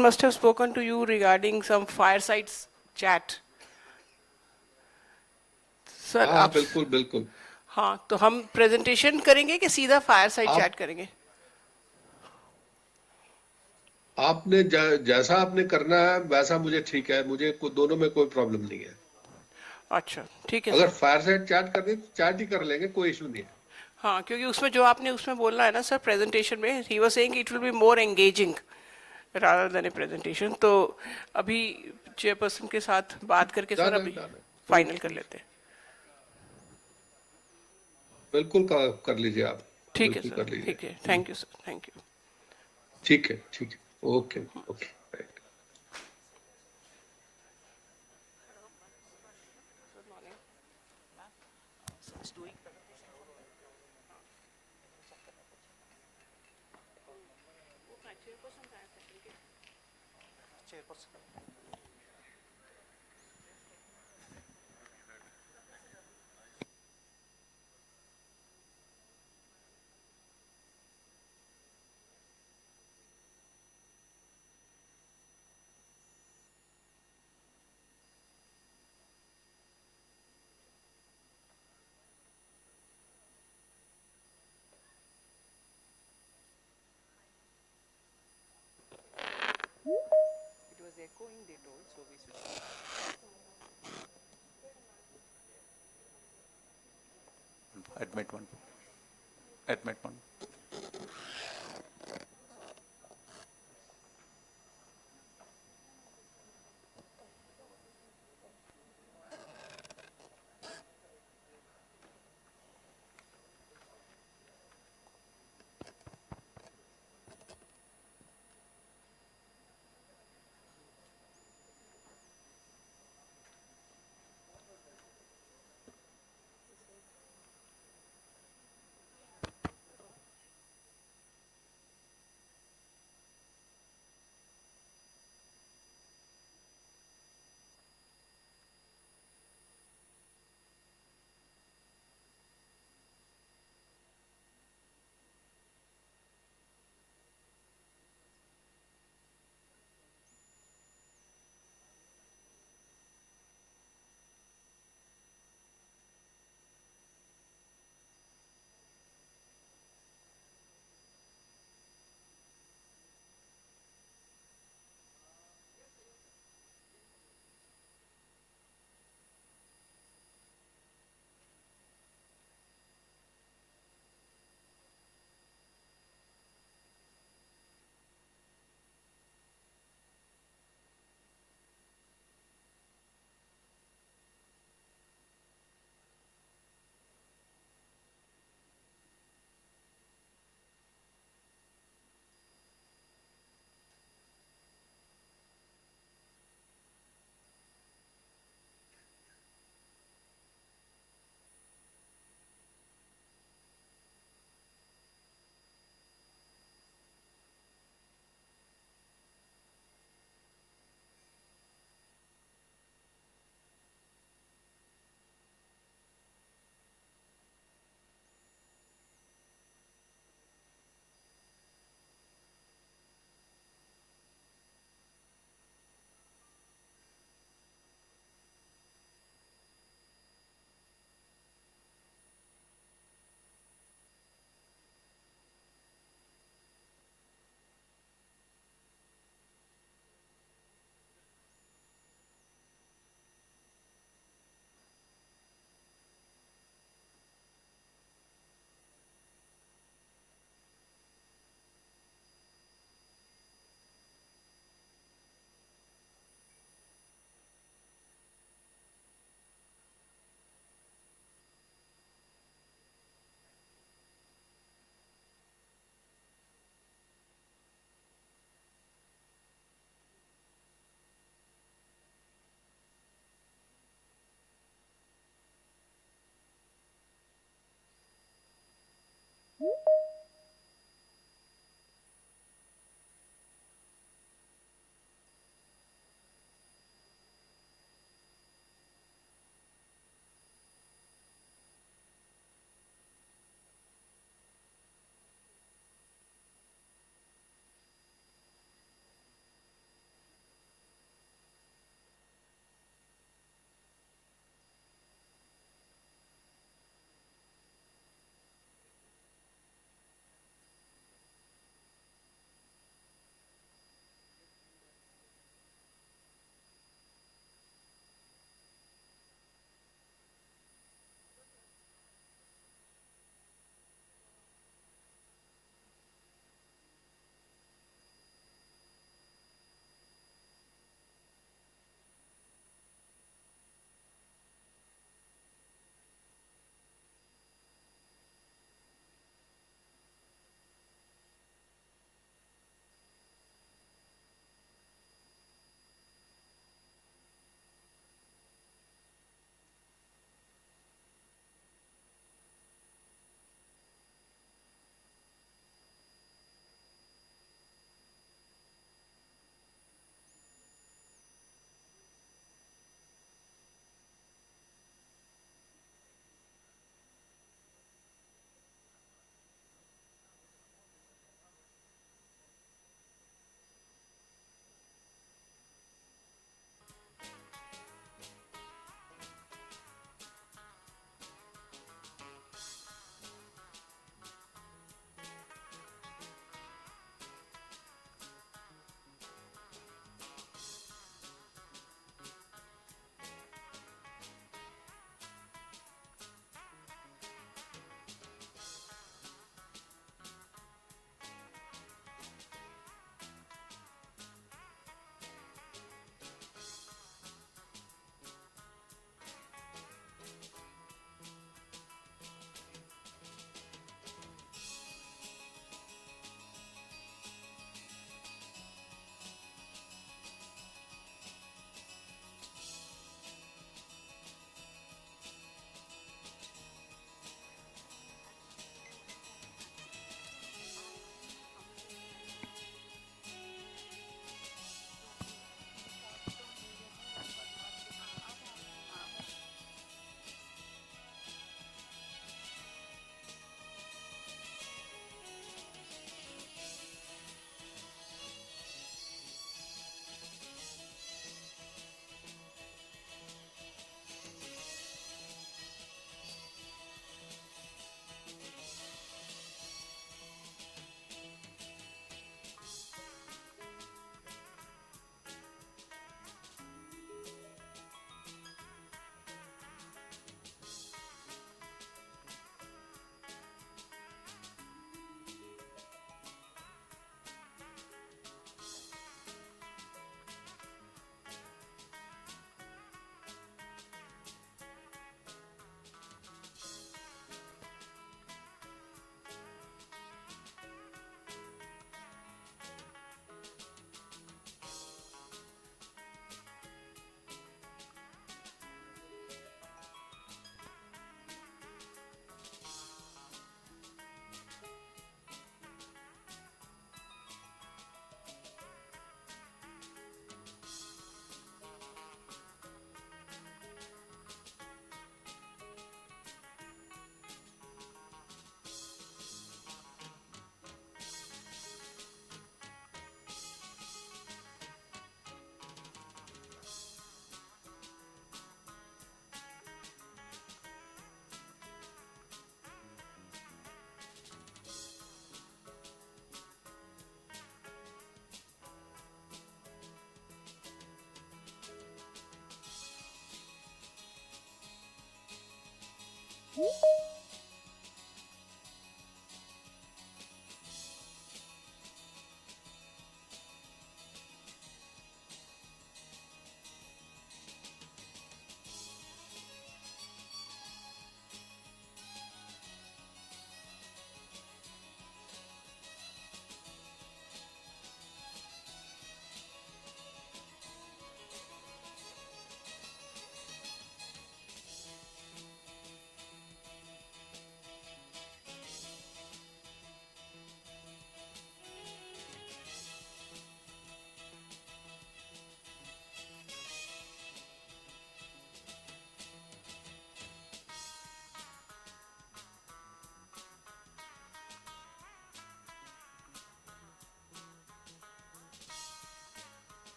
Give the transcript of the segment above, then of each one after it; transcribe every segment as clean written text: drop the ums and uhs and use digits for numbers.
must have spoken to you regarding some fireside chat. Sir हाँ आप बिल्कुल बिल्कुल। हाँ, तो हम प्रेजेंटेशन करेंगे कि सीधा फायरसाइड आप चैट करेंगे? आपने जैसा आपने करना है वैसा मुझे ठीक है, दोनों में कोई प्रॉब्लम नहीं है। अच्छा, ठीक है अगर सर। फायरसाइड चैट करनी तो चैट ही कर लेंगे, कोई इशू नहीं है। हाँ, क्योंकि उसमें जो आपने उसमें बोलना है ना सर, प्रेजेंटेशन में he was saying it will be more engaging rather than A presentation. तो अभी चेयरपर्सन के साथ बात करके सर डन है अभी डन है, कोई फाइनल कर कोई लेते हैं। बिल्कुल कर लीजिए आप। ठीक है बिल्कुल सर, कर लीजिए। ठीक है, thank you sir, thank you. ठीक है okay okay right. It was echoing, they told, so we switched. Admit one. Admit one.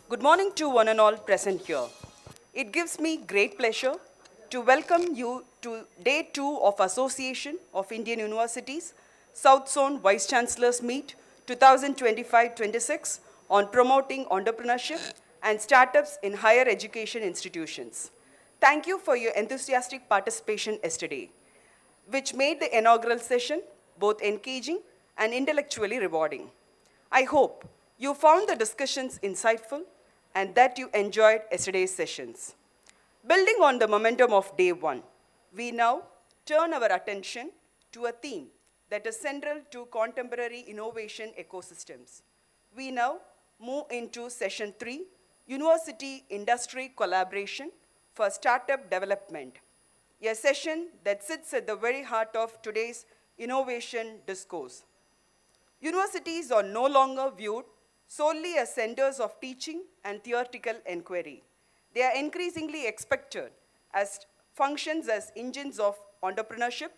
Good morning to one and all present here. It gives me great pleasure to welcome you to Day 2 of Association of Indian Universities South Zone Vice Chancellors Meet 2025-26 on promoting entrepreneurship and startups in higher education institutions. Thank you for your enthusiastic participation yesterday, which made the inaugural session both engaging and intellectually rewarding. I hope you found the discussions insightful and that you enjoyed yesterday's sessions. Building on the momentum of day 1, we now turn our attention to a theme that is central to contemporary innovation ecosystems. We now move into session 3, University-Industry Collaboration for Startup Development, a session that sits at the very heart of today's innovation discourse. Universities are no longer viewed solely as centers of teaching and theoretical inquiry. They are increasingly expected as functions as engines of entrepreneurship,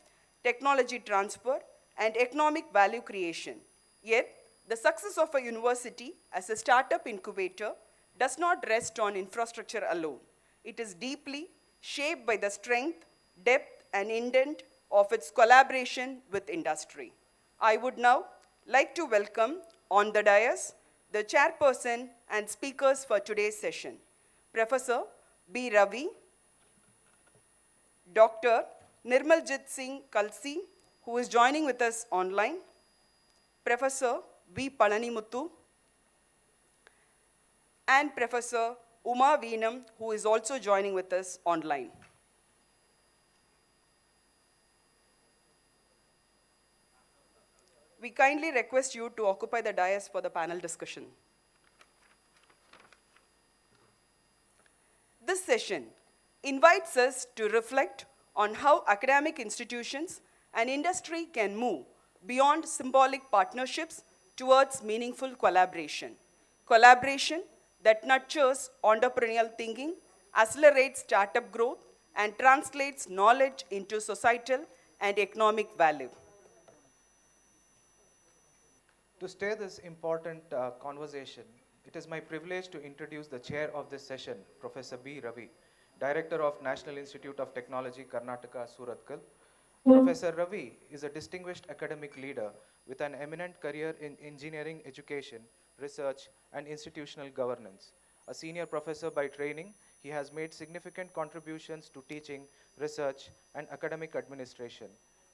technology transfer, and economic value creation. Yet, the success of a university as a startup incubator does not rest on infrastructure alone. It is deeply shaped by the strength, depth, and intent of its collaboration with industry. I would now like to welcome on the dais the chairperson and speakers for today's session, Professor B. Ravi, Dr. Nirmaljit Singh Kalsi, who is joining with us online, Professor V. Palanimuthu, and Professor Uma Veenam, who is also joining with us online. We kindly request you to occupy the dais for the panel discussion. This session invites us to reflect on how academic institutions and industry can move beyond symbolic partnerships towards meaningful collaboration. Collaboration that nurtures entrepreneurial thinking, accelerates startup growth, and translates knowledge into societal and economic value. To steer this important conversation, it is my privilege to introduce the chair of this session, Professor B. Ravi, Director of National Institute of Technology, Karnataka, Surathkal. Professor Ravi is a distinguished academic leader with an eminent career in engineering education, research, and institutional governance. A senior professor by training, he has made significant contributions to teaching, research, and academic administration,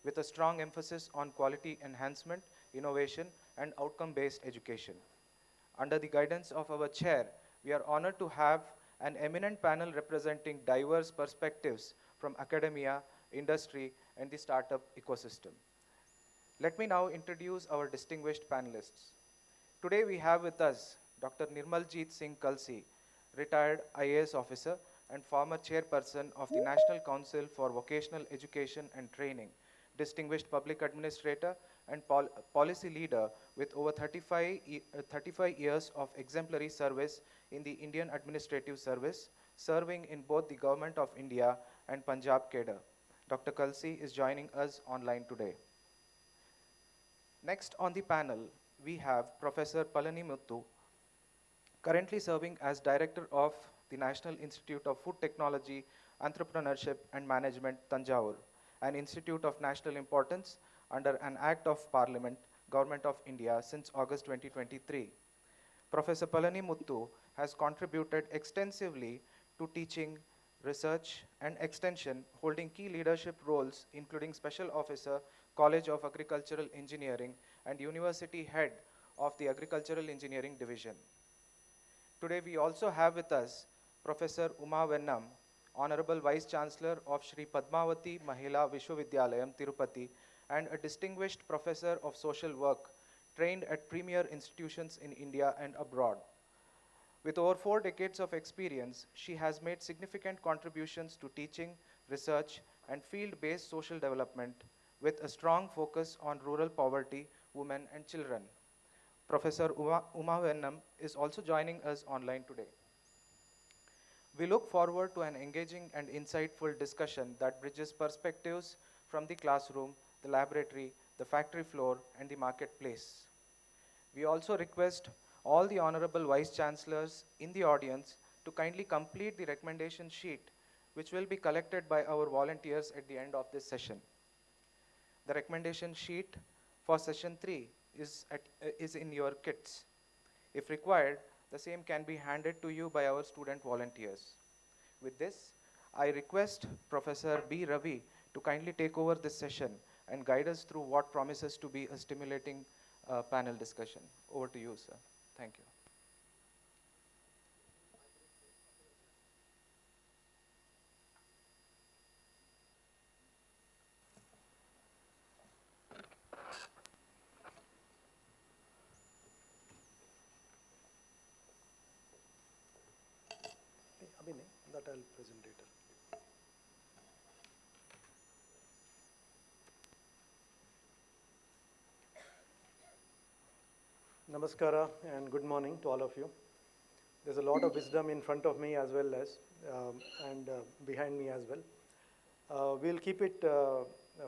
with a strong emphasis on quality enhancement, innovation, and outcome-based education. Under the guidance of our chair, we are honored to have an eminent panel representing diverse perspectives from academia, industry, and the startup ecosystem. Let me now introduce our distinguished panelists. Today we have with us Dr. Nirmaljeet Singh Kalsi, retired IAS officer and former chairperson of the National Council for Vocational Education and Training, distinguished public administrator and policy leader with over 35 years of exemplary service in the Indian Administrative Service, serving in both the Government of India and Punjab cadre. Dr. Kalsi is joining us online today. Next on the panel, we have Professor Palani Muthu, currently serving as Director of the National Institute of Food Technology, Entrepreneurship and Management, Tanjavur, an institute of national importance under an Act of Parliament, Government of India since August 2023. Professor Palani Muthu has contributed extensively to teaching, research, and extension, holding key leadership roles including Special Officer, College of Agricultural Engineering, and University Head of the Agricultural Engineering Division. Today we also have with us Professor Uma Vennam, Honorable Vice Chancellor of Shri Padmavati Mahila Vishwavidyalayam, Tirupati, and a distinguished Professor of Social Work, trained at premier institutions in India and abroad. With over 4 decades of experience, she has made significant contributions to teaching, research, and field-based social development with a strong focus on rural poverty, women, and children. Professor Uma Vennam is also joining us online today. We look forward to an engaging and insightful discussion that bridges perspectives from the classroom, the laboratory, the factory floor, and the marketplace. We also request all the Honorable Vice Chancellors in the audience to kindly complete the recommendation sheet, which will be collected by our volunteers at the end of this session. The recommendation sheet for session 3 is in your kits. If required, the same can be handed to you by our student volunteers. With this, I request Professor B. Ravi to kindly take over this session and guide us through what promises to be a stimulating panel discussion. Over to you, sir. Thank you. That I'll present later. Namaskara and good morning to all of you. There's a lot of wisdom in front of me as well as behind me as well. We'll keep it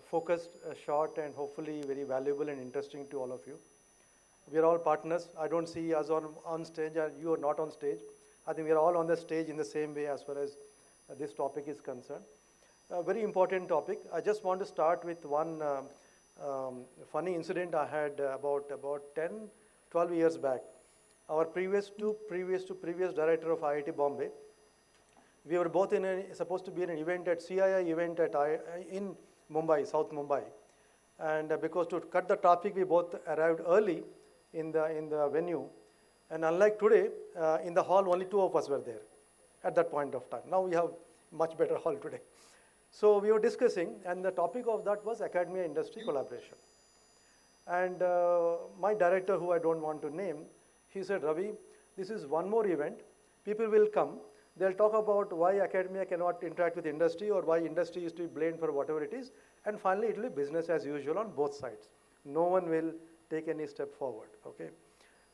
focused, short, and hopefully very valuable and interesting to all of you. We are all partners. I don't see us on stage, and you are not on stage. I think we are all on the stage in the same way as far as this topic is concerned. A very important topic. I just want to start with one funny incident I had about 10, 12 years back. Our previous director of IIT Bombay, we were both supposed to be in an event at CII event in Mumbai, South Mumbai. And because to cut the traffic, we both arrived early in the venue. And unlike today, in the hall, only 2 of us were there at that point of time. Now we have much better hall today. So we were discussing, and the topic of that was academia-industry collaboration. And my director, who I don't want to name, he said, Ravi, this is one more event. People will come. They'll talk about why academia cannot interact with industry or why industry is to be blamed for whatever it is. And finally, it will be business as usual on both sides. No one will take any step forward, okay?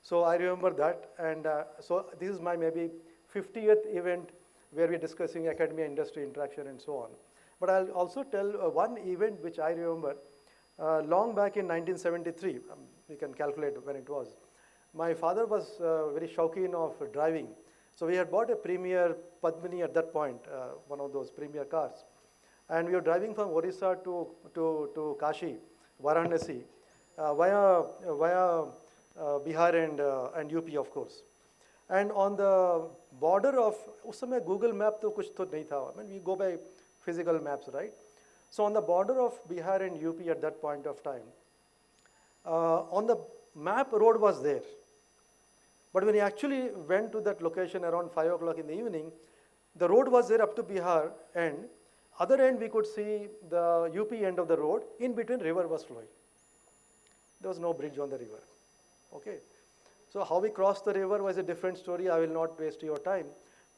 So I remember that, and so this is my maybe 50th event where we're discussing academia-industry interaction and so on. But I'll also tell one event which I remember long back in 1973. We can calculate when it was. My father was very shaukin of driving. So we had bought a Premier Padmini at that point, one of those Premier cars. And we were driving from Orissa to Kashi, Varanasi, via Bihar and UP, of course. And on the border of, उस समय Google Map तो कुछ तो नहीं था. I mean, we go by physical maps, right? So on the border of Bihar and UP at that point of time, on the map, road was there. But when we actually went to that location around 5 o'clock in the evening, the road was there up to Bihar end. Other end we could see the UP end of the road. In between, river was flowing. There was no bridge on the river. Okay. So how we crossed the river was a different story. I will not waste your time.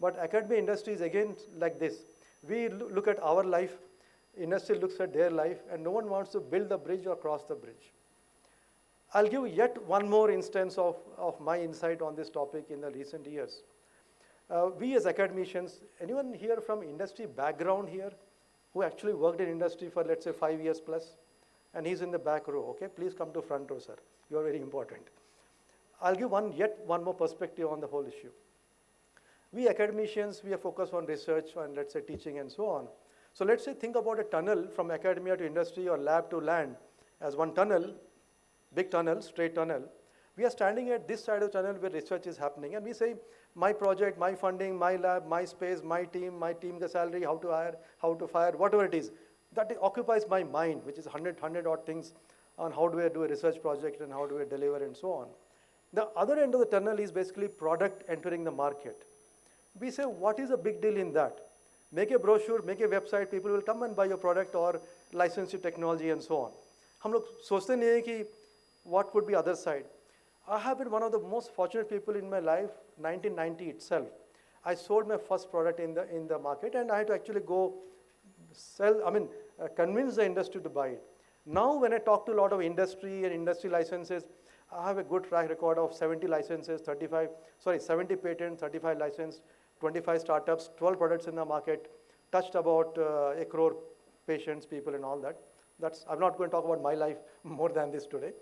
But academy industry is again like this. We look at our life, industry looks at their life, and no one wants to build the bridge or cross the bridge. I'll give yet one more instance of my insight on this topic in the recent years. We as academicians, anyone here from industry background here who actually worked in industry for, let's say, 5 years plus? And he's in the back row, okay? Please come to front row, sir. You are very important. I'll give yet one more perspective on the whole issue. We academicians, we are focused on research and, let's say, teaching and so on. So let's say think about a tunnel from academia to industry or lab to land as one tunnel, big tunnel, straight tunnel. We are standing at this side of the tunnel where research is happening, and we say, my project, my funding, my lab, my space, my team ka salary, how to hire, how to fire, whatever it is. That occupies my mind, which is 100 odd things on how do I do a research project and how do I deliver and so on. The other end of the tunnel is basically product entering the market. We say, what is a big deal in that? Make a brochure, make a website, people will come and buy your product or license your technology and so on. हम लोग सोचते नहीं हैं कि what could be other side. I have been one of the most fortunate people in my life. 1990 itself, I sold my first product in the market, and I had to actually go convince the industry to buy it. Now, when I talk to a lot of industry and industry licenses, I have a good track record of 70 licenses, 70 patents, 35 licenses, 25 startups, 12 products in the market, touched about a crore patients, people, and all that. I'm not going to talk about my life more than this today.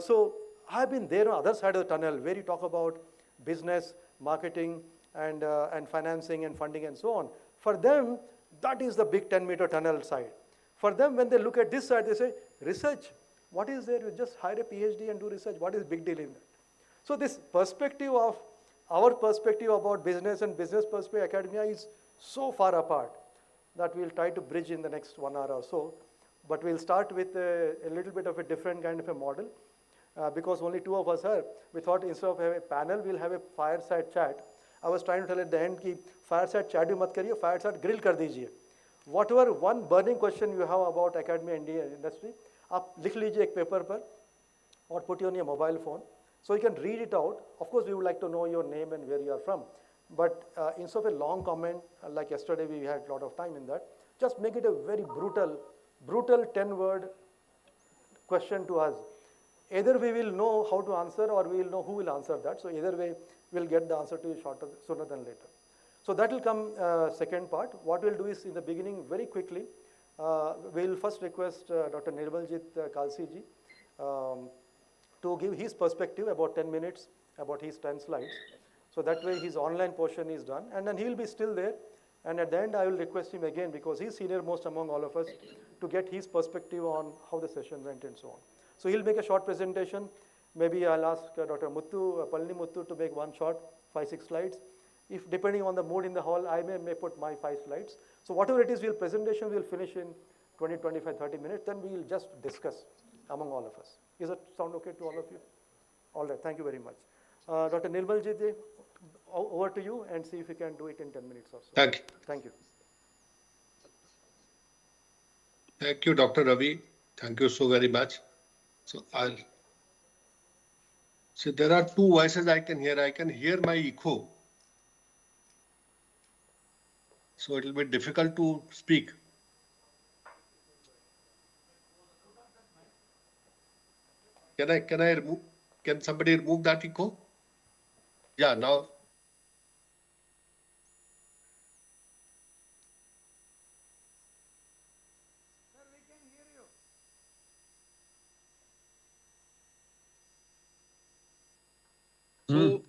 So I've been there on the other side of the tunnel where you talk about business, marketing, and financing and funding and so on. For them, that is the big 10-meter tunnel side. For them, when they look at this side, they say, research, what is there? You just hire a PhD and do research. What is big deal in that? So this perspective of, our perspective about business and business perspective academia is so far apart that we'll try to bridge in the next 1 hour or so. But we'll start with a little bit of a different kind of a model. Because only 2 of us are, we thought instead of having a panel, we'll have a fireside chat. I was trying to tell at the end कि fireside chat भी मत करिए, fireside grill कर दीजिए. Whatever one burning question you have about academia and industry, आप लिख लीजिए एक paper पर, or put it on your mobile phone, so you can read it out. Of course, we would like to know your name and where you are from. But instead of a long comment, like yesterday we had a lot of time in that, just make it a very brutal 10-word question to us. Either we will know how to answer or we will know who will answer that. So either way, we'll get the answer to you sooner than later. So that will come second part. What we'll do is in the beginning, very quickly, we'll first request Dr. Nirmaljit Kalsi ji to give his perspective about 10 minutes, about his 10 slides. So that way his online portion is done, and then he will be still there. And at the end, I will request him again, because he's senior most among all of us, to get his perspective on how the session went and so on. So he'll make a short presentation. Maybe I'll ask Dr. Palani Muthu to make one short, 5-6 slides. If depending on the mood in the hall, I may put my 5 slides. So whatever it is, presentation we'll finish in 20, 25, 30 minutes. Then we'll just discuss among all of us. Is that sound okay to all of you? All right, thank you very much. Dr. Nirmaljit, over to you, and see if you can do it in 10 minutes or so. Thank you. Thank you. Thank you, Dr. Ravi. Thank you so very much. So there are 2 voices I can hear. I can hear my echo. So it will be difficult to speak. Can somebody remove that echo? Yeah, now. So,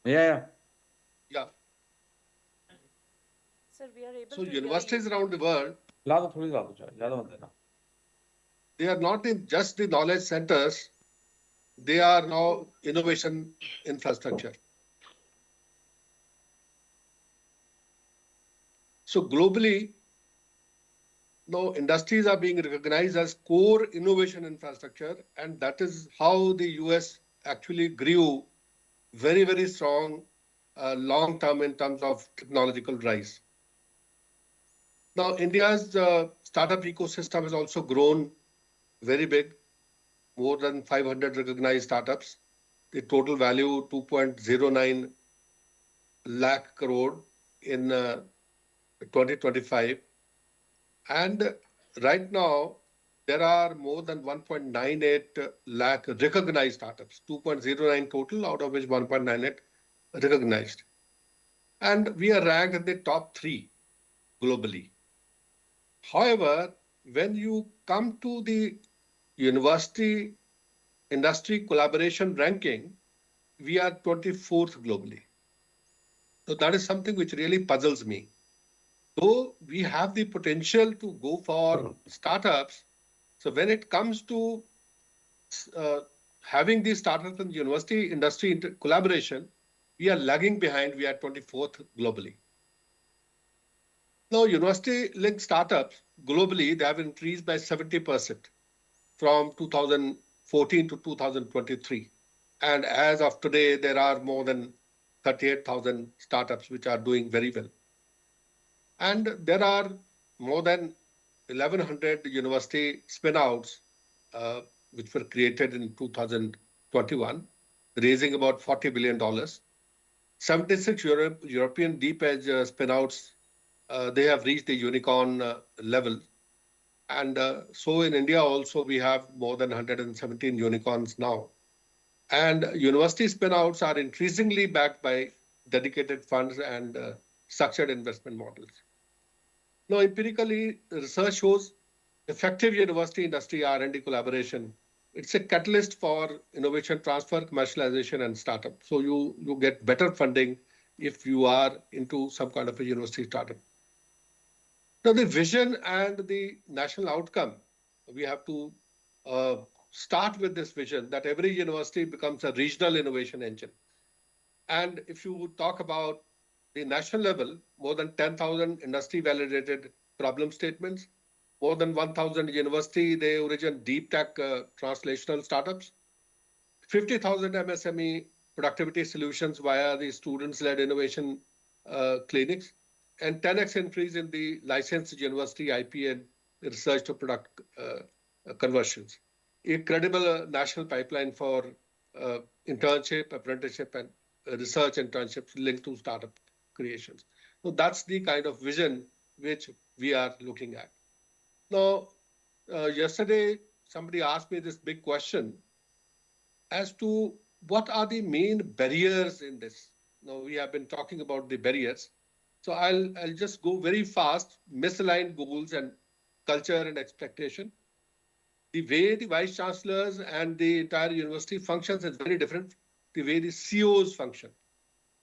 Yeah. yeah. Sir, Sir, we are able So to hear universities you. around the world, ला दो थोड़ी ला दो चाय ज्यादा मत देना they are not in just the knowledge centers, they are now innovation infrastructure. So globally, now industries are being recognized as core innovation infrastructure, and that is how the US actually grew very, very strong long term in terms of technological rise. Now, India's startup ecosystem has also grown very big, more than 500 recognized startups. The total value 2.09 lakh crore in 2025. And right now, there are more than 1.98 lakh recognized startups, 2.09 total, out of which 1.98 recognized. And we are ranked in the top 3 globally. However, when you come to the university industry collaboration ranking, we are 24th globally. So that is something which really puzzles me. Though we have the potential to go for startups, so when it comes to uh, having these startups in university industry collaboration, we are lagging behind. We are 24th globally. Now, university-linked startups globally, they have increased by 70% from 2014 to 2023. And as of today, there are more than 38,000 startups which are doing very well. And there are more than 1,100 university spin-outs which were created in 2021, raising about $40 billion. 76 European deep edge spin-outs, they have reached the unicorn level. And so in India also, we have more than 117 unicorns now. And university spin-outs are increasingly backed by dedicated funds and structured investment models. Now, empirically, research shows effective university-industry R&D collaboration. It's a catalyst for innovation transfer, commercialization, and startup. So you get better funding if you are into some kind of a university startup. Now, the vision and the national outcome, we have to start with this vision that every university becomes a regional innovation engine. And if you talk about the national level, more than 10,000 industry validated problem statements, more than 1,000 university, they origin deep tech translational startups, 50,000 MSME productivity solutions via the students-led innovation clinics, and 10x increase in the licensed university IP and research to product conversions. A credible national pipeline for internship, apprenticeship, and research internships linked to startup creations. So that's the kind of vision which we are looking at. Now, yesterday, somebody asked me this big question as to what are the main barriers in this. Now, we have been talking about the barriers. So I'll just go very fast, misaligned goals and culture and expectation. The way the vice chancellors and the entire university functions is very different. The way the CEOs function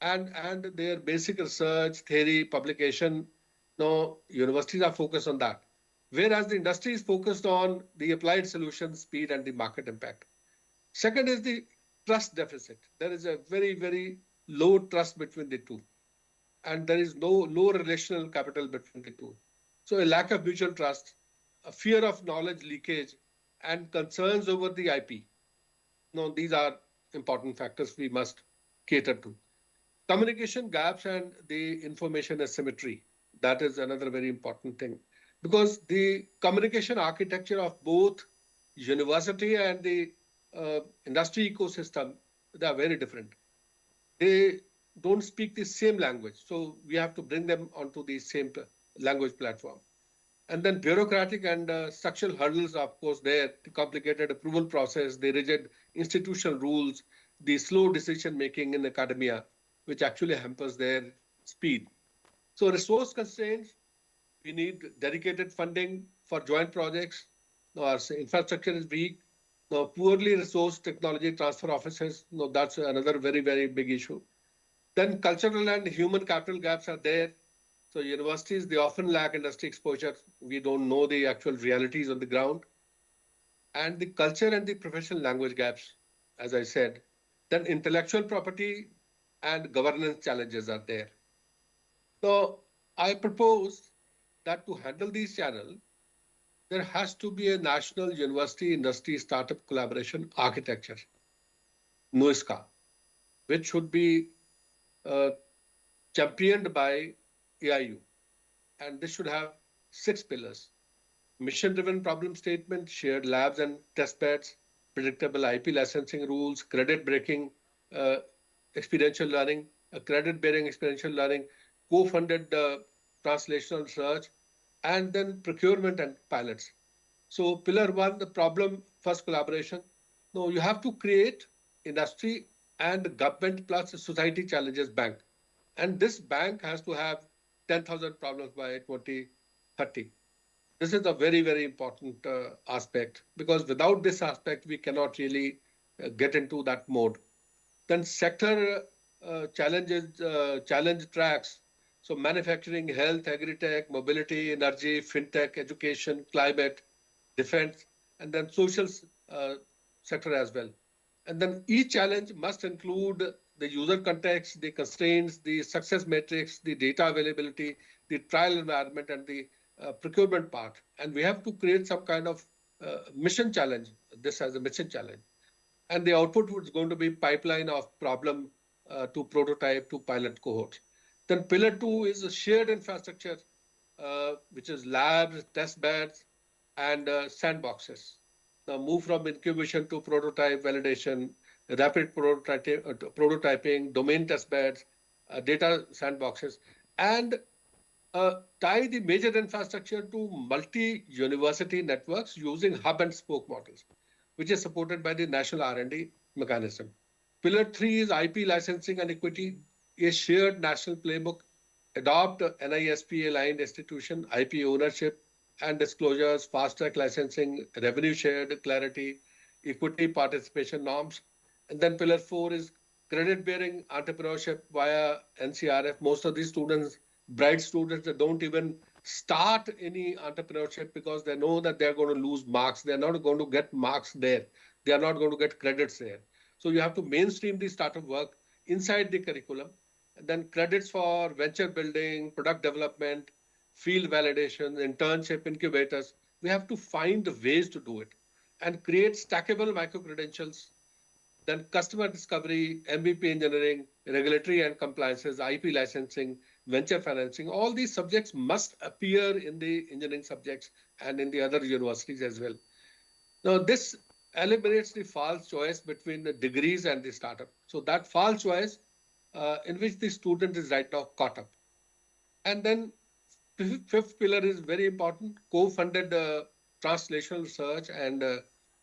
and their basic research, theory, publication, no, universities are focused on that. Whereas the industry is focused on the applied solution, speed, and the market impact. Second is the trust deficit. There is a very, very low trust between the two. And there is no relational capital between the two. So a lack of mutual trust, a fear of knowledge leakage, and concerns over the IP. No, these are important factors we must cater to. Communication gaps and the information asymmetry. That is another very important thing. Because the communication architecture of both university and the industry ecosystem, they are very different. They don't speak the same language. So we have to bring them onto the same language platform. And then bureaucratic and structural hurdles, are, of course, there, the complicated approval process, the rigid institutional rules, the slow decision making in academia, which actually hampers their speed. So resource constraints, we need dedicated funding for joint projects. Now our infrastructure is weak. Now poorly resourced technology transfer offices, no, that's another very, very big issue. Then cultural and human capital gaps are there. So universities, they often lack industry exposure. We don't know the actual realities on the ground. And the culture and the professional language gaps, as I said. Then intellectual property and governance challenges are there. So I propose that to handle these channels, there has to be a national university industry startup collaboration architecture, NUISCA, which should be uh, championed by AIU. And this should have 6 pillars: mission-driven problem statement, shared labs and test beds, predictable IP licensing rules, credit-breaking uh, experiential learning, credit-bearing experiential learning, co-funded translational research, and then procurement and pilots. So pillar 1, the problem first collaboration. No, you have to create industry and government plus society challenges bank. And this bank has to have 10,000 problems by 2030. This is a very, very important aspect, because without this aspect, we cannot really get into that mode. Then sector challenge tracks. So manufacturing, health, agri-tech, mobility, energy, fintech, education, climate, defense, and then social sector as well. And then each challenge must include the user context, the constraints, the success matrix, the data availability, the trial environment, and the procurement part. And we have to create some kind of mission challenge, this as a mission challenge. And the output is going to be pipeline of problem to prototype to pilot cohort. Then pillar 2 is a shared infrastructure, which is labs, test beds, and sandboxes. Now move from incubation to prototype validation, rapid prototyping, domain test beds, data sandboxes, and tie the major infrastructure to multi-university networks using hub and spoke models, which is supported by the national R&D mechanism. Pillar 3 is IP licensing and equity, a shared national playbook, adopt NISP-aligned institution, IP ownership and disclosures, fast-track licensing, revenue shared clarity, equity participation norms. And then pillar 4 is credit-bearing entrepreneurship via NCRF. Most of these students, bright students, that don't even start any entrepreneurship because they know that they're going to lose marks. They're not going to get marks there. They are not going to get credits there. So you have to mainstream the startup work inside the curriculum. And then credits for venture building, product development, field validation, internship, incubators. We have to find ways to do it and create stackable micro-credentials. Then customer discovery, MVP engineering, regulatory and compliances, IP licensing, venture financing, all these subjects must appear in the engineering subjects and in the other universities as well. Now, this eliminates the false choice between the degrees and the startup. So that false choice in which the student is right now caught up. And then fifth pillar is very important, co-funded translational research and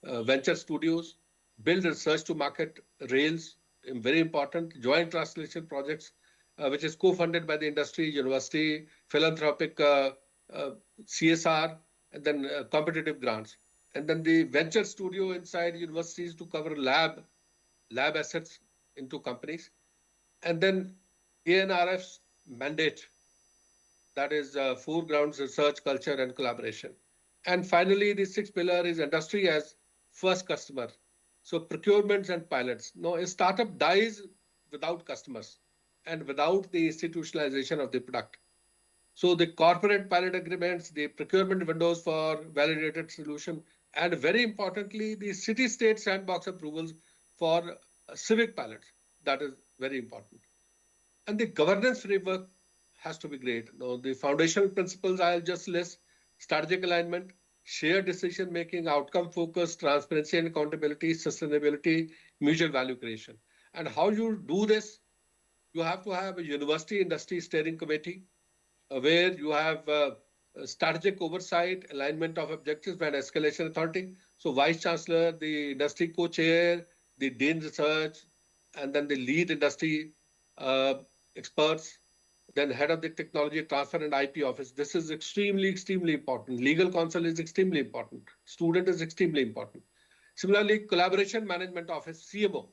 venture studios, build research to market rails, very important, joint translation projects, which is co-funded by the industry, university, philanthropic CSR, and then competitive grants. And then the venture studio inside universities to cover lab assets into companies. And then ANRF's mandate, that is foregrounds, research, culture, and collaboration. And finally, the sixth pillar is industry as first customer. So procurements and pilots. No, a startup dies without customers and without the institutionalization of the product. So the corporate pilot agreements, the procurement windows for validated solution, and very importantly, the city-state sandbox approvals for civic pilots. That is very important. And the governance framework has to be great. Now, the foundational principles I'll just list: strategic alignment, shared decision-making, outcome-focused, transparency and accountability, sustainability, mutual value creation. And how you do this, you have to have a university industry steering committee where you have strategic oversight, alignment of objectives and escalation authority. So vice chancellor, the industry co-chair, the dean research, and then the lead industry experts, then head of the technology transfer and IP office. This is extremely, extremely important. Legal counsel is extremely important. Student is extremely important. Similarly, collaboration management office, CMO,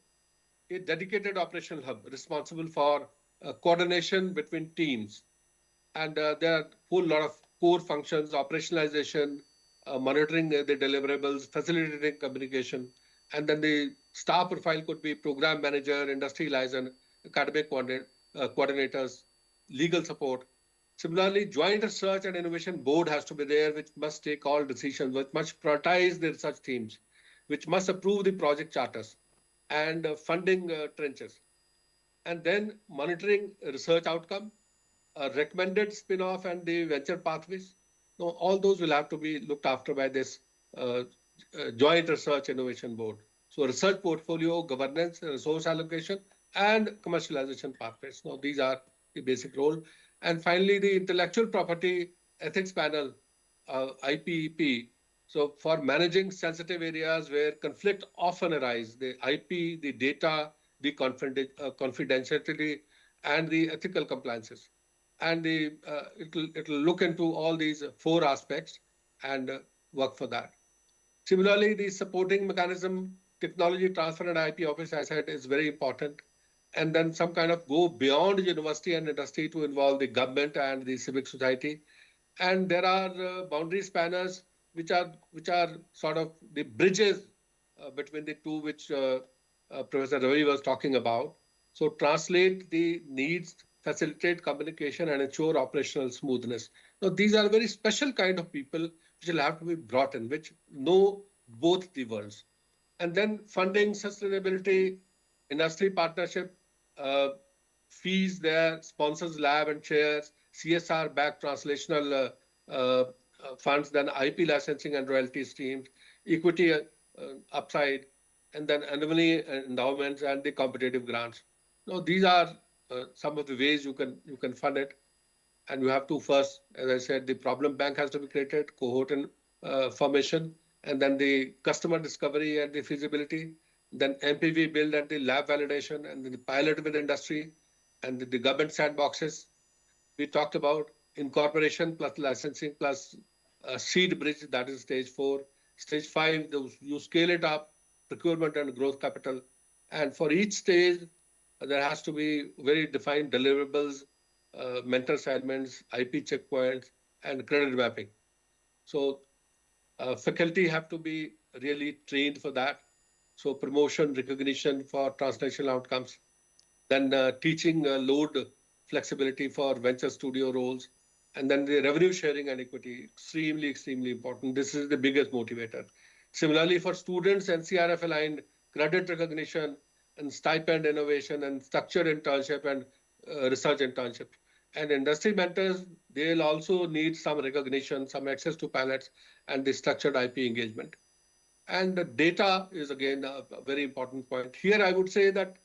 a dedicated operational hub responsible for coordination between teams. And there are a whole lot of core functions, operationalization, monitoring the deliverables, facilitating communication. And then the staff profile could be program manager, industry liaison, academic coordinators, legal support. Similarly, joint research and innovation board has to be there, which must take all decisions, which must prioritize the research teams, which must approve the project charters and funding trenches. And then monitoring research outcome, recommended spin-off and the venture pathways. No, all those will have to be looked after by this uh, joint research innovation board. So research portfolio, governance, resource allocation, and commercialization pathways. Now, these are the basic role. And finally, the intellectual property ethics panel, IPEP. So for managing sensitive areas where conflict often arise, the IP, the data, the confidentiality, and the ethical compliances. And it'll look into all these four aspects and work for that. Similarly, the supporting mechanism, technology transfer and IP office, as I said, is very important. And then some kind of go beyond university and industry to involve the government and the civic society. And there are boundary spanners which are sort of the bridges between the two, which Professor Ravi was talking about. So translate the needs, facilitate communication, and ensure operational smoothness. Now, these are very special kind of people which will have to be brought in, which know both the worlds. And then funding, sustainability, industry partnership, uh, fees there, sponsors lab and chairs, CSR-backed translational funds, then IP licensing and royalty streams, equity upside, and then annually endowments and the competitive grants. Now, these are some of the ways you can fund it. And you have to first, as I said, the problem bank has to be created, cohort and formation, and then the customer discovery and the feasibility, then MPV build and the lab validation, and then the pilot with industry, and the government sandboxes. We talked about incorporation plus licensing plus seed bridge, that is stage 4. Stage 5, you scale it up, procurement and growth capital. And for each stage, there has to be very defined deliverables, mentor assignments, IP checkpoints, and credit mapping. So faculty have to be really trained for that. So promotion, recognition for translational outcomes, then teaching load flexibility for venture studio roles, and then the revenue sharing and equity, extremely, extremely important. This is the biggest motivator. Similarly, for students, NCRF aligned credit recognition and stipend innovation and structured internship and research internship. And industry mentors, they'll also need some recognition, some access to pilots, and the structured IP engagement. And the data is again a very important point. Here, I would say that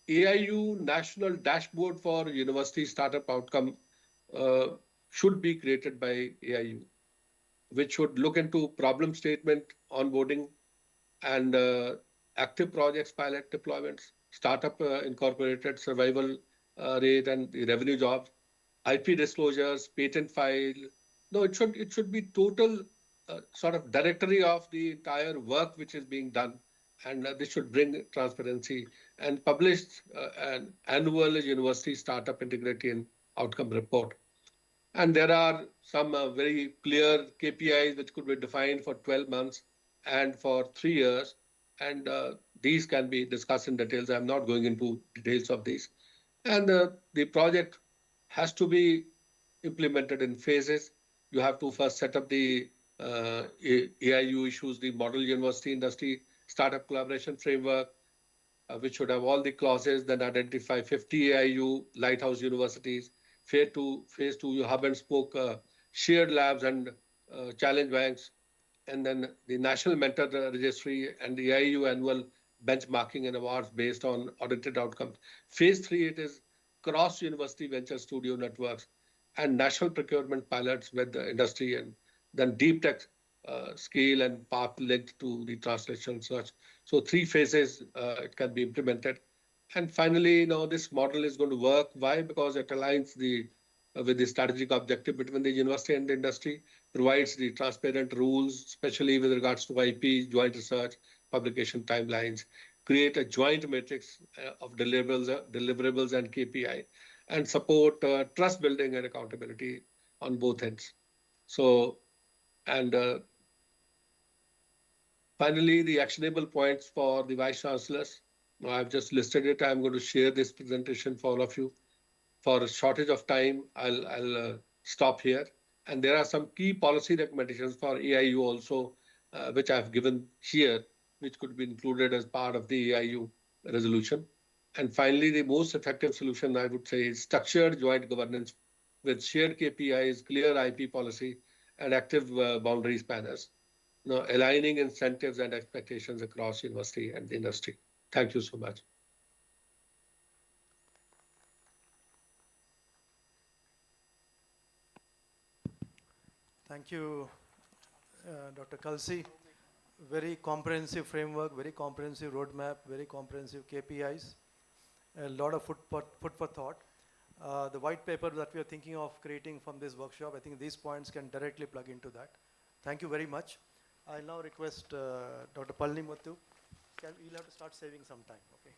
AIU National Dashboard for University Startup Outcome should be created by AIU, which should look into problem statement, onboarding, and active projects, pilot deployments, startup incorporated survival rate, and the revenue jobs, IP disclosures, patent file. No, it should be total sort of directory of the entire work which is being done, and this should bring transparency, and publish an annual university startup integrity and outcome report. And there are some very clear KPIs which could be defined for 12 months and for 3 years. And these can be discussed in details. I'm not going into details of these. And the project has to be implemented in phases. You have to first set up the AIU issues, the model university industry startup collaboration framework, which should have all the clauses, then identify 50 AIU lighthouse universities. Phase two, you hub and spoke shared labs and challenge banks, and then the national mentor registry and the AIU annual benchmarking and awards based on audited outcomes. Phase 3, it is cross university venture studio networks and national procurement pilots with the industry, and then deep tech scale and path linked to the translation search. So 3 phases it can be implemented. And finally, this model is going to work. Why? Because it aligns with the strategic objective between the university and the industry, provides the transparent rules, especially with regards to IP, joint research, publication timelines, create a joint matrix of deliverables and KPI, and support trust building and accountability on both ends. So, and finally, the actionable points for the Vice Chancellors. I've just listed it. I'm going to share this presentation for all of you. For a shortage of time, I'll stop here. And there are some key policy recommendations for AIU also, which I've given here, which could be included as part of the AIU resolution. And finally, the most effective solution, I would say, is structured joint governance with shared KPIs, clear IP policy, and active boundary spanners, aligning incentives and expectations across university and the industry. Thank you so much. Thank you, Dr. Kalsi. Very comprehensive framework, very comprehensive roadmap, very comprehensive KPIs, a lot of food for thought. The white paper that we are thinking of creating from this workshop, I think these points can directly plug into that. Thank you very much. I now request Dr. Palani Muthu. You'll have to start saving some time, okay?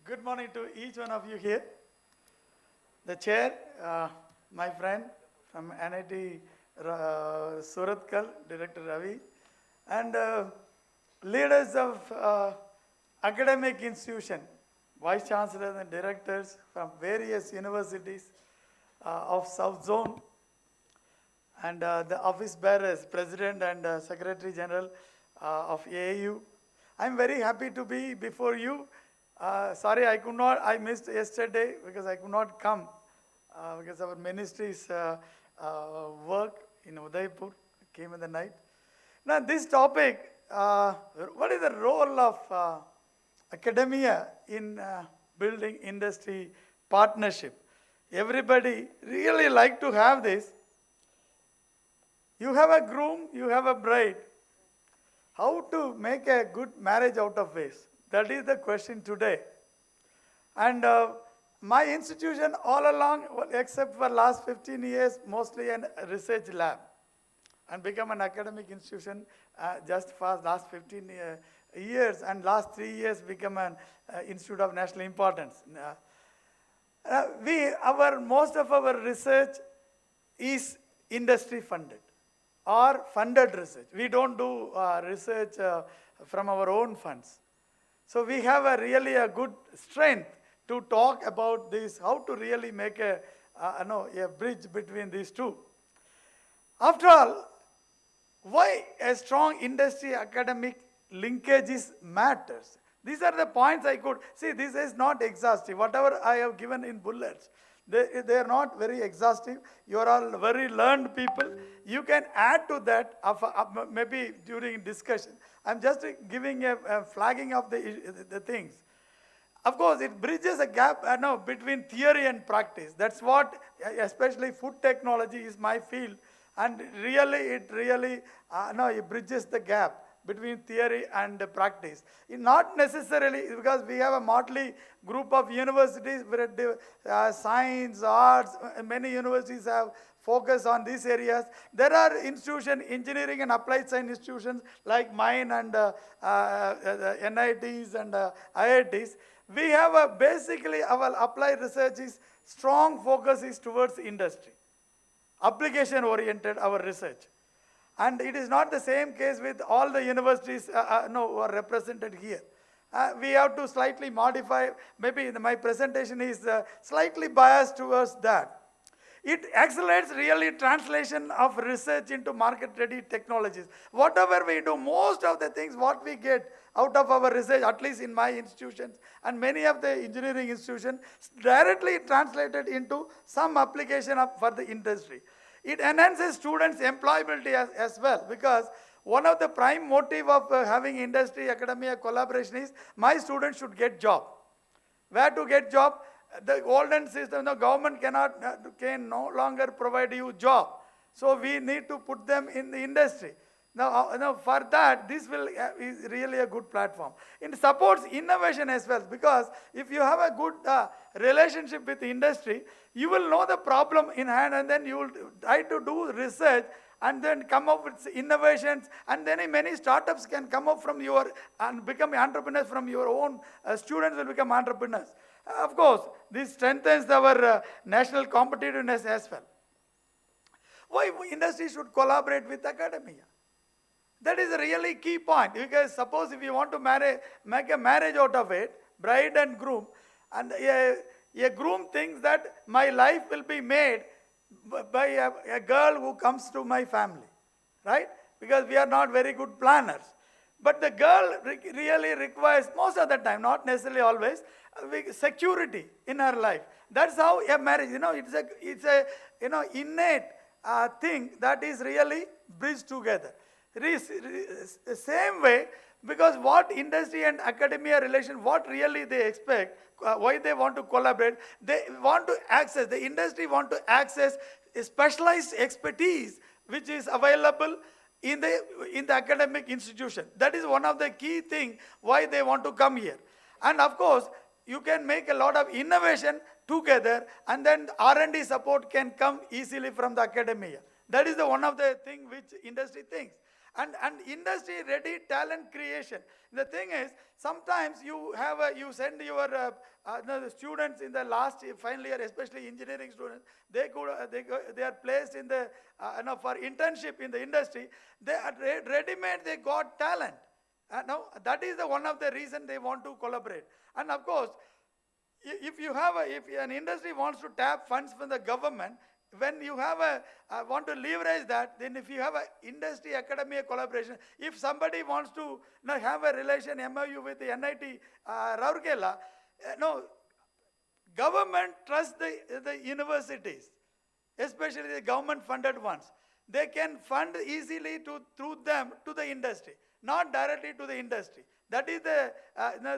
Good morning to each one of you here. The chair, my friend from NIT Suratkal, Director Ravi, and leaders of academic institution, vice chancellors and directors from various universities of South Zone, and the office bearers, President and Secretary General of AIU. I'm very happy to be before you. Sorry, I missed yesterday because I could not come because our ministry's work in Udaipur came in the night. Now this topic, what is the role of academia in building industry partnership? Everybody really like to have this. You have a groom, you have a bride. How to make a good marriage out of this? That is the question today. And my institution all along, except for last 15 years, mostly a research lab, and become an academic institution just for last 15 years, and last 3 years become an institute of national importance. Most of our research is industry funded or funded research. We don't do research from our own funds. So we have really a good strength to talk about this, how to really make a bridge between these two. After all, why a strong industry academic linkages matters? These are the points I could see. This is not exhaustive. Whatever I have given in bullets, they are not very exhaustive. You are all very learned people. You can add to that maybe during discussion. I'm just giving a flagging of the things. Of course, it bridges a gap between theory and practice. That's what, especially food technology is my field. And it bridges the gap between theory and practice. Not necessarily because we have a motley group of universities where science, arts, many universities have focus on these areas. There are institutions, engineering and applied science institutions like mine and NITs and IITs. We have basically our applied research is strong focus is towards industry. Application oriented our research. And it is not the same case with all the universities who are represented here. We have to slightly modify, maybe my presentation is slightly biased towards that. It accelerates really translation of research into market-ready technologies. Whatever we do, most of the things what we get out of our research, at least in my institutions and many of the engineering institutions, directly translated into some application for the industry. It enhances students' employability as well, because one of the prime motive of having industry academia collaboration is my students should get job. Where to get job? the olden system, the government can no longer provide you job. So we need to put them in the industry. Now for that, this is really a good platform. It supports innovation as well, because if you have a good relationship with the industry, you will know the problem in hand, and then you will try to do research and then come up with innovations, and then many startups can come up from your and become entrepreneurs from your own. Students will become entrepreneurs. Of course, this strengthens our national competitiveness as well. Why industry should collaborate with academia? That is a really key point, because suppose if you want to make a marriage out of it, bride and groom, and a groom thinks that my life will be made by a girl who comes to my family, right? Because we are not very good planners. But the girl really requires, most of the time, not necessarily always, security in her life. That's how a marriage, it's a innate thing that is really bridged together. Same way, because what industry and academia relation, what really they expect, why they want to collaborate, they want to access, the industry want to access a specialized expertise which is available in the academic institution. That is one of the key things why they want to come here. And of course, you can make a lot of innovation together, and then R&D support can come easily from the academia. That is one of the things which industry thinks. And industry ready talent creation. The thing is, sometimes you send your the students in the last final year, especially engineering students, they are placed in the for internship in the industry. They are ready-made. They got talent. Now that is one of the reasons they want to collaborate. And of course, if an industry wants to tap funds from the government, when you have want to leverage that, then if you have an industry academia collaboration, if somebody wants to have a relation MOU with the NIT Rourkela, government trusts the universities, especially the government funded ones. They can fund easily through them to the industry, not directly to the industry. That is the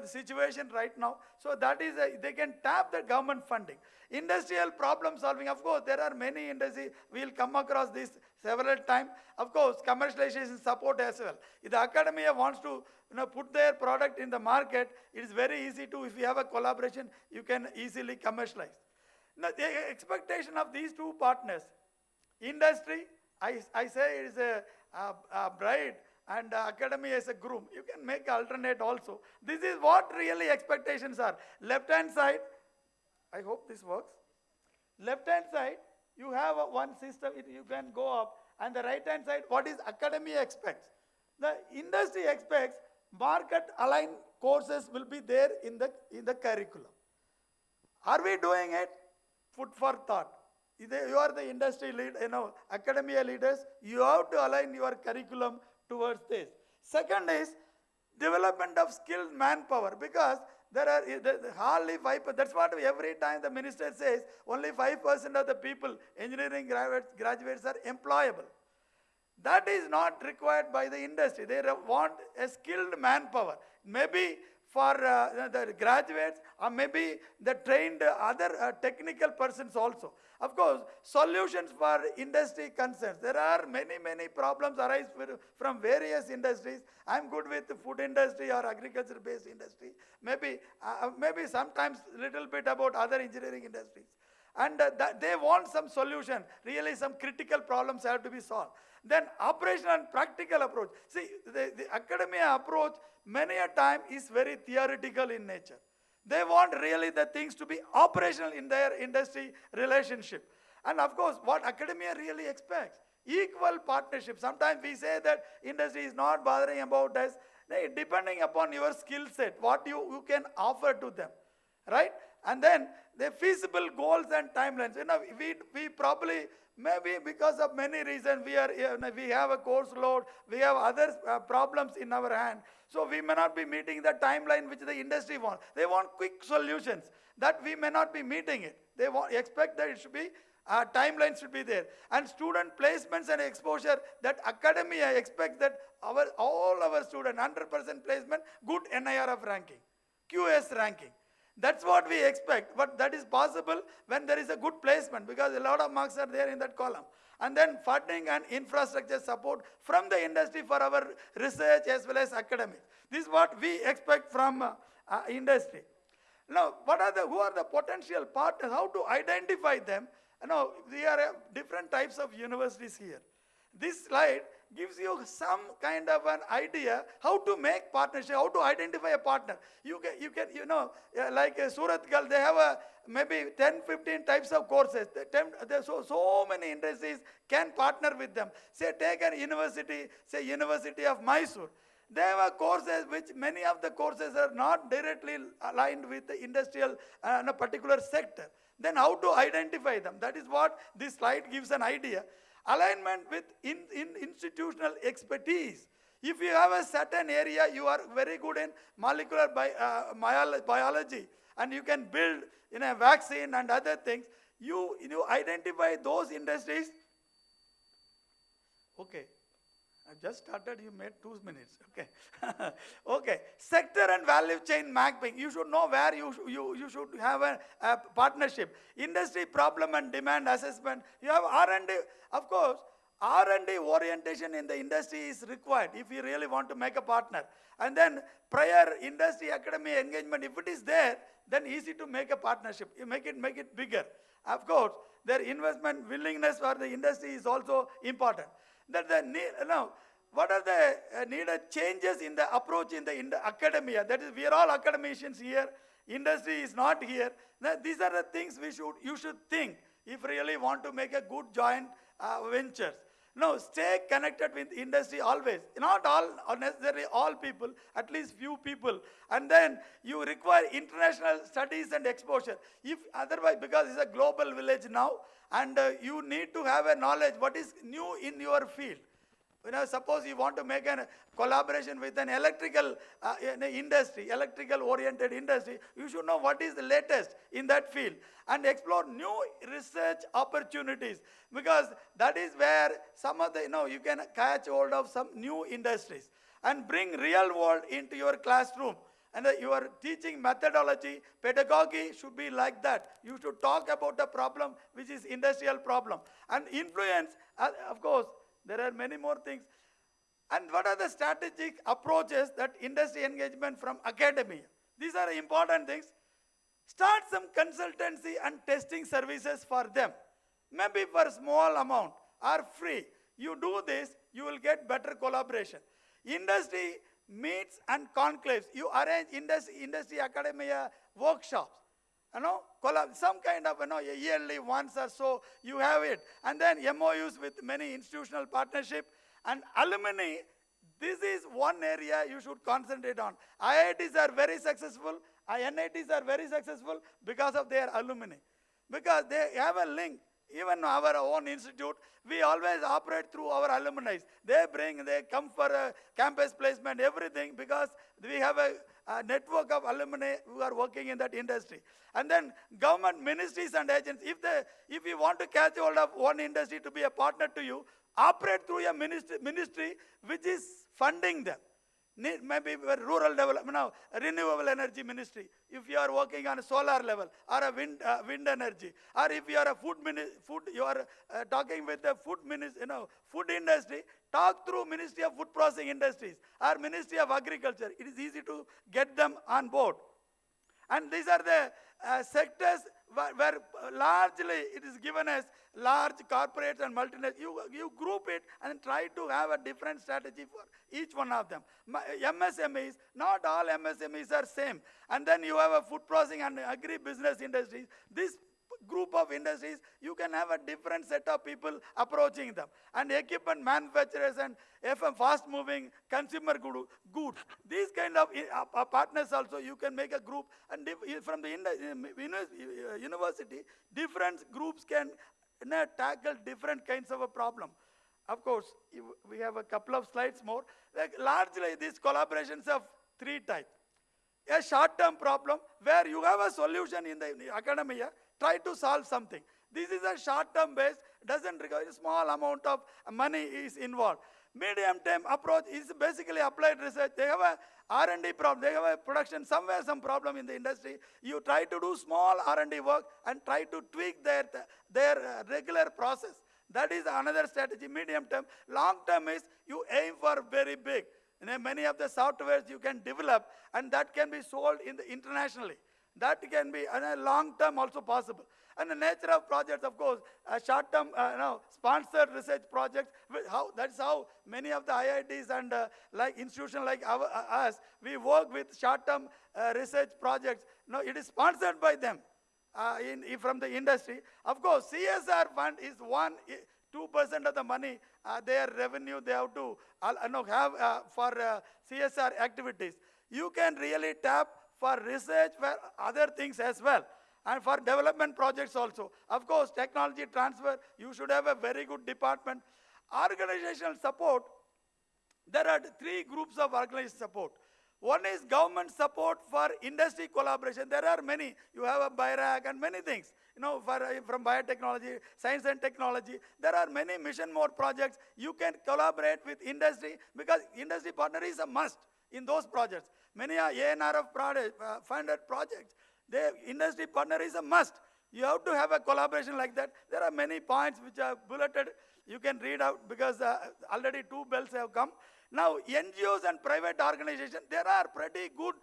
situation right now. So that is they can tap the government funding. Industrial problem solving, of course, there are many industries. We will come across this several times. Of course, commercialization support as well. If the academia wants to put their product in the market, it is very easy to, if you have a collaboration, you can easily commercialize. Now, the expectation of these two partners, industry, I say it is a bride, and academia is a groom. You can make alternate also. This is what really expectations are. Left-hand side, I hope this works. Left-hand side, you have one system, you can go up. And the right-hand side, what is academia expects? The industry expects market-aligned courses will be there in the curriculum. Are we doing it? Food for thought. You are the industry lead, academia leaders. You have to align your curriculum towards this. Second is development of skilled manpower, because there are hardly 5%. That's what every time the minister says, only 5% of the people, engineering graduates are employable. That is not required by the industry. They want a skilled manpower. Maybe for the graduates, or maybe the trained other technical persons also. Of course, solutions for industry concerns. There are many problems arise from various industries. I'm good with the food industry or agriculture-based industry. Maybe sometimes little bit about other engineering industries. And they want some solution. Really, some critical problems have to be solved. Then operational and practical approach. See, the academia approach many a time is very theoretical in nature. They want really the things to be operational in their industry relationship. And of course, what academia really expects, equal partnership. Sometimes we say that industry is not bothering about us. Depending upon your skill set, what you can offer to them, right? And then the feasible goals and timelines. We probably, maybe because of many reasons, we have a course load, we have other problems in our hand. So we may not be meeting the timeline which the industry wants. They want quick solutions that we may not be meeting it. They expect that it should be, timelines should be there. And student placements and exposure, that academia expects that all our students, 100% placement, good NIRF ranking, QS ranking. That's what we expect, but that is possible when there is a good placement, because a lot of marks are there in that column. And then funding and infrastructure support from the industry for our research as well as academics. This is what we expect from industry. Now, who are the potential partners? How to identify them? Now, there are different types of universities here. This slide gives you some kind of an idea how to make partnership, how to identify a partner. You can, like Suratgal, they have maybe 10, 15 types of courses. So many industries can partner with them. Say, take a university, say University of Mysore. They have courses which many of the courses are not directly aligned with the industrial in a particular sector. Then how to identify them? That is what this slide gives an idea. Alignment with institutional expertise. If you have a certain area, you are very good in molecular biology, and you can build in a vaccine and other things, you identify those industries. Okay. I just started, you made 2 minutes, okay. Okay, sector and value chain mapping. You should know where you should have a partnership. Industry problem and demand assessment. You have R&D, of course, R&D orientation in the industry is required if you really want to make a partner. And then prior industry academy engagement, if it is there, then easy to make a partnership. You make it bigger. Of course, their investment willingness for the industry is also important. That what are the needed changes in the approach in the academia? That is, we are all academicians here. Industry is not here. Now, these are the things you should think if really want to make a good joint ventures. No, stay connected with industry always. Not all, or necessarily all people, at least few people. And then you require international studies and exposure. If otherwise, because it's a global village now, and you need to have a knowledge what is new in your field. Suppose you want to make a collaboration with an electrical industry, electrical oriented industry, you should know what is the latest in that field and explore new research opportunities, because that is where some of the, you can catch hold of some new industries and bring real world into your classroom. And your teaching methodology, pedagogy should be like that. You should talk about the problem which is industrial problem. And influence, of course, there are many more things. And what are the strategic approaches that industry engagement from academia? These are important things. Start some consultancy and testing services for them. Maybe for small amount or free. You do this, you will get better collaboration. Industry meets and conclaves. You arrange industry academia workshops. Some kind of, yearly once or so, you have it. And then MOUs with many institutional partnership. And alumni, this is one area you should concentrate on. IITs are very successful. NITs are very successful because of their alumni. Because they have a link. Even our own institute, we always operate through our alumni. They come for a campus placement, everything, because we have a network of alumni who are working in that industry. And then government ministries and agencies, if you want to catch hold of one industry to be a partner to you, operate through a ministry which is funding them. Maybe rural development, renewable energy ministry. If you are working on a solar level or a wind energy, or if you are a you are talking with the food industry, talk through Ministry of Food Processing Industries or Ministry of Agriculture. It is easy to get them on board. And these are the sectors where largely it is given as large corporates and multinationals. You group it and try to have a different strategy for each one of them. MSMEs, not all MSMEs are same. And then you have a food processing and agri-business industries. This group of industries, you can have a different set of people approaching them. And equipment manufacturers and fast-moving consumer goods. These kind of partners also, you can make a group. And from the university, different groups can tackle different kinds of a problem. Of course, we have a couple of slides more. Largely, these collaborations of 3 types. A short-term problem where you have a solution in the academia, try to solve something. This is a short-term base, doesn't require a small amount of money is involved. Medium-term approach is basically applied research. They have R&D problem, they have a production, somewhere some problem in the industry. You try to do small R&D work and try to tweak their regular process. That is another strategy, medium term. Long term is you aim for very big. Many of the softwares you can develop and that can be sold internationally. That can be a long term also possible. And the nature of projects, of course, short term, sponsored research projects. That's how many of the IITs and like institutions like us, we work with short term research projects. It is sponsored by them from the industry. Of course, CSR fund is 2% of the money, their revenue they have to have for CSR activities. You can really tap for research for other things as well, and for development projects also. Of course, technology transfer, you should have a very good department. Organizational support, there are 3 groups of organizational support. One is government support for industry collaboration. There are many. You have a BIRAC and many things. From biotechnology, science and technology, there are many mission mode projects. You can collaborate with industry because industry partner is a must in those projects. Many are ANRF funded projects. The industry partner is a must. You have to have a collaboration like that. There are many points which are bulleted. You can read out because already 2 bells have come. Now, NGOs and private organizations, there are pretty good,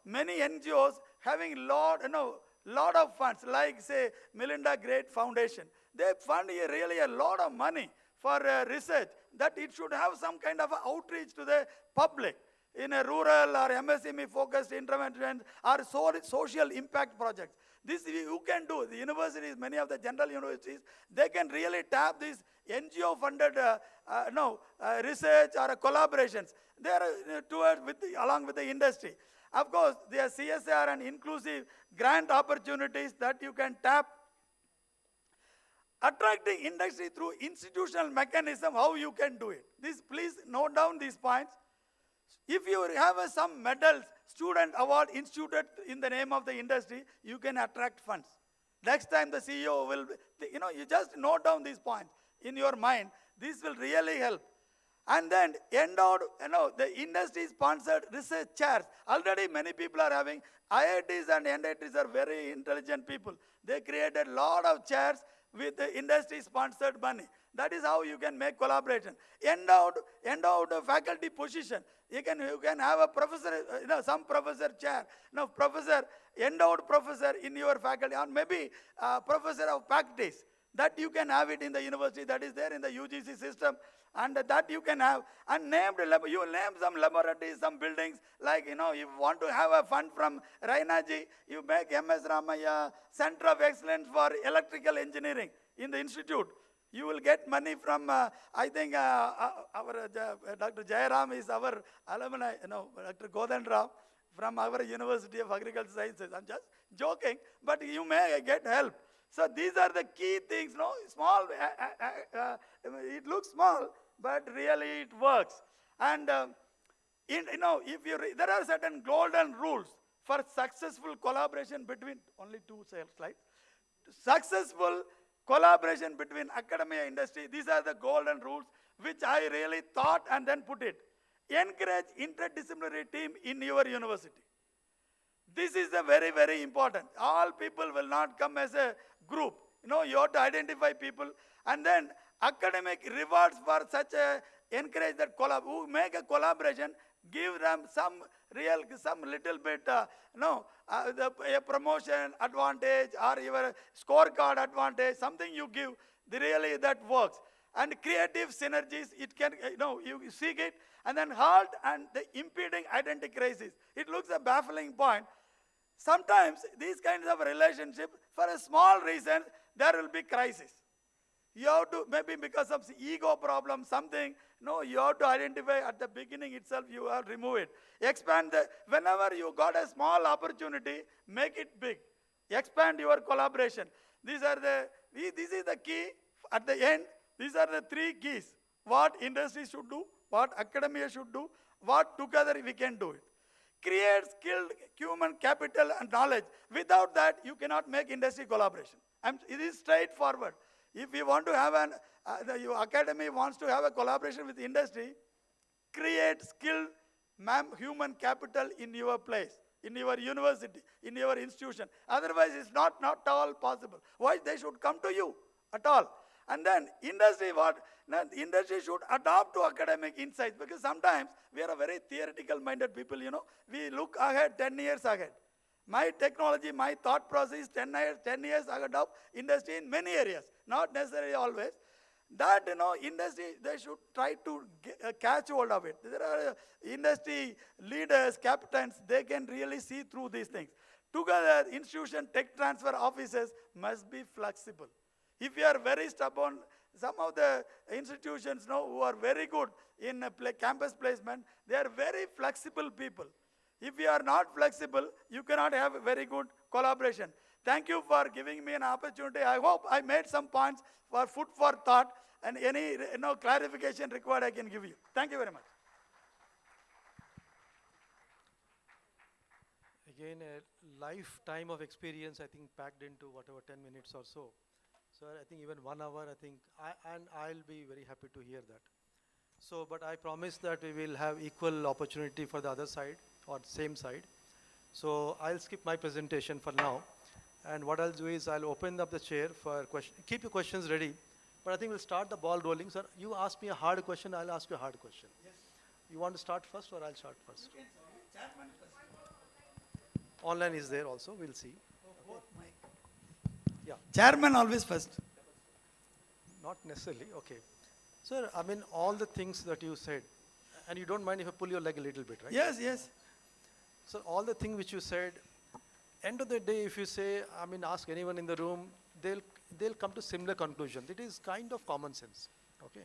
many NGOs having lot of funds, like say Melinda Gates Foundation. They fund really a lot of money for research, that it should have some kind of outreach to the public in a rural or MSME focused interventions or social impact projects. This you can do. The universities, many of the general universities, they can really tap these NGO funded research or collaborations. They are along with the industry. Of course, there are CSR and inclusive grant opportunities that you can tap. Attracting industry through institutional mechanism, how you can do it. Please note down these points. If you have some medals, student award instituted in the name of the industry, you can attract funds. Next time the CEO will, you just note down these points in your mind. This will really help. And then endowed, the industry-sponsored research chairs. Already many people are having, IITs and NITs are very intelligent people. They created a lot of chairs with the industry-sponsored money. That is how you can make collaboration. Endowed faculty position. You can have a professor, some professor chair. Endowed professor in your faculty, or maybe professor of practice. That you can have it in the university. That is there in the UGC system. And that you can have. And you name some laboratories, some buildings. Like, you want to have a fund from Rainaji, you make MS Ramaya Center of Excellence for Electrical Engineering in the institute. You will get money from, I think, our Dr. Jayaram is our alumni, Dr. Godandrao from our University of Agricultural Sciences. I'm just joking, but you may get help. So these are the key things, small, it looks small, but really it works. And, there are certain golden rules for successful collaboration between, only 2 slides, successful collaboration between academia and industry. These are the golden rules which I really thought and then put it. Encourage interdisciplinary team in your university. This is a very, very important. All people will not come as a group. You have to identify people. And then academic rewards for such a encourage that who make a collaboration, give them some little bit, a promotion advantage or your scorecard advantage, something you give, really that works. And creative synergies, it can, you seek it, and then halt and the impeding identity crisis. It looks a baffling point. Sometimes these kinds of relationships, for a small reason, there will be crisis. You have to, maybe because of ego problem, something, you have to identify at the beginning itself, you have to remove it. Expand whenever you got a small opportunity, make it big. Expand your collaboration. This is the key at the end. These are the 3 keys. What industry should do, what academia should do, what together we can do it. Create skilled human capital and knowledge. Without that, you cannot make industry collaboration. It is straightforward. If you want to have your academy wants to have a collaboration with industry, create skilled human capital in your place, in your university, in your institution. Otherwise, it's not at all possible. Why they should come to you at all? And then industry, industry should adopt to academic insights, because sometimes we are a very theoretical minded people, we look ahead 10 years ahead. My technology, my thought process, 10 years ahead of industry in many areas, not necessarily always. That, industry, they should try to catch hold of it. There are industry leaders, captains, they can really see through these things. Together, institution tech transfer offices must be flexible. If you are very stubborn, some of the institutions who are very good in campus placement, they are very flexible people. If you are not flexible, you cannot have a very good collaboration. Thank you for giving me an opportunity. I hope I made some points for food for thought, and any clarification required I can give you. Thank you very much. Again, a lifetime of experience, I think, packed into whatever 10 minutes or so. So I think even 1 hour, I think, I'll be very happy to hear that. So, but I promise that we will have equal opportunity for the other side or same side. So I'll skip my presentation for now. And what I'll do is I'll open up the chair for questions. Keep your questions ready. But I think we'll start the ball rolling. Sir, you ask me a hard question, I'll ask you a hard question. Yes. You want to start first or I'll start first? Online is there also, we'll see. Yeah. Chairman always first. Not necessarily, okay. Sir, I mean, all the things that you said, and you don't mind if I pull your leg a little bit, right? Yes, yes. So all the things which you said, end of the day, if you say, I mean, ask anyone in the room, they'll come to similar conclusion. It is kind of common sense, okay?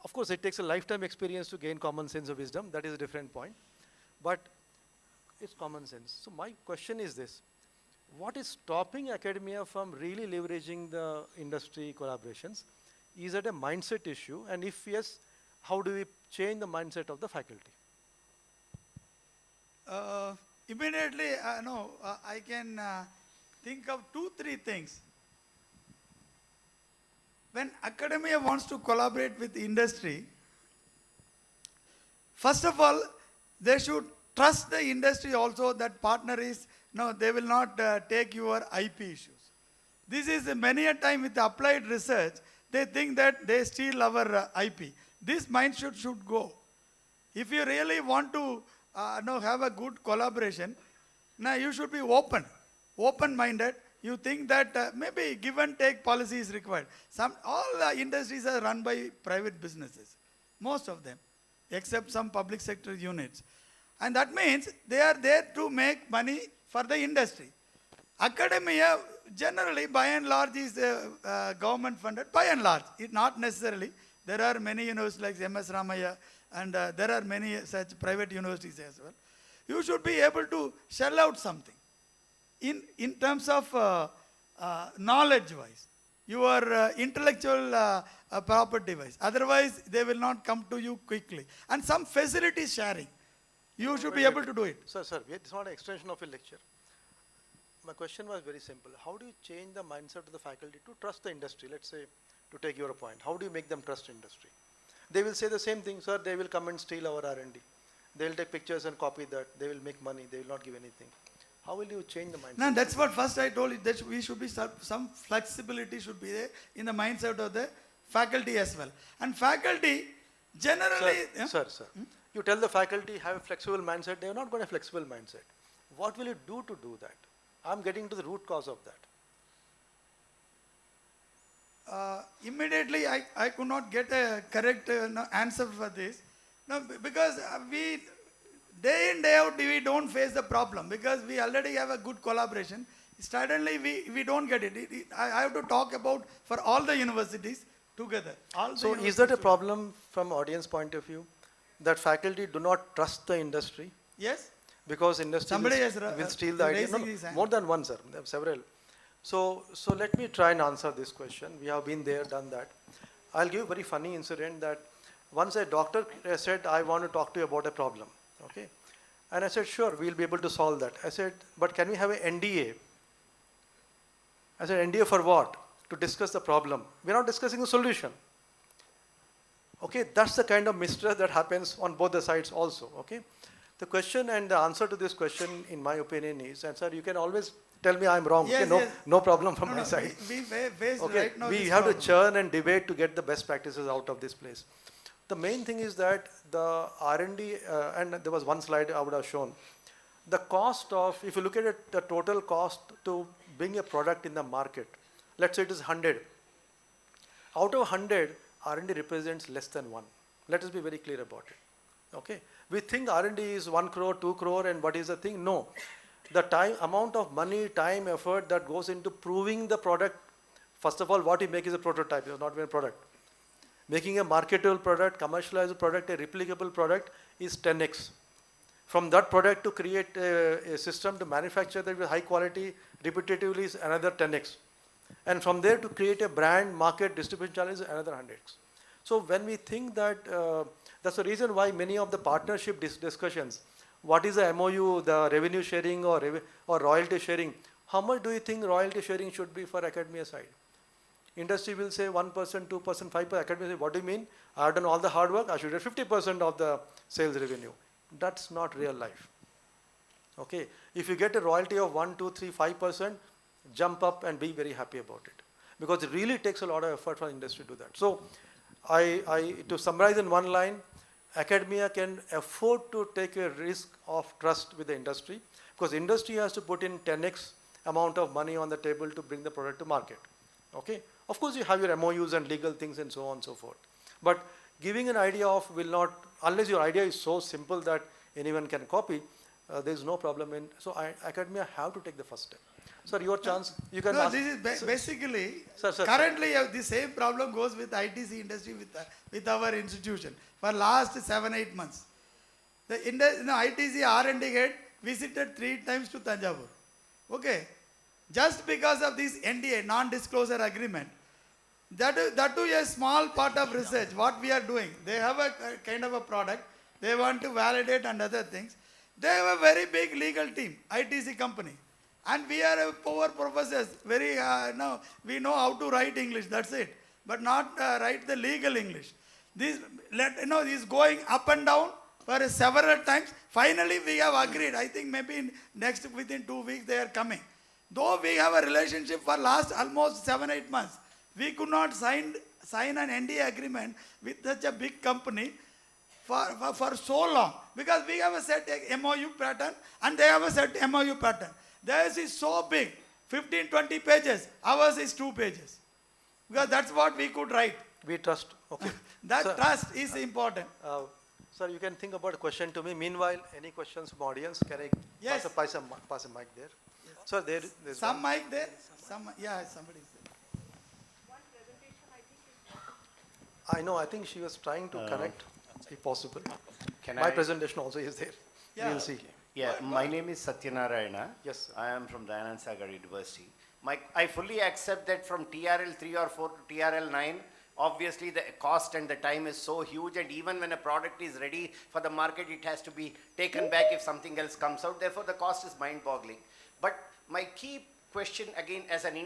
Of course, it takes a lifetime experience to gain common sense or wisdom. That is a different point. But it's common sense. So my question is this. What is stopping academia from really leveraging the industry collaborations? Is it a mindset issue? And if yes, how do we change the mindset of the faculty? Immediately, I can think of 2-3 things. When academia wants to collaborate with industry, first of all, they should trust the industry also that partner is, they will not take your IP issues. This is many a time with applied research, they think that they steal our IP. This mindset should go. If you really want to have a good collaboration, now you should be open-minded. You think that maybe give and take policy is required. All the industries are run by private businesses, most of them, except some public sector units. And that means they are there to make money for the industry. Academia generally, by and large, is government funded, by and large, not necessarily. There are many universities like MS Ramaya, and there are many such private universities as well. You should be able to shell out something in terms of knowledge-wise, your intellectual property-wise. Otherwise, they will not come to you quickly. And some facility sharing. You should be able to do it. Sir, it's not an extension of a lecture. My question was very simple. How do you change the mindset of the faculty to trust the industry? Let's say, to take your point, how do you make them trust industry? They will say the same thing, sir, they will come and steal our R&D. They will take pictures and copy that. They will make money. They will not give anything. How will you change the mindset? No, that's what first I told you, that we should be, some flexibility should be there in the mindset of the faculty as well. And faculty generally... Sir, you tell the faculty have a flexible mindset. They are not going to have a flexible mindset. What will you do to do that? I'm getting to the root cause of that. Immediately, I could not get a correct answer for this. No, because we, day in, day out, we don't face the problem because we already have a good collaboration. Suddenly, we don't get it. I have to talk about for all the universities together. So is that a problem from audience point of view? That faculty do not trust the industry? Yes. Because industry will steal the idea. No, more than one, sir. There are several. So let me try and answer this question. We have been there, done that. I'll give a very funny incident that once a doctor said, I want to talk to you about a problem. Okay. And I said, sure, we'll be able to solve that. I said, but can we have an NDA? I said, NDA for what? To discuss the problem. We're not discussing the solution. Okay, that's the kind of mistrust that happens on both the sides also, okay? The question and the answer to this question, in my opinion, is, and sir, you can always tell me I'm wrong, Yes, okay? No, yes. no problem from No, my no, side. we faced Okay, right now we this have problem. to churn and debate to get the best practices out of this place. The main thing is that the R&D, and there was one slide I would have shown, the cost of, if you look at it, the total cost to bring a product in the market, let's say it is 100. Out of 100, R&D represents less than 1. Let us be very clear about it. Okay? We think R&D is 1 crore, 2 crore, and what is the thing? No. The time, amount of money, time, effort that goes into proving the product, first of all, what we make is a prototype, it's not even a product. Making a marketable product, commercialized product, a replicable product is 10x. From that product to create a system to manufacture that with high quality, repetitively is another 10x. And from there to create a brand, market, distribution channel is another 100x. So when we think that, that's the reason why many of the partnership discussions, what is the MOU, the revenue sharing or royalty sharing, how much do you think royalty sharing should be for academia side? Industry will say 1%, 2%, 5%. Academia will say, what do you mean? I have done all the hard work, I should get 50% of the sales revenue. That's not real life. Okay, if you get a royalty of 1, 2, 3, 5%, jump up and be very happy about it. Because it really takes a lot of effort for the industry to do that. So, to summarize in one line, academia can afford to take a risk of trust with the industry, because industry has to put in 10x amount of money on the table to bring the product to market. Okay, of course you have your MOUs and legal things and so on and so forth. But giving an idea of will not, unless your idea is so simple that anyone can copy, there is no problem in, so academia have to take the first step. Sir, your chance, you can No, ask. this is basically, Sir, currently the same problem goes with ITC industry with our institution for last 7-8 months. The ITC R&D head visited 3 times to Tanjavur. Okay, just because of this NDA, non-disclosure agreement, that too a small part of research, what we are doing. They have a kind of a product, they want to validate and other things. They have a very big legal team, ITC company. And we are poor professors, very, we know how to write English, that's it. But not write the legal English. This is going up and down for several times. Finally, we have agreed. I think maybe within 2 weeks they are coming. Though we have a relationship for last almost 7-8 months, we could not sign an NDA agreement with such a big company for so long. Because we have a set MOU pattern and they have a set MOU pattern. Theirs is so big, 15-20 pages. Ours is 2 pages. Because that's what we could write. We trust, okay. That Sir, trust is important. Sir, you can think about a question to me. Meanwhile, any questions from audience? Can I Yes. pass a mic there? Yes. Sir, there's Some mic there? Yeah, somebody is there. I know, I think she was trying to connect, if possible. Can My presentation also is there. Yeah. We'll see. Yeah, my name is Satyanarayana. Yes. I am from Dayanand Sagar University. I fully accept that from TRL 3 or 4 to TRL 9, obviously the cost and the time is so huge, and even when a product is ready for the market, it has to be taken back if something else comes out. Therefore, the cost is mind-boggling. But my key question again, as an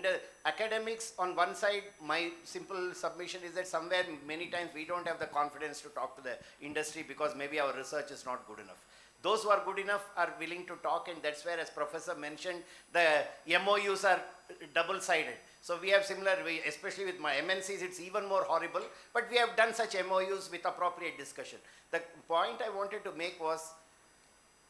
academics, on one side, my simple submission is that somewhere many times we don't have the confidence to talk to the industry because maybe our research is not good enough. Those who are good enough are willing to talk, and that's where, as Professor mentioned, the MOUs are double-sided. So we have similar, especially with my MNCs, it's even more horrible, but we have done such MOUs with appropriate discussion. The point I wanted to make was,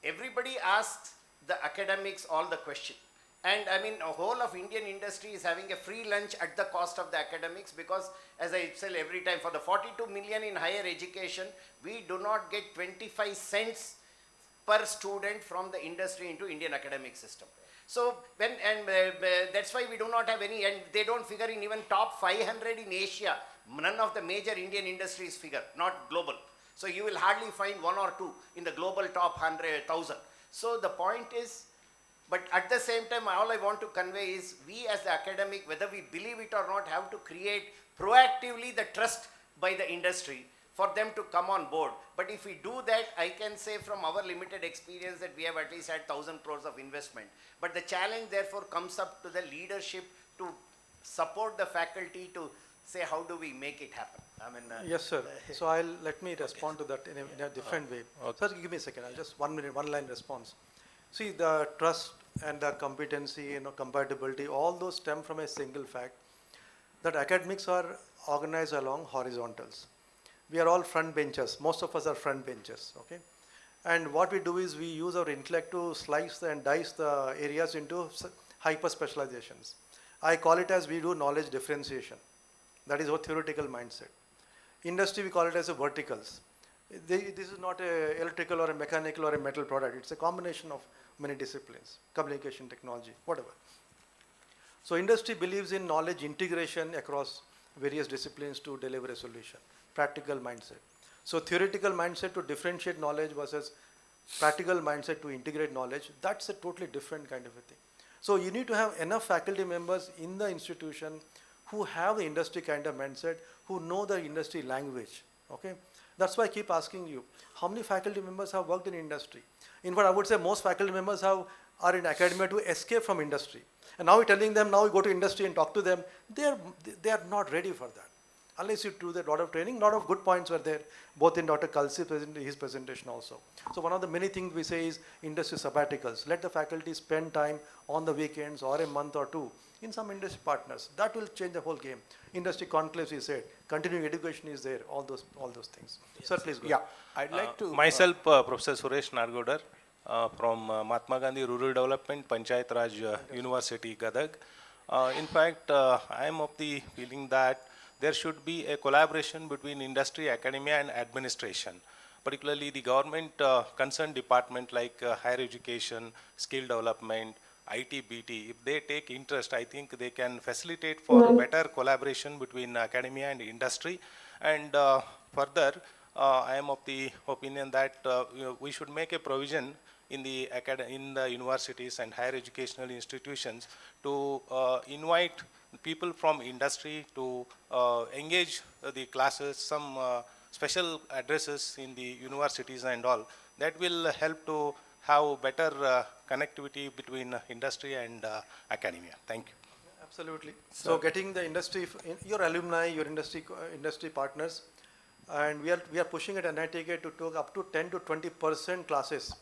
everybody asks the academics all the question. And I mean, a whole of Indian industry is having a free lunch at the cost of the academics, because as I say every time, for the 42 million in higher education, we do not get 25 cents per student from the industry into Indian academic system. So that's why we do not have any, and they don't figure in even top 500 in Asia. None of the major Indian industries figure, not global. So you will hardly find 1 or 2 in the global top 100,000. So the point is, but at the same time, all I want to convey is, we as the academic, whether we believe it or not, have to create proactively the trust by the industry for them to come on board. But if we do that, I can say from our limited experience that we have at least had 1,000 crores of investment. But the challenge therefore comes up to the leadership to support the faculty to say, how do we make it happen? I mean, Yes, sir. So let me respond to that in a different way. Sir, give me a second. I'll just 1 minute, one line response. See, the trust and the competency, compatibility, all those stem from a single fact that academics are organized along horizontals. We are all front benchers. Most of us are front benchers, okay? And what we do is we use our intellect to slice and dice the areas into hyper specializations. I call it as we do knowledge differentiation. That is our theoretical mindset. Industry, we call it as a verticals. This is not a electrical or a mechanical or a metal product. It's a combination of many disciplines, communication, technology, whatever. So industry believes in knowledge integration across various disciplines to deliver a solution, practical mindset. So theoretical mindset to differentiate knowledge versus practical mindset to integrate knowledge, that's a totally different kind of a thing. So you need to have enough faculty members in the institution who have the industry kind of mindset, who know the industry language, okay? That's why I keep asking you, how many faculty members have worked in industry? In fact, I would say most faculty members are in academia to escape from industry. And now you're telling them, now you go to industry and talk to them, they are not ready for that. Unless you do that lot of training, lot of good points were there, both in Dr. Kalsi's his presentation also. So one of the many things we say is industry sabbaticals. Let the faculty spend time on the weekends or a month or two in some industry partners. That will change the whole game. Industry conclaves, he said, continuing education is there, all those things. Yes. Sir, please go. Yeah, I'd like to... Myself, Professor Suresh Nargodar from Mahatma Gandhi Rural Development, Panchayat Raj University, Gadag. In fact, I am of the feeling that there should be a collaboration between industry, academia and administration, particularly the government concerned department like higher education, skill development, IT, BT. If they take interest, I think they can facilitate for better collaboration between academia and industry. And further, I am of the opinion that we should make a provision in the universities and higher educational institutions to invite people from industry to engage the classes, some special addresses in the universities and all. That will help to have better connectivity between industry and academia. Thank you. Absolutely. So getting the industry, your alumni, your industry partners, and we are pushing at NITK to talk up to 10 to 20% classes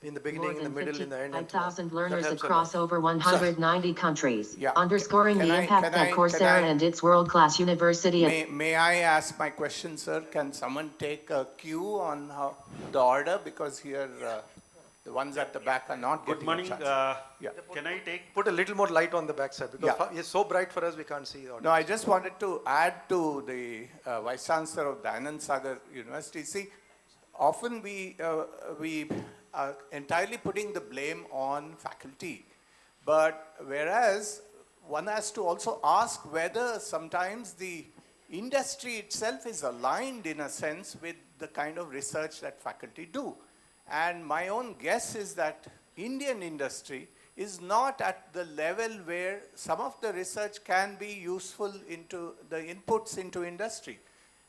in the beginning, in the middle, in the end. 5,000 learners across over 190 countries, underscoring the impact that Coursera and its world-class university. May I ask my question, sir? Can someone take a cue on how the order, because here the ones at the back are not getting a chance. Good morning. Can I put a little more light on the back side, because it's so bright for us we can't see the order. No, I just wanted to add to the Vice Chancellor of Dayanand Sagar University. See, often we are entirely putting the blame on faculty, but whereas one has to also ask whether sometimes the industry itself is aligned in a sense with the kind of research that faculty do. And my own guess is that Indian industry is not at the level where some of the research can be useful into the inputs into industry.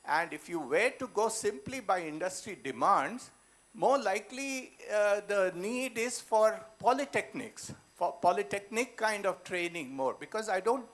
And if you were to go simply by industry demands, more likely the need is for polytechnics, for polytechnic kind of training more, because I don't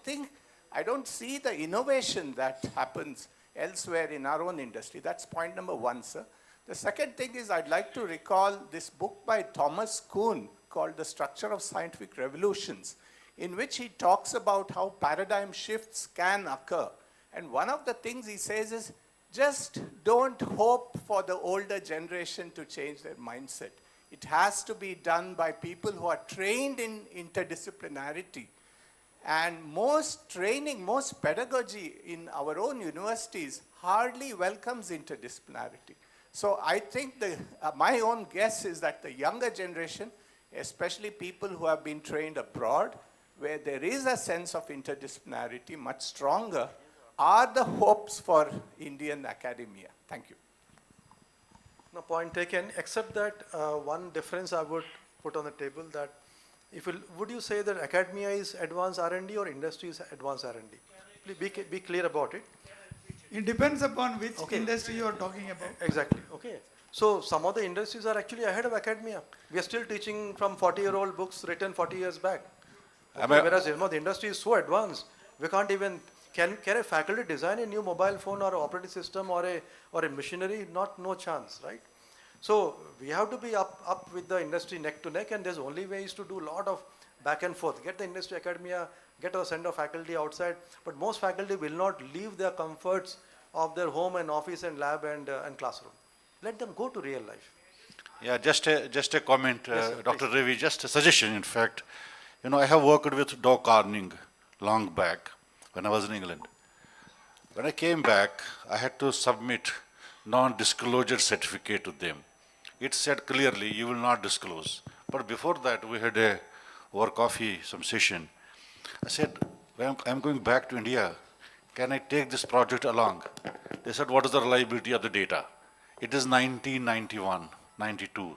see the innovation that happens elsewhere in our own industry. That's point number one, sir. The second thing is I'd like to recall this book by Thomas Kuhn called The Structure of Scientific Revolutions, in which he talks about how paradigm shifts can occur. And one of the things he says is, just don't hope for the older generation to change their mindset. It has to be done by people who are trained in interdisciplinarity. And most training, most pedagogy in our own universities hardly welcomes interdisciplinarity. So I think my own guess is that the younger generation, especially people who have been trained abroad, where there is a sense of interdisciplinarity much stronger, are the hopes for Indian academia. Thank you. No, point taken, except that one difference I would put on the table, that would you say that academia is advanced R&D or industry is advanced R&D? Please be clear about it. It depends upon which industry you are talking about. Exactly. Okay. So some of the industries are actually ahead of academia. We are still teaching from 40-year-old books written 40 years back. Okay. Whereas the industry is so advanced, we can't even Can a faculty design a new mobile phone or operating system or a machinery? No chance, right? So we have to be up with the industry neck to neck, and there's only ways to do a lot of back and forth. Get the industry academia, get a send of faculty outside, but most faculty will not leave their comforts of their home and office and lab and classroom. Let them go to real life. Yeah, just a comment, Yes, sir, Dr. please. Ravi, just a suggestion, in fact. You know, I have worked with Dow Corning long back when I was in England. When I came back, I had to submit non-disclosure certificate to them. It said clearly, you will not disclose. But before that, we had over coffee, some session. I said, when I'm going back to India, can I take this project along? They said, what is the reliability of the data? It is 1991, 92.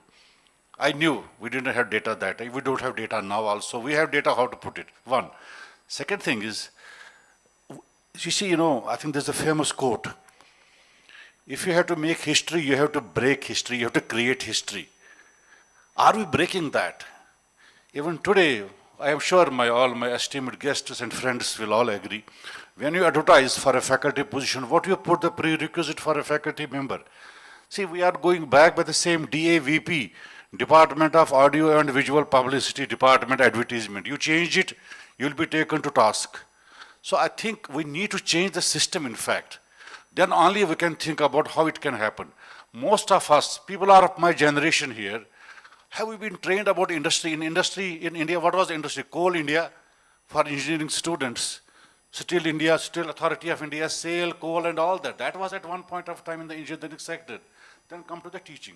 I knew we didn't have data that time. We don't have data now also. We have data how to put it. One. Second thing is, you see, you know, I think there's a famous quote. If you have to make history, you have to break history, you have to create history. Are we breaking that? Even today, I am sure all my esteemed guests and friends will all agree. When you advertise for a faculty position, what you put the prerequisite for a faculty member? See, we are going back by the same DAVP, Department of Audio and Visual Publicity, Department Advertisement. You change it, you'll be taken to task. So I think we need to change the system, in fact. Then only we can think about how it can happen. Most of us, people are of my generation here, have we been trained about industry? In India, what was the industry? Coal India for engineering students. Steel India, Steel Authority of India, SAIL, coal and all that. That was at one point of time in the engineering sector. Then come to the teaching.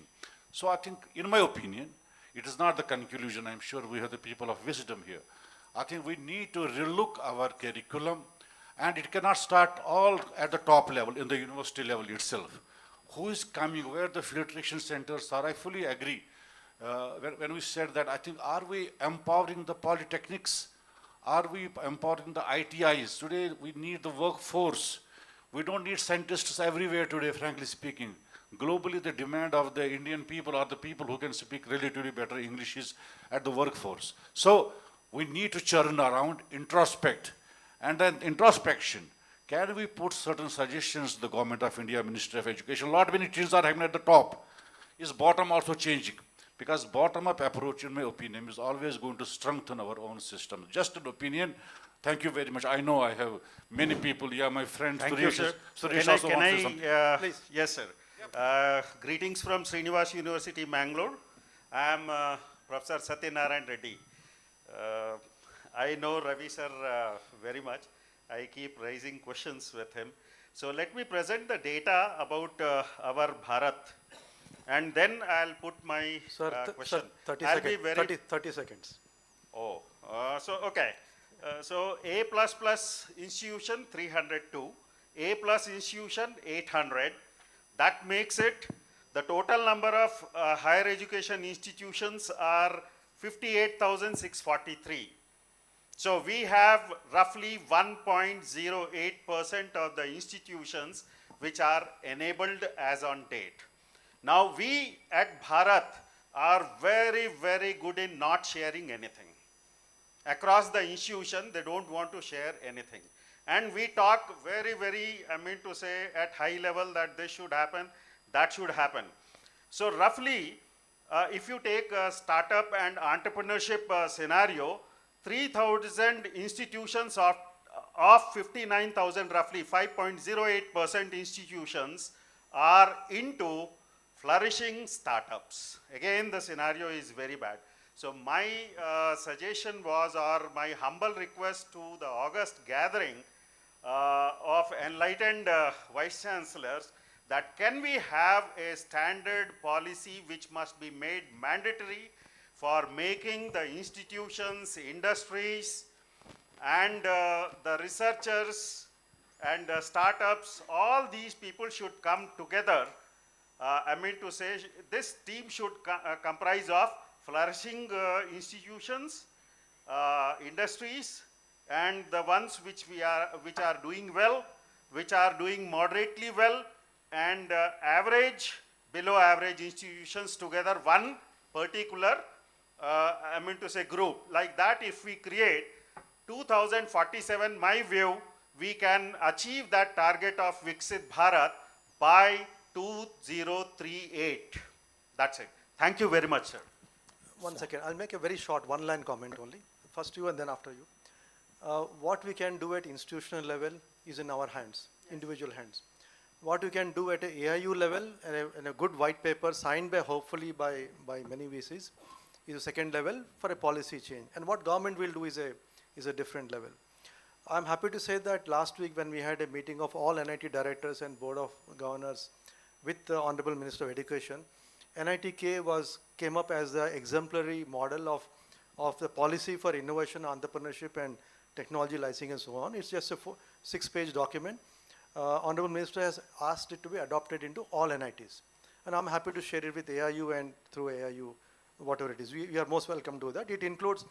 So I think, in my opinion, it is not the conclusion. I'm sure we have the people of wisdom here. I think we need to relook our curriculum, and it cannot start all at the top level, in the university level itself. Who is coming, where the filtration centers are, I fully agree. When we said that, I think, are we empowering the polytechnics? Are we empowering the ITIs? Today, we need the workforce. We don't need scientists everywhere today, frankly speaking. Globally, the demand of the Indian people are the people who can speak relatively better English is at the workforce. So, we need to churn around, introspect. And then introspection, can we put certain suggestions to the Government of India, Ministry of Education? A lot many things are happening at the top. Is bottom also changing? Because bottom-up approach, in my opinion, is always going to strengthen our own system. Just an opinion. Thank you very much. I know I have many people. Yeah, my friend Thank you, sir. Suresh also wants to say something. Please. Yes, sir. Greetings from Srinivas University, Mangalore. I am Professor Satyanarayan Reddy. I know Ravi sir very much. I keep raising questions with him. So let me present the data about our Bharat. And then I'll put my question. Sir, 30 I'll seconds. be very 30 seconds. Oh, okay. So A++ institution 302, A+ institution 800. That makes it, the total number of higher education institutions are 58,643. So we have roughly 1.08% of the institutions which are enabled as on date. Now we at Bharat are very, very good in not sharing anything. Across the institution, they don't want to share anything. And we talk very, very, at high level that this should happen, that should happen. So roughly, if you take a startup and entrepreneurship scenario, 3,000 institutions of 59,000, roughly 5.08% institutions are into flourishing startups. Again, the scenario is very bad. So my suggestion was, or my humble request to the August gathering of enlightened Vice Chancellors, that can we have a standard policy which must be made mandatory for making the institutions, industries, and the researchers and startups, all these people should come together. This team should comprise of flourishing institutions, industries, and the ones which are doing well, which are doing moderately well, and average, below average institutions together, one particular group. Like that, if we create 2047, my view, we can achieve that target of Viksit Bharat by 2038. That's it. Thank you very much, sir. One second, I'll make a very short one-line comment only. First you and then after you. What we can do at institutional level is in our hands, individual hands. What we can do at a AIU level and a good white paper signed by hopefully by many VCs is a second level for a policy change. And what government will do is a different level. I'm happy to say that last week when we had a meeting of all NIT directors and board of governors with the Honorable Minister of Education, NITK came up as the exemplary model of the policy for innovation, entrepreneurship and technology licensing and so on. It's just a 6-page document. Honorable Minister has asked it to be adopted into all NITs. And I'm happy to share it with AIU and through AIU, whatever it is. We are most welcome to that. It includes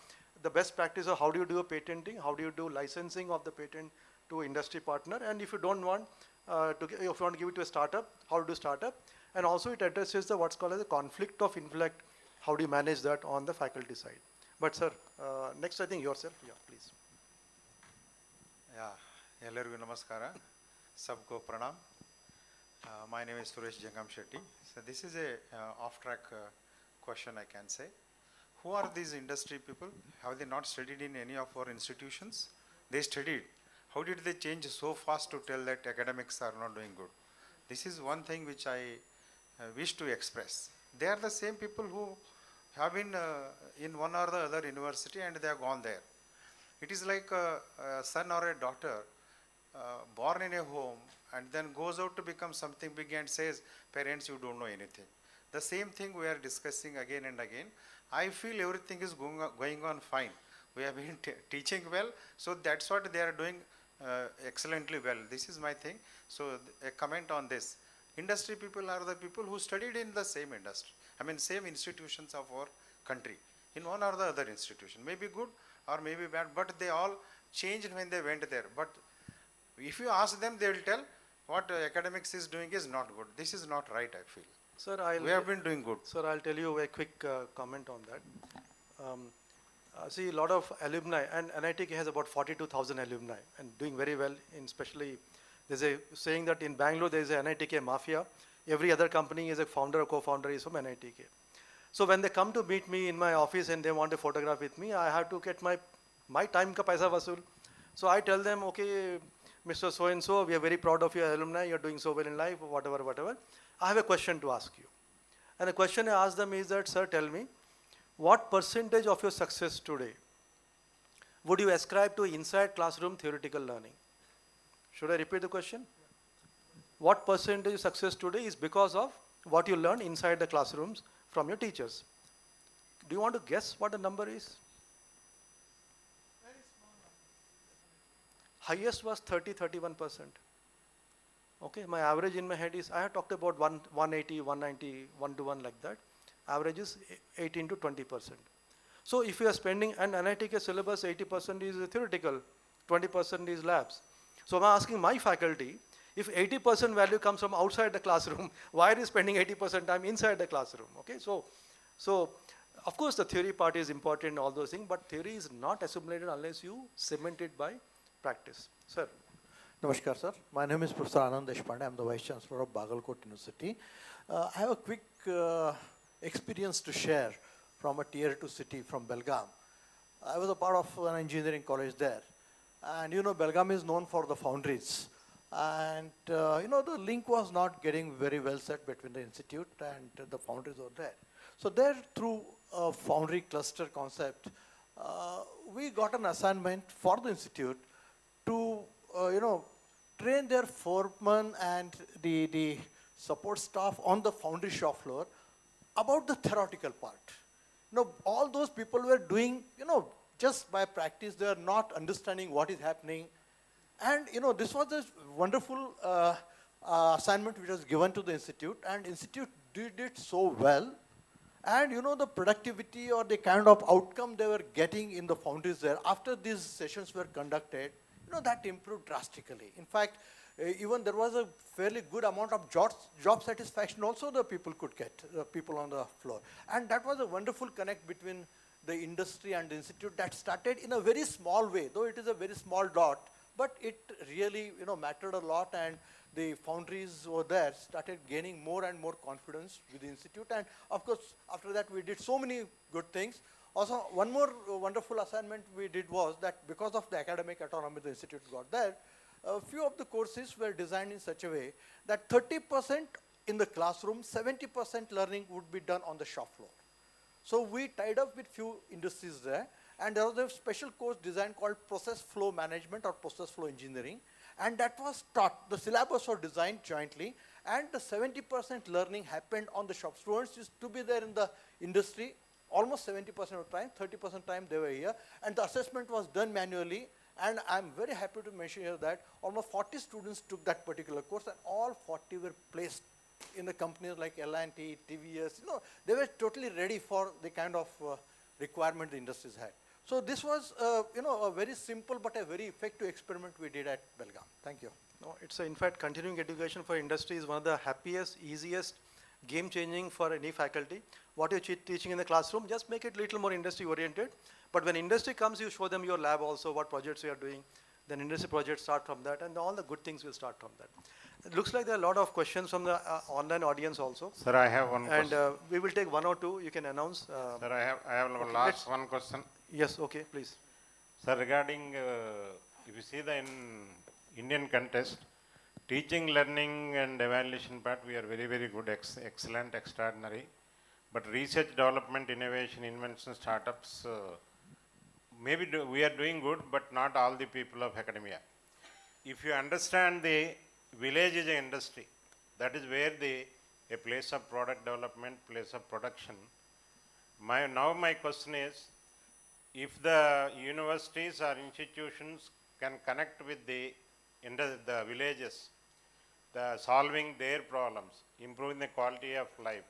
the best practice of how do you do a patenting, how do you do licensing of the patent to industry partner, and if you don't want if you want to give it to a startup, how to do startup, and also it addresses what's called as the conflict of intellect, how do you manage that on the faculty side. But sir, next I think yourself, yeah, please. Yeah, ಎಲ್ಲರಿಗೂ ನಮಸ್ಕಾರ, sabko pranam. My name is Suresh Jangam Shetty. So this is a off-track question I can say. Who are these industry people? Have they not studied in any of our institutions? They studied. How did they change so fast to tell that academics are not doing good? This is one thing which I wish to express. They are the same people who have been in one or the other university and they have gone there. It is like a son or a daughter born in a home and then goes out to become something big and says, parents, you don't know anything. The same thing we are discussing again and again. I feel everything is going on fine. We have been teaching well, so that's what they are doing excellently well. This is my thing. So a comment on this. Industry people are the people who studied in the same industry. I mean same institutions of our country. In one or the other institution. Maybe good or maybe bad, but they all changed when they went there. But if you ask them, they will tell what academics is doing is not good. This is not right, I feel. Sir, we have been doing good. Sir, I'll tell you a quick comment on that. See, a lot of alumni, and NITK has about 42,000 alumni, and doing very well, especially, there's a saying that in Bangalore, there's a NITK mafia. Every other company is a founder or co-founder is from NITK. So when they come to meet me in my office and they want a photograph with me, I have to get my time ka paisa vasool. So I tell them, okay, Mr. So-and-so, we are very proud of your alumni, you're doing so well in life, whatever, whatever. I have a question to ask you. And the question I ask them is that, sir, tell me, what percentage of your success today would you ascribe to inside classroom theoretical learning? Should I repeat the question? What percentage of success today is because of what you learn inside the classrooms from your teachers? Do you want to guess what the number is? Very small number. Highest was 30-31%. Okay, my average in my head is, I have talked about 180, 190, 1-to-1 like that. Average is 18 to 20%. So if you are spending, and NITK syllabus 80% is theoretical, 20% is labs. So I'm asking my faculty, if 80% value comes from outside the classroom, why are you spending 80% time inside the classroom? Okay, so of course the theory part is important, all those things, but theory is not assimilated unless you cement it by practice. Sir. Namaskar, sir. My name is Professor Anand Deshpande. I am the Vice Chancellor of Bagalkot University. I have a quick experience to share from a tier 2 city from Belgaum. I was a part of an engineering college there. And you know, Belgaum is known for the foundries. And you know, the link was not getting very well set between the institute and the foundries over there. So there, through a foundry cluster concept, we got an assignment for the institute to you know, train their foreman and the support staff on the foundry shop floor about the theoretical part. You know, all those people were doing, you know, just by practice, they are not understanding what is happening. And, you know, this was a wonderful assignment which was given to the institute, and institute did it so well. And, you know, the productivity or the kind of outcome they were getting in the foundries there after these sessions were conducted, you know, that improved drastically. In fact, even there was a fairly good amount of job satisfaction also the people could get, people on the floor. And that was a wonderful connect between the industry and the institute that started in a very small way, though it is a very small dot, but it really, mattered a lot, and the foundries over there started gaining more and more confidence with the institute. And of course, after that, we did so many good things. Also, one more wonderful assignment we did was that because of the academic autonomy the institute got there, a few of the courses were designed in such a way that 30% in the classroom, 70% learning would be done on the shop floor. So we tied up with few industries there, and there was a special course design called Process Flow Management or Process Flow Engineering, and that was taught. The syllabus was designed jointly, and the 70% learning happened on the shop. Students used to be there in the industry almost 70% of the time, 30% time they were here, and the assessment was done manually. And I'm very happy to mention here that almost 40 students took that particular course, and all 40 were placed in the companies like L&T, TVS. They were totally ready for the kind of requirement the industries had. So this was, a very simple but a very effective experiment we did at Belgaum. Thank you. No, it's in fact continuing education for industry is one of the happiest, easiest, game-changing for any faculty. What you're teaching in the classroom, just make it a little more industry-oriented. But when industry comes, you show them your lab also, what projects you are doing. Then industry projects start from that, and all the good things will start from that. It looks like there are a lot of questions from the online audience also. Sir, I have one question. And we will take one or two. You can announce. Sir, I have okay, one question. Yes, okay, please. Sir, regarding, if you see the Indian context, teaching, learning and evaluation part, we are very, very good, excellent, extraordinary. But research, development, innovation, invention, startups, maybe we are doing good, but not all the people of academia. If you understand the village is an industry, that is where a place of product development, place of production. Now my question is, if the universities or institutions can connect with the villages, solving their problems, improving the quality of life,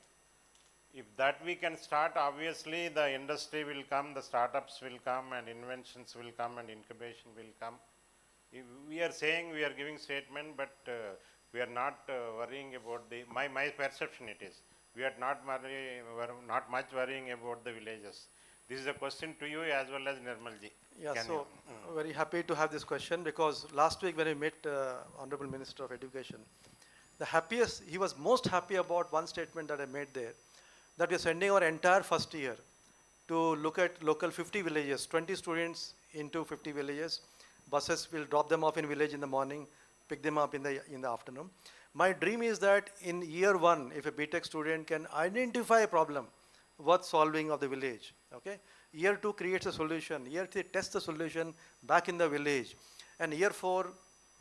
if that we can start, obviously the industry will come, the startups will come, and inventions will come, and incubation will come. If we are saying, we are giving statement, but we are not worrying about my perception it is, we are not much worrying about the villages. This is a question to you as well as Nirmalji. Yeah, so very happy to have this question, because last week when I met Honorable Minister of Education, he was most happy about one statement that I made there, that we are sending our entire first year to look at local 50 villages, 20 students into 50 villages. Buses will drop them off in village in the morning, pick them up in the afternoon. My dream is that in year one, if a BTech student can identify a problem worth solving of the village, okay? Year two creates a solution, year three tests the solution back in the village, and year four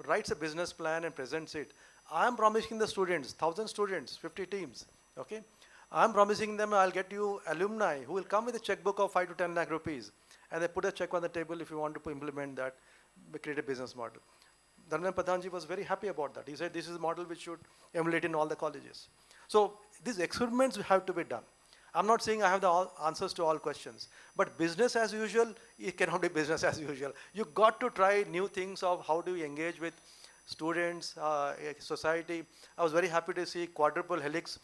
writes a business plan and presents it. I am promising the students, 1,000 students, 50 teams, okay? I am promising them I'll get you alumni who will come with a checkbook of 5 to 10 lakh rupees, and they put a check on the table if you want to implement that, create a business model. Dharmendra Pradhanji was very happy about that. He said this is a model which should emulate in all the colleges. So these experiments have to be done. I'm not saying I have the answers to all questions, but business as usual, it cannot be business as usual. You got to try new things of how do you engage with students, society. I was very happy to see quadruple helix.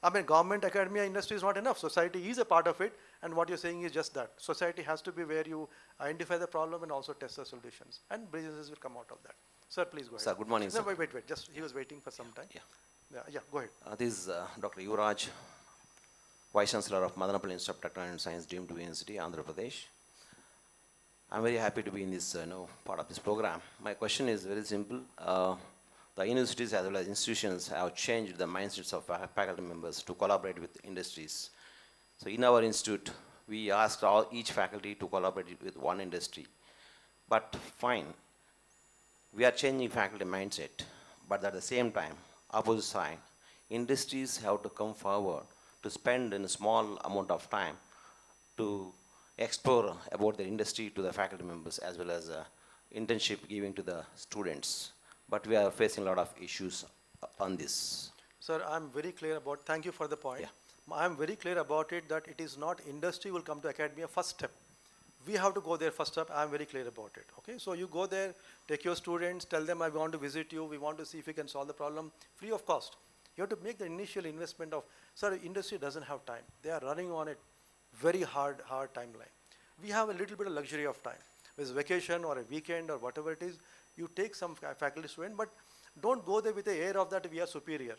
I mean, government, academia, industry is not enough. Society is a part of it, and what you're saying is just that. Society has to be where you identify the problem and also test the solutions, and businesses will come out of that. Sir, please go ahead. Sir, good morning, sir. No, wait. Just he was waiting for some time. Yeah, go ahead. This is Dr. Yuvraj, Vice Chancellor of Madanapalli Institute of Technology and Science, Deemed University, Andhra Pradesh. I'm very happy to be in this part of this program. My question is very simple. The universities as well as institutions have changed the mindsets of faculty members to collaborate with industries. So in our institute, we asked each faculty to collaborate with one industry. But fine, we are changing faculty mindset, but at the same time, opposite side, industries have to come forward to spend in a small amount of time to explore about the industry to the faculty members as well as internship giving to the students. But we are facing a lot of issues on this. Sir, I'm very clear about, thank you for the point. Yeah. I'm very clear about it that it is not industry will come to academia first step. We have to go there first step. I'm very clear about it. Okay, so you go there, take your students, tell them I want to visit you, we want to see if we can solve the problem free of cost. You have to make the initial investment of, sir, industry doesn't have time. They are running on a very hard timeline. We have a little bit of luxury of time. With vacation or a weekend or whatever it is, You take some faculty student, but don't go there with the air of that we are superior.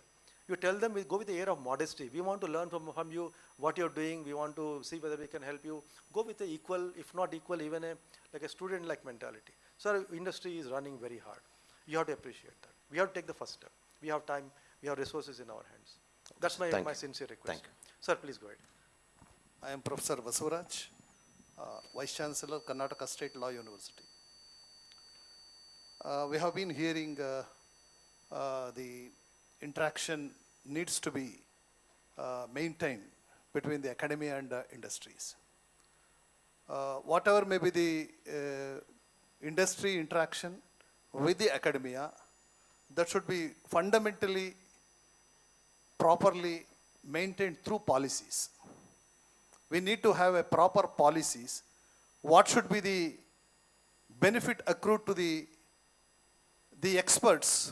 You tell them, we go with the air of modesty. We want to learn from you what you're doing. We want to see whether we can help you. Go with the equal, if not equal, even like a student-like mentality. So our industry is running very hard. You have to appreciate that. We have to take the first step. We have time. We have resources in our hands. That's my sincere request. Thank you. Sir, please go ahead. I am Professor Vasuraj, Vice Chancellor, Karnataka State Law University. We have been hearing the interaction needs to be maintained between the academia and industries. Whatever may be the industry interaction with the academia, that should be fundamentally properly maintained through policies. We need to have a proper policies. What should be the benefit accrued to the experts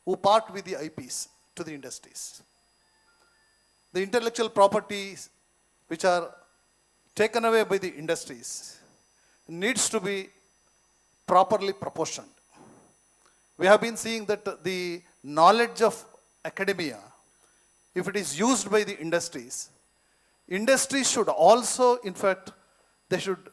who part with the IPs to the industries. The intellectual properties which are taken away by the industries needs to be properly proportioned. We have been seeing that the knowledge of academia, if it is used by the industries should also, in fact, they should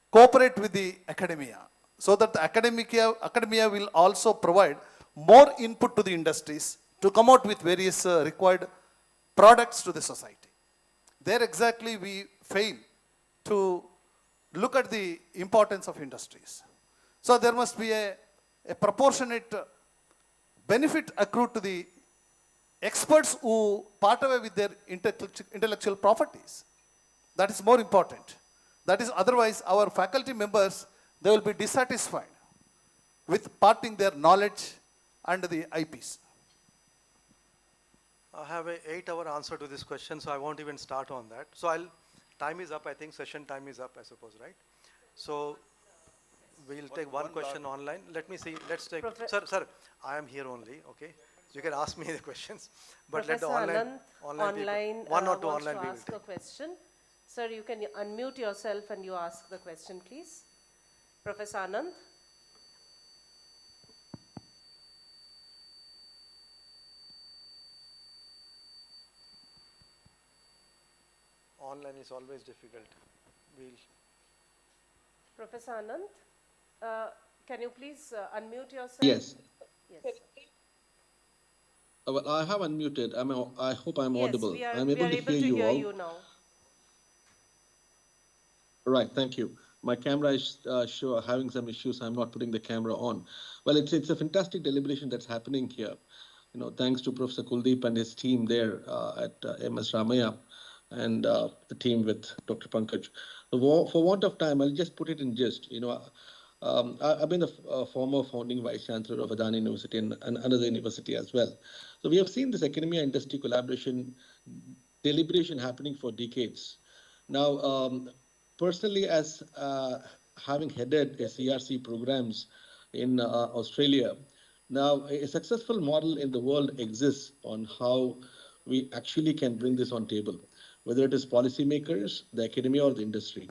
cooperate with the academia so that the academia will also provide more input to the industries to come out with various required products to the society. There exactly we fail to look at the importance of industries. So there must be a proportionate benefit accrued to the experts who part away with their intellectual properties. That is more important. That is, otherwise our faculty members, they will be dissatisfied with parting their knowledge and the IPs. I have an 8-hour answer to this question, so I won't even start on that. So time is up, I think session time is up, I suppose, right? So we'll take one question online. Let me see, let's take, sir, I am here only, okay? You can ask me the questions, but let the online people, one or two online people ask a question. Sir, you can unmute yourself and you ask the question, please. Professor Anand. Online is always difficult. Professor Anand, can you please unmute yourself? Yes. Yes. Well, I have unmuted. I hope I'm audible. Yes, I'm able to hear you all. You now. Right, thank you. My camera is having some issues. I'm not putting the camera on. Well, it's a fantastic deliberation that's happening here. You know, thanks to Professor Kuldeep and his team there at MS Ramaya and the team with Dr. Pankaj. For want of time, I'll just put it in gist. You know, I've been the former founding vice chancellor of Adani University and another university as well. So we have seen this academia industry collaboration deliberation happening for decades. Now, personally, as having headed CRC programs in Australia, now a successful model in the world exists on how we actually can bring this on table, whether it is policymakers, the academia, or the industry.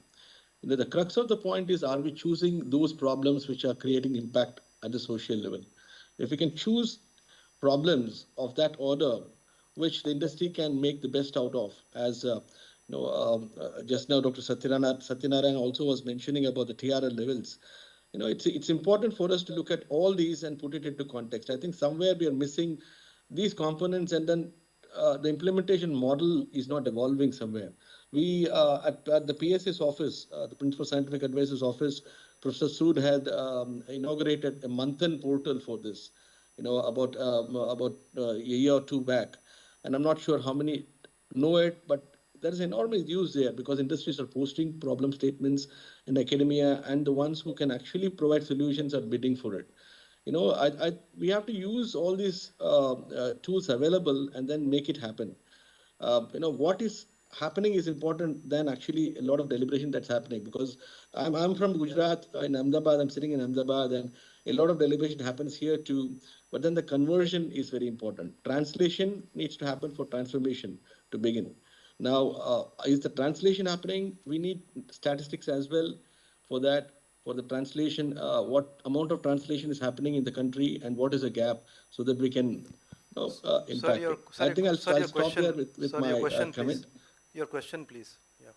You know, the crux of the point is, are we choosing those problems which are creating impact at the social level? If we can choose problems of that order, which the industry can make the best out of, as just now Dr. Satyanarayan also was mentioning about the TRL levels. You know, it's important for us to look at all these and put it into context. I think somewhere we are missing these components, and then the implementation model is not evolving somewhere. We, at the PSA's office, the Principal Scientific Advisor's office, Professor Sood had inaugurated a Manthan portal for this, you know, about a year or two back. And I'm not sure how many know it, but there is enormous use there because industries are posting problem statements in academia, and the ones who can actually provide solutions are bidding for it. You know, we have to use all these tools available and then make it happen. You know, what is happening is important than actually a lot of deliberation that's happening, because I'm from Gujarat, in Ahmedabad, I'm sitting in Ahmedabad, and a lot of deliberation happens here too, but then the conversion is very important. Translation needs to happen for transformation to begin. Now, is the translation happening? We need statistics as well for that, for the translation, what amount of translation is happening in the country and what is the gap so that we can impact it. I think I'll stop here with my comment. Your question, please. Yeah.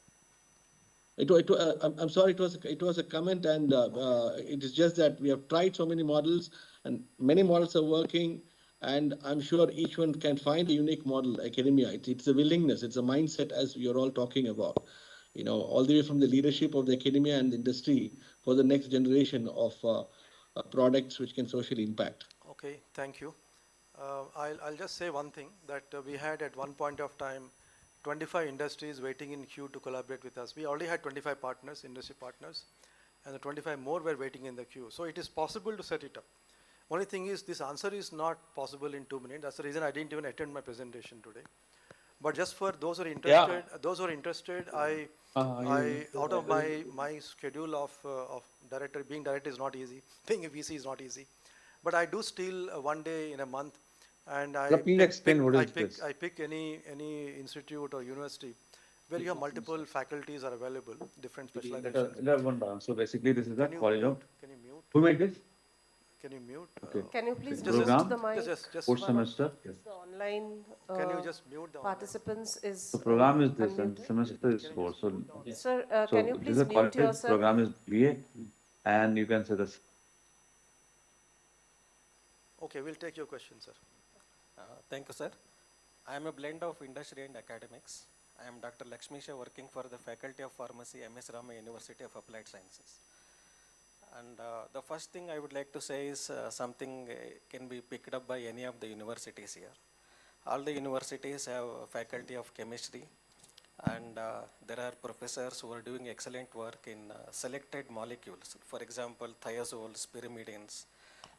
I'm sorry, it was a comment, and it is just that we have tried so many models, and many models are working, and I'm sure each one can find a unique model. Academia, it's a willingness, it's a mindset, as you're all talking about. All the way from the leadership of the academia and the industry for the next generation of products which can socially impact. Okay, thank you. I'll just say one thing, that we had at one point of time 25 industries waiting in queue to collaborate with us. We already had 25 partners, industry partners, and the 25 more were waiting in the queue. So it is possible to set it up. Only thing is, this answer is not possible in 2 minutes. That's the reason I didn't even attend my presentation today. But just for those who are interested, out of my schedule of director, being director is not easy, being a VC is not easy. But I do still one day in a month, and I pick any institute or university where you have multiple faculties are available, different specializations. So basically, this is a college of. Can you mute? Who made this? Can you mute? Okay. Can you please program? mute the mic? Just Fourth semester. Yes. The online can you just mute the participants is. The program is this, and semester is 4. So, Sir, so can you this please is a mute college, yourself? program is BA, and you can say this. Okay, we'll take your question, sir. Thank you, sir. I am a blend of industry and academics. I am Dr. Lakshmisha, working for the Faculty of Pharmacy, MS Rama, University of Applied Sciences. And the first thing I would like to say is something can be picked up by any of the universities here. All the universities have a faculty of chemistry, and there are professors who are doing excellent work in selected molecules. For example, thiazoles, pyrimidines,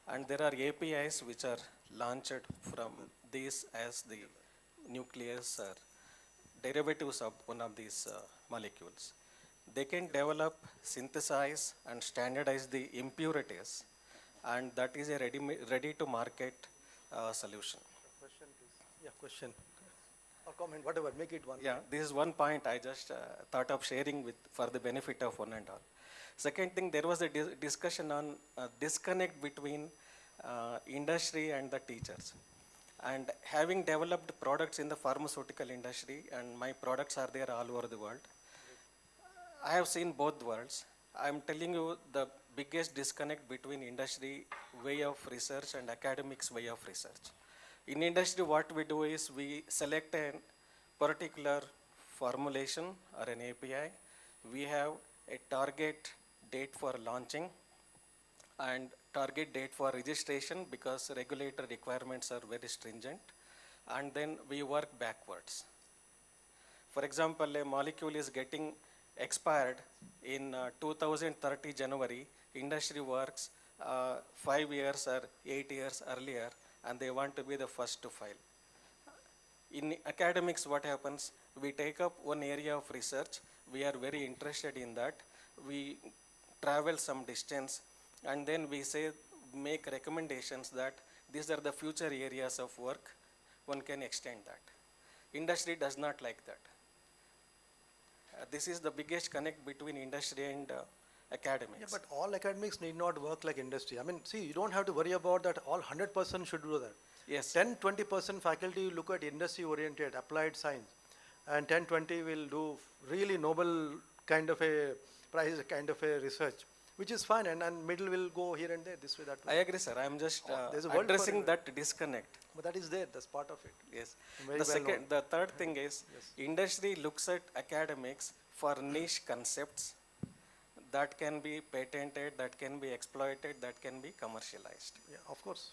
and there are APIs which are launched from these as the nucleus or derivatives of one of these molecules. They can develop, synthesize, and standardize the impurities, and that is a ready to market solution. Question, please. Yeah, question. Or comment, whatever, make it one. Yeah, this is one point I just thought of sharing for the benefit of one and all. Second thing, there was a discussion on disconnect between industry and the teachers. And having developed products in the pharmaceutical industry, and my products are there all over the world, I have seen both worlds. I am telling you the biggest disconnect between industry way of research and academics way of research. In industry, what we do is we select a particular formulation or an API. We have a target date for launching and target date for registration, because regulatory requirements are very stringent, and then we work backwards. For example, a molecule is getting expired in 2030 January, industry works 5 years or 8 years earlier, and they want to be the first to file. In academics, what happens? We take up one area of research, we are very interested in that, we travel some distance, and then we say, make recommendations that these are the future areas of work, one can extend that. Industry does not like that. This is the biggest connect between industry and academics. Yeah, but all academics need not work like industry. I mean, see, you don't have to worry about that all 100% should do that. Yes. 10-20% faculty look at industry-oriented, applied science, and 10-20 will do really noble kind of a prize, kind of a research, which is fine, and middle will go here and there, this way, that way. I agree, sir. I am just addressing that disconnect. But that is there, that's part of it. Yes. The third thing is, industry looks at academics for niche concepts that can be patented, that can be exploited, that can be commercialized. Yeah, of course.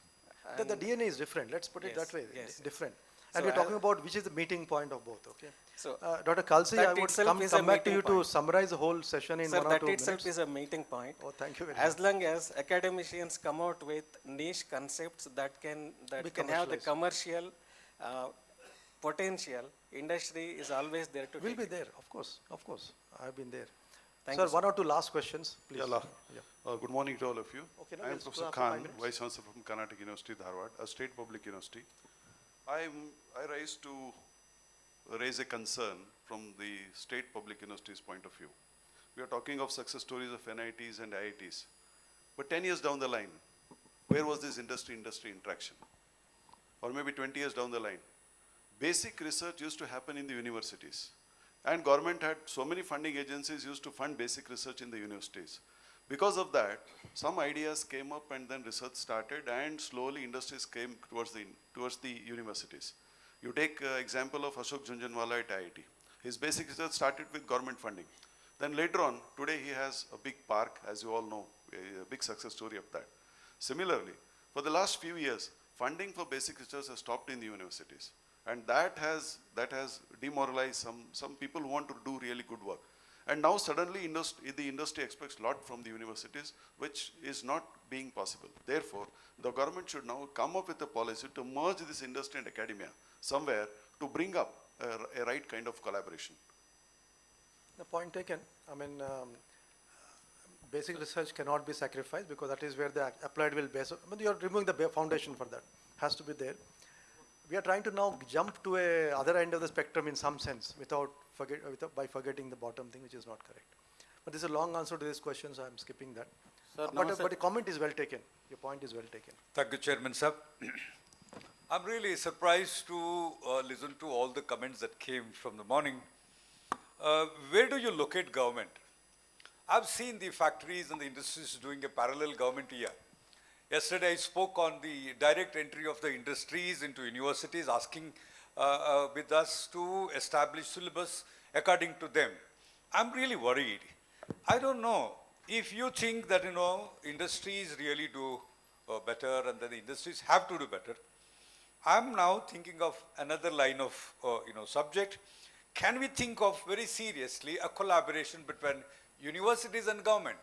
The DNA is different, let's put it that way, different. And So we're talking about which is the meeting point of both, okay? So Dr. Kalsi, that I would itself come is a back to meeting you to point. summarize the whole session in Sir, 1 or that 2 minutes. itself is a meeting point. Oh, thank you very As long as academicians come out with niche concepts that can have the commercial potential, industry is always there to We'll take be it. there, of course. I've been there. Thank Sir, you, 1 or 2 last questions, please. Good morning to all of you. Okay, now I am let's Professor go after 5 Khan, minutes. Vice Chancellor from Karnataka University, Dharwad, a state public university. I raise a concern from the state public university's point of view. we are talking of success stories of NITs and IITs. But 10 years down the line, where was this industry-industry interaction? Or maybe 20 years down the line. Basic research used to happen in the universities. And government had so many funding agencies used to fund basic research in the universities. Because of that, some ideas came up and then research started and slowly industries came towards the universities. You take example of Ashok Jhunjhunwala at IIT. His basic research started with government funding. Then later on, today he has a big park, as you all know, a big success story of that. Similarly, for the last few years, funding for basic research has stopped in the universities. And that has demoralized some people who want to do really good work. And now suddenly the industry expects a lot from the universities, which is not being possible. Therefore, the government should now come up with a policy to merge this industry and academia somewhere to bring up a right kind of collaboration. The point taken. I mean, basic research cannot be sacrificed because that is where the applied will base. I mean, you are removing the foundation for that. Has to be there. We are trying to now jump to a other end of the spectrum in some sense by forgetting the bottom thing, which is not correct. But this is a long answer to this question, so I'm skipping that. But the comment is well taken. Your point is well taken. Thank you, Chairman sir. I'm really surprised to listen to all the comments that came from the morning. Where do you locate government? I've seen the factories and the industries doing a parallel government year. Yesterday I spoke on the direct entry of the industries into universities, asking with us to establish syllabus according to them. I'm really worried. I don't know if you think that, industries really do better and that the industries have to do better. I'm now thinking of another line of, subject. Can we think of very seriously a collaboration between universities and government?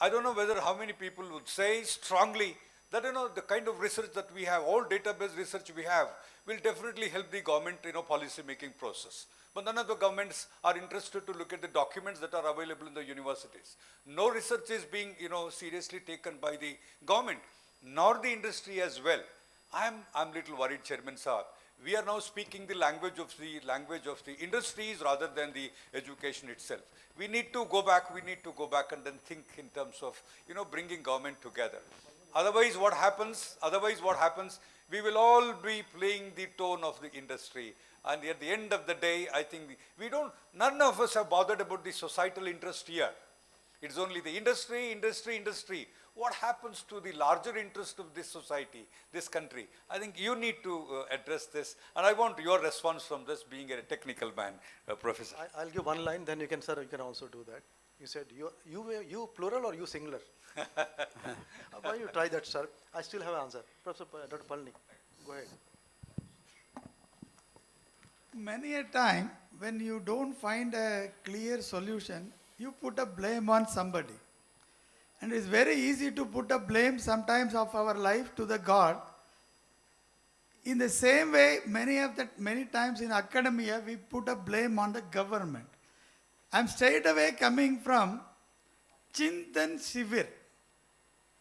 I don't know whether how many people would say strongly that, the kind of research that we have, all database research we have, will definitely help the government, policy making process. But none of the governments are interested to look at the documents that are available in the universities. No research is being, seriously taken by the government, nor the industry as well. I'm little worried, Chairman sir. We are now speaking the language of the industries rather than the education itself. We need to go back and then think in terms of, bringing government together. Otherwise what happens, we will all be playing the tone of the industry. And at the end of the day, I think none of us have bothered about the societal interest here. It's only the industry. What happens to the larger interest of this society, this country? I think you need to address this. And I want your response from this, being a technical man, Professor. I'll give one line, then you can also do that. You said, you plural or you singular? How about you try that, sir? I still have an answer. Professor Dr. Palni, go ahead. Many a time, when you don't find a clear solution, you put a blame on somebody. And it's very easy to put a blame sometimes of our life to the God. In the same way, many times in academia, we put a blame on the government. I'm straight away coming from Chintan Shivir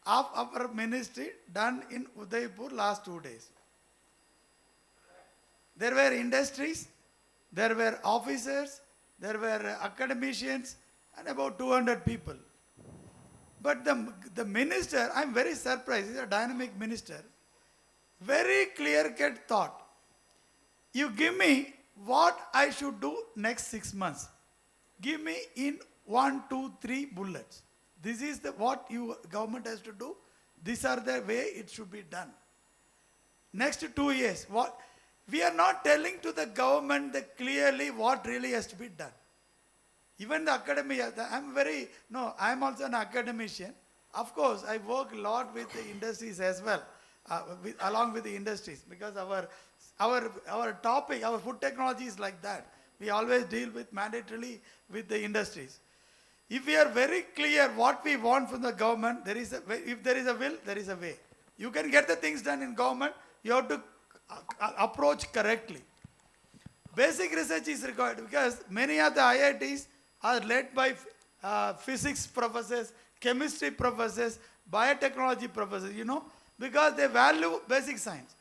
of our ministry done in Udaipur last 2 days. There were industries, there were officers, there were academicians, and about 200 people. But the minister, I'm very surprised, he's a dynamic minister, very clear-cut thought. You give me what I should do next 6 months. Give me in 1, 2, 3 bullets. This is what government has to do. These are the way it should be done. Next 2 years, we are not telling to the government clearly what really has to be done. Even the academia, I'm also an academician. Of course, I work a lot with the industries as well, along with the industries, because our topic, our food technology is like that. We always deal with mandatorily with the industries. If we are very clear what we want from the government, if there is a will, there is a way. You can get the things done in government, you have to approach correctly. Basic research is required because many of the IITs are led by physics professors, chemistry professors, biotechnology professors, because they value basic science.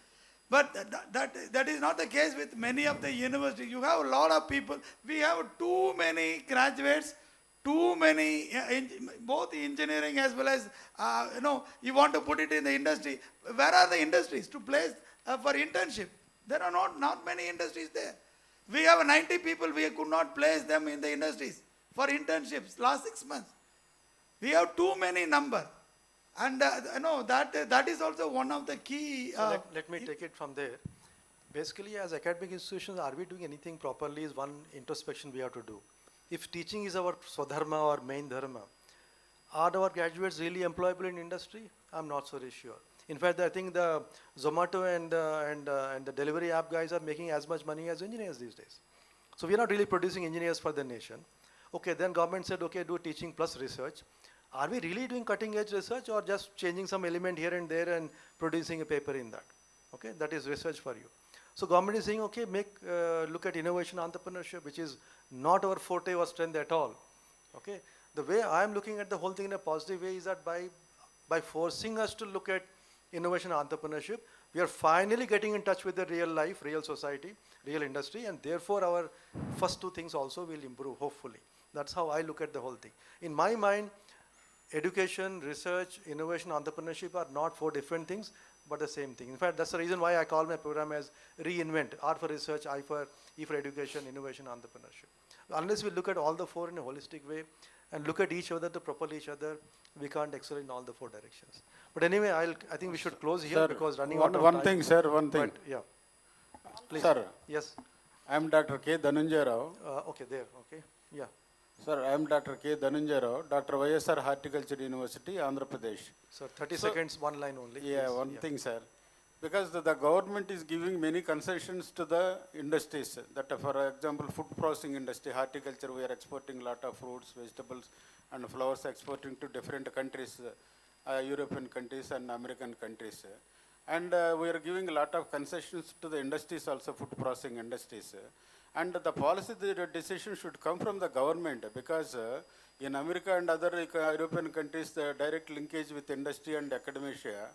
But that is not the case with many of the universities. You have a lot of people. We have too many graduates, too many, both engineering as well as, you want to put it in the industry. Where are the industries to place for internship? There are not many industries there. We have 90 people, we could not place them in the industries for internships last 6 months. We have too many number. And that is also one of the key. So let me take it from there. Basically, as academic institutions, are we doing anything properly is one introspection we have to do. If teaching is our swadharma or main dharma, are our graduates really employable in industry? I'm not so sure. In fact, I think the Zomato and the delivery app guys are making as much money as engineers these days. So we're not really producing engineers for the nation. Okay, then government said, okay, do teaching plus research. Are we really doing cutting edge research or just changing some element here and there and producing a paper in that? Okay, that is research for you. So government is saying, okay, look at innovation entrepreneurship, which is not our forte or strength at all. Okay, the way I am looking at the whole thing in a positive way is that by forcing us to look at innovation entrepreneurship, we are finally getting in touch with the real life, real society, real industry, and therefore our first two things also will improve, hopefully. That's how I look at the whole thing. In my mind, education, research, innovation, entrepreneurship are not four different things, but the same thing. In fact, that's the reason why I call my program as Reinvent, R for research, E for education, innovation, entrepreneurship. Unless we look at all the four in a holistic way and look at each other to propel each other, we can't excel in all the four directions. But anyway, I think we should close here, sir, because running out of time. One thing, sir, one thing. But, yeah. Please. Sir. Yes. I am Dr. K. Dhananjay Rao. Okay, there, okay. Yeah. Sir, I am Dr. K. Dhananjay Rao, Dr. YSR Horticulture University, Andhra Pradesh. Sir, 30 seconds, one line only. Yeah, please. one thing, sir. Because the government is giving many concessions to the industries. That, for example, food processing industry, horticulture, we are exporting a lot of fruits, vegetables, and flowers exporting to different countries, European countries and American countries. And we are giving a lot of concessions to the industries also, food processing industries. And the policy the decision should come from the government, because in America and other European countries, the direct linkage with industry and academia.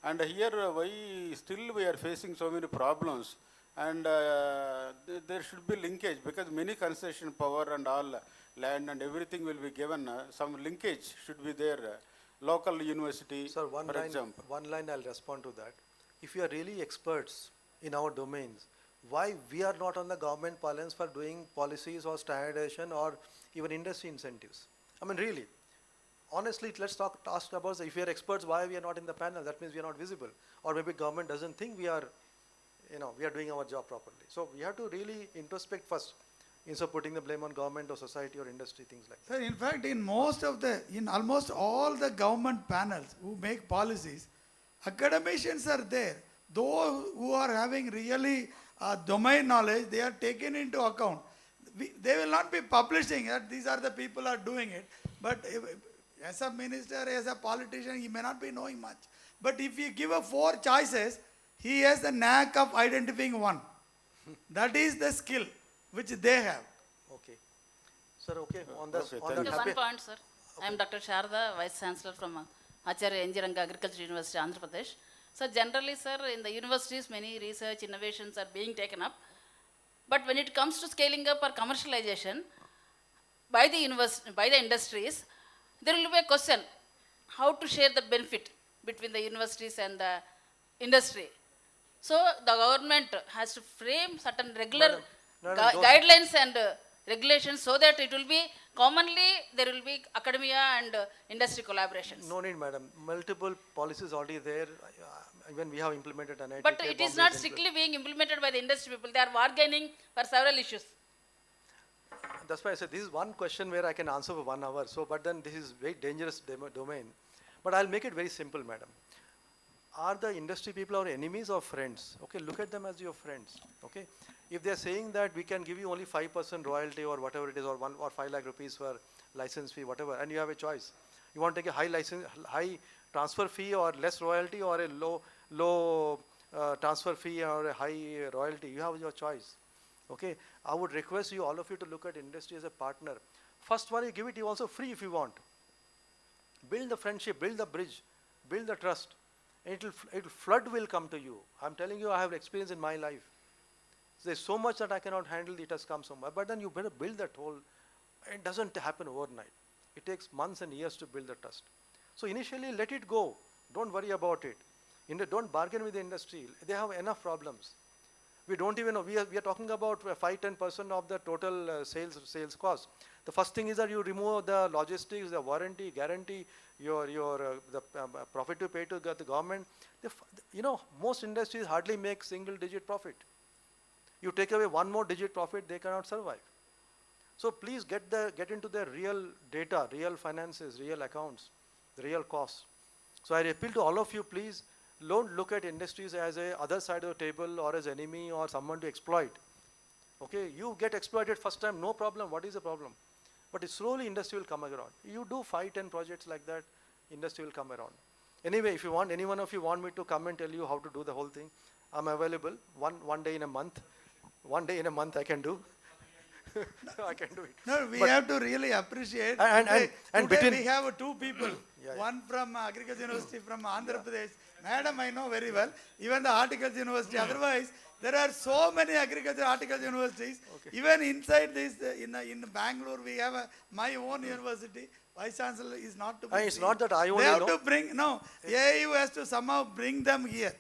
And here, why still we are facing so many problems? And there should be linkage, because many concession power and all land and everything will be given. Some linkage should be there. Local university, Sir, for example. One line I'll respond to that. If you are really experts in our domains, why we are not on the government parlance for doing policies or standardization or even industry incentives? I mean, really. Honestly, let's ask about if we are experts, why we are not in the panel? That means we are not visible. Or maybe government doesn't think we are doing our job properly. So we have to really introspect first, instead of putting the blame on government or society or industry, things like that. Sir, in fact, in almost all the government panels who make policies, academicians are there. Those who are having really domain knowledge, they are taken into account. They will not be publishing that these are the people who are doing it. But as a minister, as a politician, he may not be knowing much. But if you give a 4 choices, he has the knack of identifying one. That is the skill which they have. Okay. Sir, okay. On this, one point, sir. I am Dr. Sharda, Vice Chancellor from Acharya Engineering Agriculture University, Andhra Pradesh. So generally, sir, in the universities, many research innovations are being taken up. But when it comes to scaling up or commercialization by the industries, there will be a question, how to share the benefit between the universities and the industry. So the government has to frame certain regular guidelines and regulations so that it will be commonly, there will be academia and industry collaborations. No need, madam. Multiple policies already there. Even we have implemented an But it is not strictly being implemented by the industry people. They are bargaining for several issues. That's why I said this is one question where I can answer for 1 hour. So, but then this is very dangerous domain. But I'll make it very simple, madam. Are the industry people our enemies or friends? Okay, look at them as your friends. Okay, if they're saying that we can give you only 5% royalty or whatever it is, or 1 or 5 lakh rupees for license fee, whatever, and you have a choice. You want to take a high transfer fee or less royalty, or a low transfer fee or a high royalty. You have your choice. Okay, I would request you, all of you, to look at industry as a partner. First one, you give it you also free if you want. Build the friendship, build the bridge, build the trust. Flood will come to you. I'm telling you, I have experience in my life. There's so much that I cannot handle, it has come so much. But then you better build that whole, it doesn't happen overnight. It takes months and years to build the trust. So initially, let it go. Don't worry about it. Don't bargain with the industry. They have enough problems. We don't even know. We are talking about 5-10% of the total sales cost. The first thing is that you remove the logistics, the warranty, guarantee, the profit you pay to the government. Most industries hardly make single-digit profit. You take away one more digit profit, they cannot survive. So please get into the real data, real finances, real accounts, the real costs. So I appeal to all of you, please don't look at industries as a other side of the table or as enemy or someone to exploit. Okay, you get exploited first time, no problem. What is the problem? But slowly industry will come around. You do 5-10 projects like that, industry will come around. Anyway, if you want, any one of you want me to come and tell you how to do the whole thing, I'm available one day in a month. One day in a month I can do. I can do it. No, we have to really appreciate. And today we have two people. One from Agriculture University from Andhra Pradesh. Madam, I know very well. Even the Horticulture University. Otherwise, there are so many agriculture horticulture universities. Even inside this, in Bangalore, we have my own university. Vice Chancellor is not to be. It's not that I only know. They know. have to bring, no, AIU has to somehow bring them here.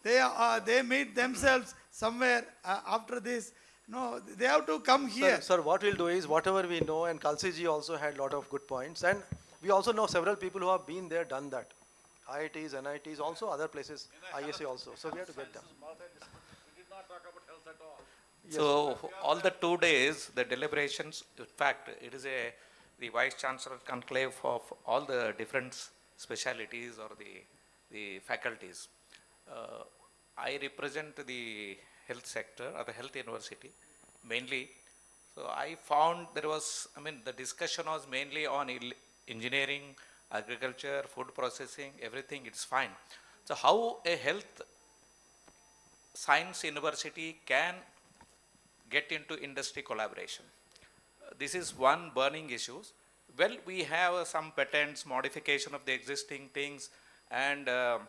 They meet themselves somewhere after this. No, they have to come here. Sir, what we'll do is, whatever we know, and Kalsiji also had a lot of good points, and we also know several people who have been there, done that. IITs, NITs, also other places, ISA also. So we have to get them. So all the 2 days, the deliberations, in fact, it is the Vice Chancellor conclave of all the different specialities or the faculties. I represent the health sector or the health university mainly. So I found the discussion was mainly on engineering, agriculture, food processing, everything, it's fine. So how a health science university can get into industry collaboration? This is one burning issue. Well, we have some patents, modification of the existing things, and the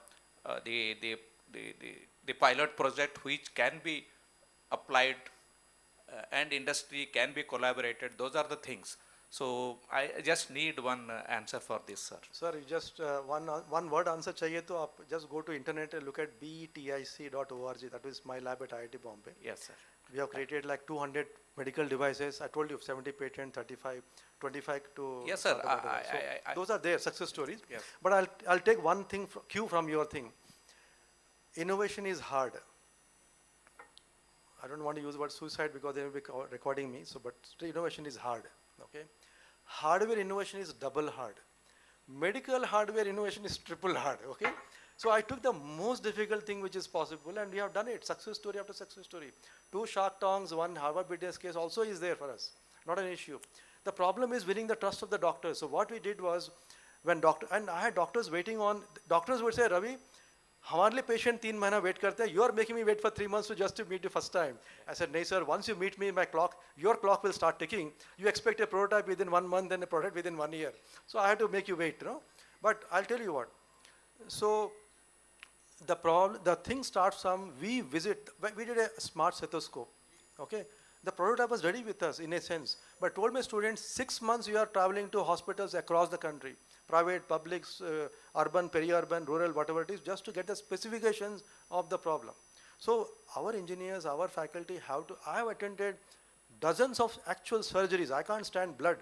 pilot project which can be applied and industry can be collaborated. Those are the things. So I just need one answer for this, sir. Sir, you just one word answer chahiye to aap just go to internet and look at betic.org. That is my lab at IIT Bombay. Yes, sir. We have created like 200 medical devices. I told you 70 patent, 35, 25 to. Yes, sir. Those are their success stories. Yes. But I'll take one thing cue from your thing. Innovation is hard. I don't want to use the word suicide because they will be recording me. So, but innovation is hard. Okay. Hardware innovation is double hard. Medical hardware innovation is triple hard. Okay. So I took the most difficult thing which is possible, and we have done it. Success story after success story. 2 Shark Tanks, 1 Harvard Business case also is there for us. Not an issue. The problem is winning the trust of the doctors. So what we did was, when I had doctors waiting on. Doctors would say, Ravi, हमारे लिए patient 3 महीना wait करते हैं. You are making me wait for 3 months just to meet you first time. I said, no, sir. Once you meet me in my clock, your clock will start ticking. You expect a prototype within 1 month and a product within 1 year. So I had to make you wait, But I'll tell you what. So the thing starts from we did a smart stethoscope. Okay. The prototype was ready with us in a sense, but told my students 6 months you are traveling to hospitals across the country. Private, public, urban, peri-urban, rural, whatever it is, just to get the specifications of the problem. So our engineers, our faculty I have attended dozens of actual surgeries. I can't stand blood,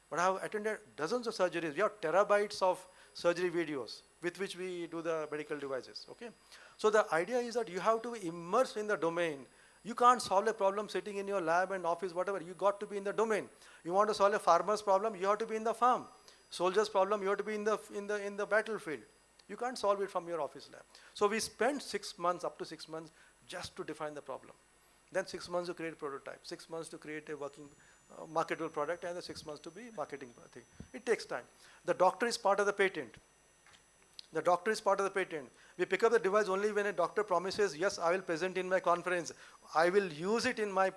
but I have attended dozens of surgeries. We have terabytes of surgery videos with which we do the medical devices, okay? So the idea is that you have to be immersed in the domain. You can't solve a problem sitting in your lab and office, whatever. You got to be in the domain. You want to solve a farmer's problem, you have to be in the farm. Soldier's problem, you have to be in the battlefield. You can't solve it from your office lab. So we spent 6 months, up to 6 months, just to define the problem. Then 6 months to create a prototype, 6 months to create a working, marketable product, and the 6 months to be marketing thing. It takes time. The doctor is part of the patent. The doctor is part of the patent. We pick up the device only when a doctor promises, yes, I will present in my conference. I will use it in my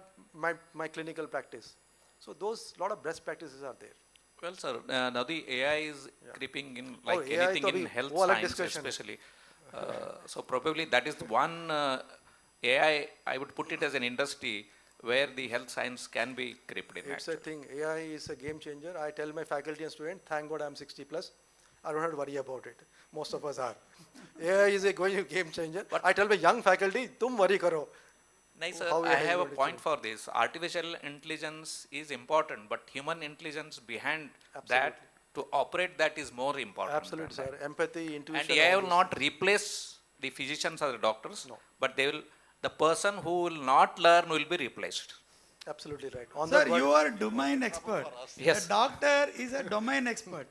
clinical practice. So those lot of best practices are there. Well, sir, now the AI is creeping in like anything in health science especially. So probably that is the one AI, I would put it as an industry where the health science can be gripped in. It's a thing. AI is a game changer. I tell my faculty and students, thank God I'm 60 plus. I don't have to worry about it. Most of us are. AI is a game changer. But I tell my young faculty, tum worry karo. Nice, sir. How I AI have a going to point change. for this. Artificial intelligence is important, but human intelligence behind that, to operate that is more important. Absolutely, sir. Empathy, intuition. And AI all will these not things. replace the physicians or the doctors, but they will, the person who will not learn will be replaced. Absolutely right. On Sir, that word- you are a domain expert. Yes. A doctor is a domain expert.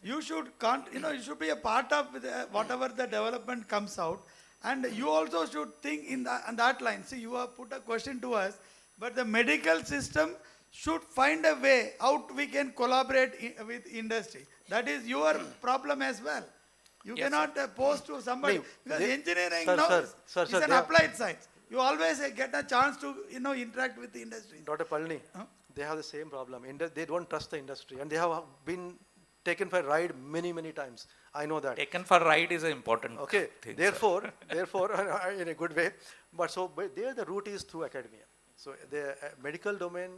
You should, you should be a part of whatever the development comes out. And you also should think on that line. See, you have put a question to us, but the medical system should find a way out we can collaborate with industry. That is your problem as well. You Yes, cannot pose to somebody, No, because they- engineering sir, now sir, is sir, an they are- applied science. You always get a chance to, interact with the industry. Dr. Palni, they have the same problem. They don't trust the industry, and they have been taken for a ride many, many times. I know that. Taken for ride is an important Okay. thing. Therefore, in a good way, but there the route is through academia. So the medical domain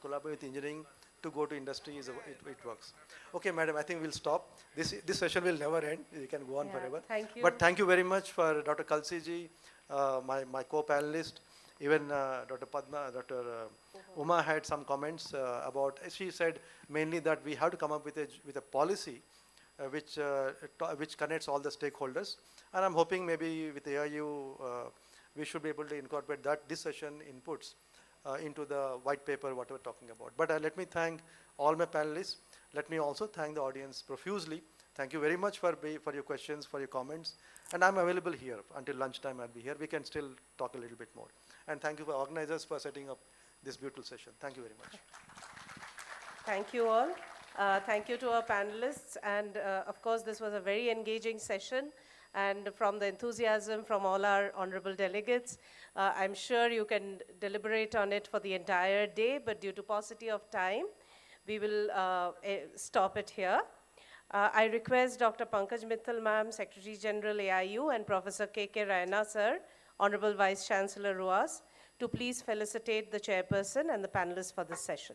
collaborate with engineering to go to industry it works. Okay, madam, I think we'll stop. This session will never end. We can go on forever. Thank you. But thank you very much for Dr. Kalsi ji, my co-panelist, even Dr. Padma, Dr. Uma had some comments about. She said mainly that we have to come up with a policy which connects all the stakeholders, and I'm hoping maybe with AIU we should be able to incorporate this session inputs into the white paper what we're talking about. But let me thank all my panelists. Let me also thank the audience profusely. Thank you very much for your questions, for your comments, and I'm available here until lunchtime. I'll be here. We can still talk a little bit more. And thank you for organizers for setting up this beautiful session. Thank you very much. Thank you all. Thank you to our panelists. And of course, this was a very engaging session. And from the enthusiasm from all our honorable delegates, I'm sure you can deliberate on it for the entire day, but due to paucity of time, we will stop it here. I request Dr. Pankaj Mittal ma'am, Secretary General AIU, and Professor K.K. Raina sir, Honorable Vice Chancellor RUAS, to please felicitate the chairperson and the panelists for this session.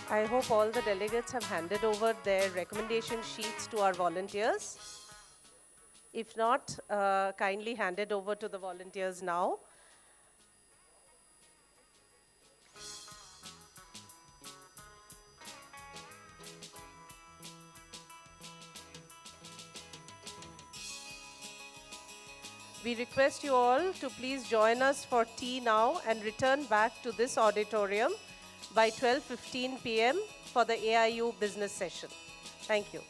I hope all the delegates have handed over their recommendation sheets to our volunteers. If not, kindly hand it over to the volunteers now. We request you all to please join us for tea now and return back to this auditorium by 12:15 p.m. for the AIU business session. Thank you.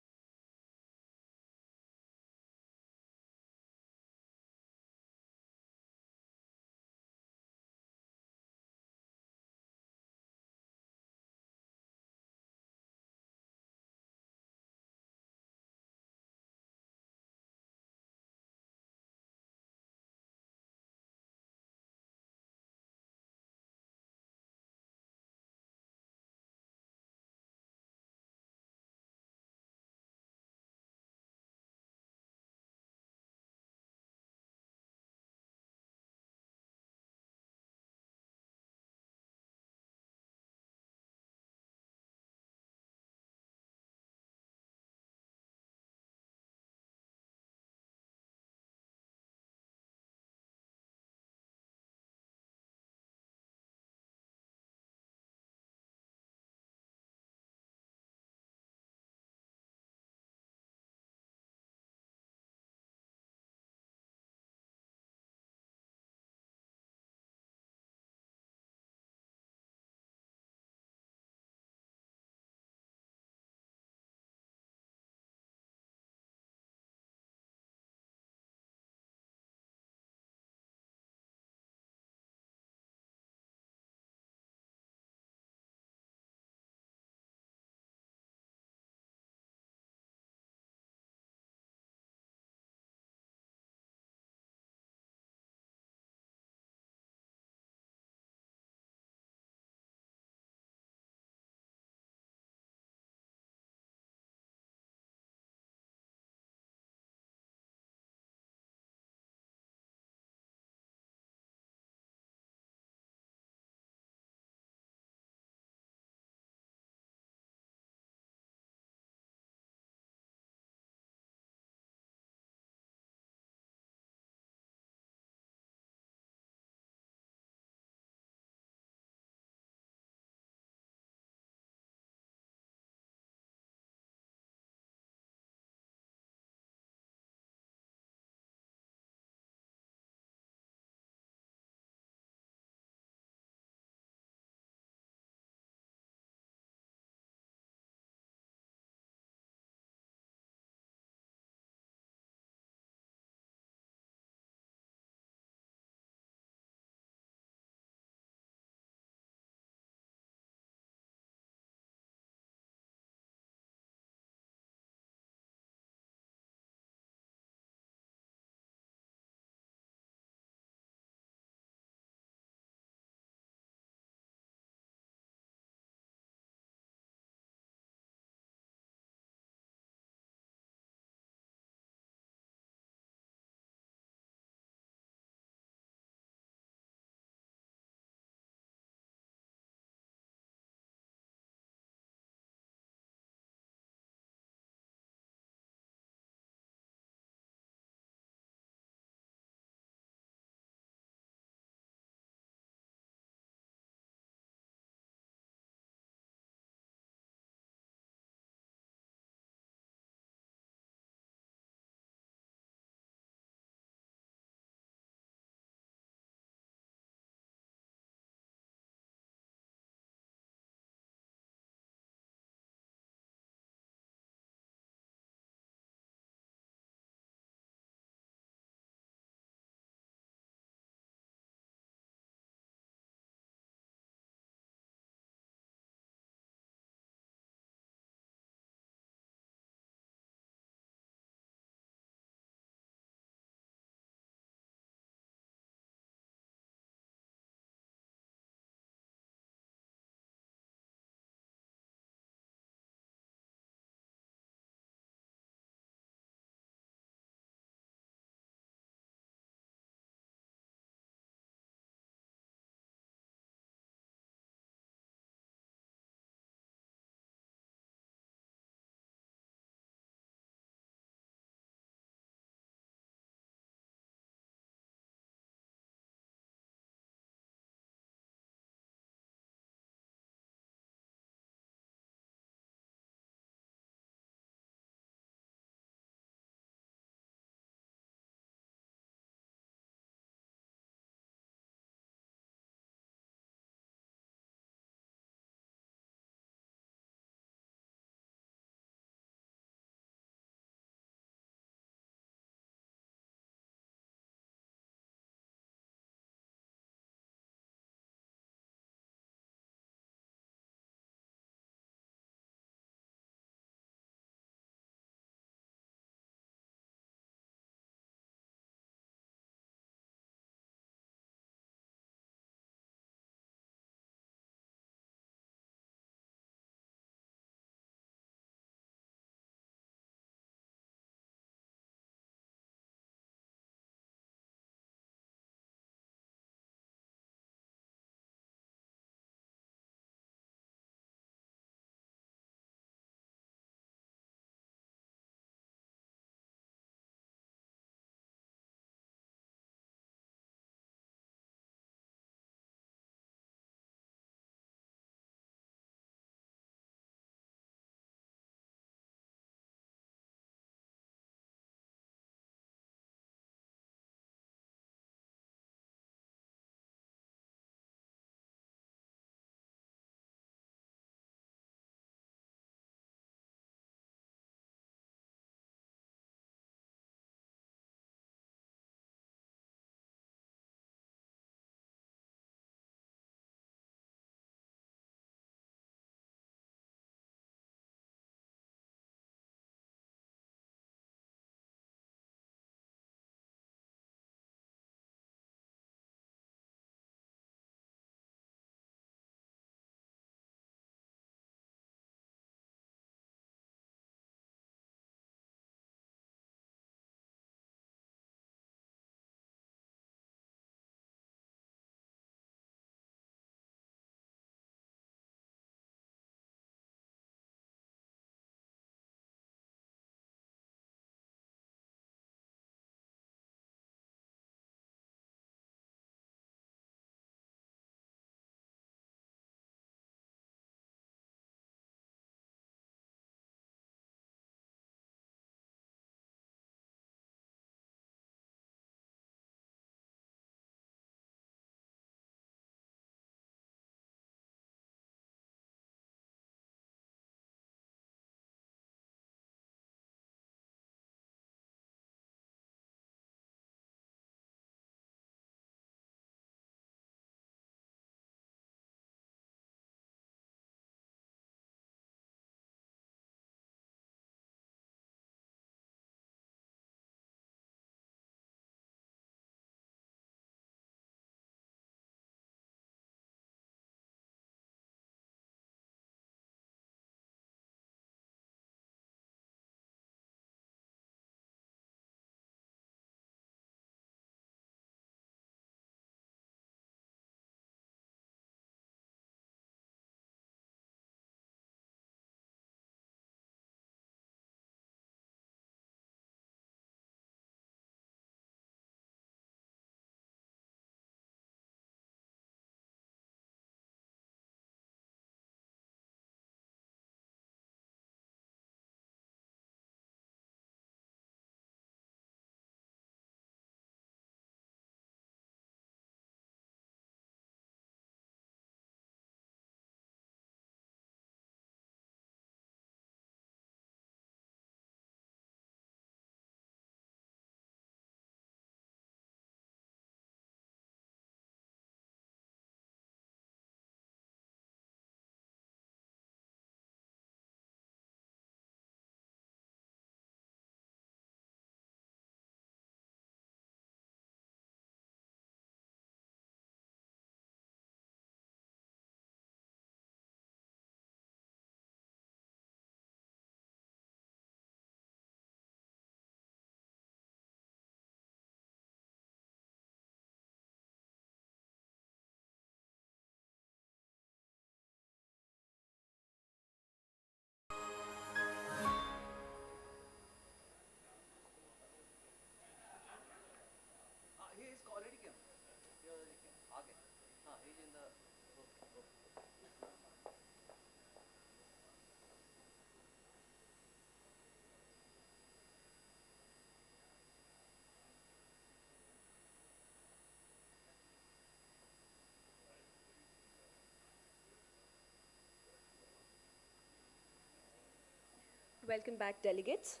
Welcome back, delegates.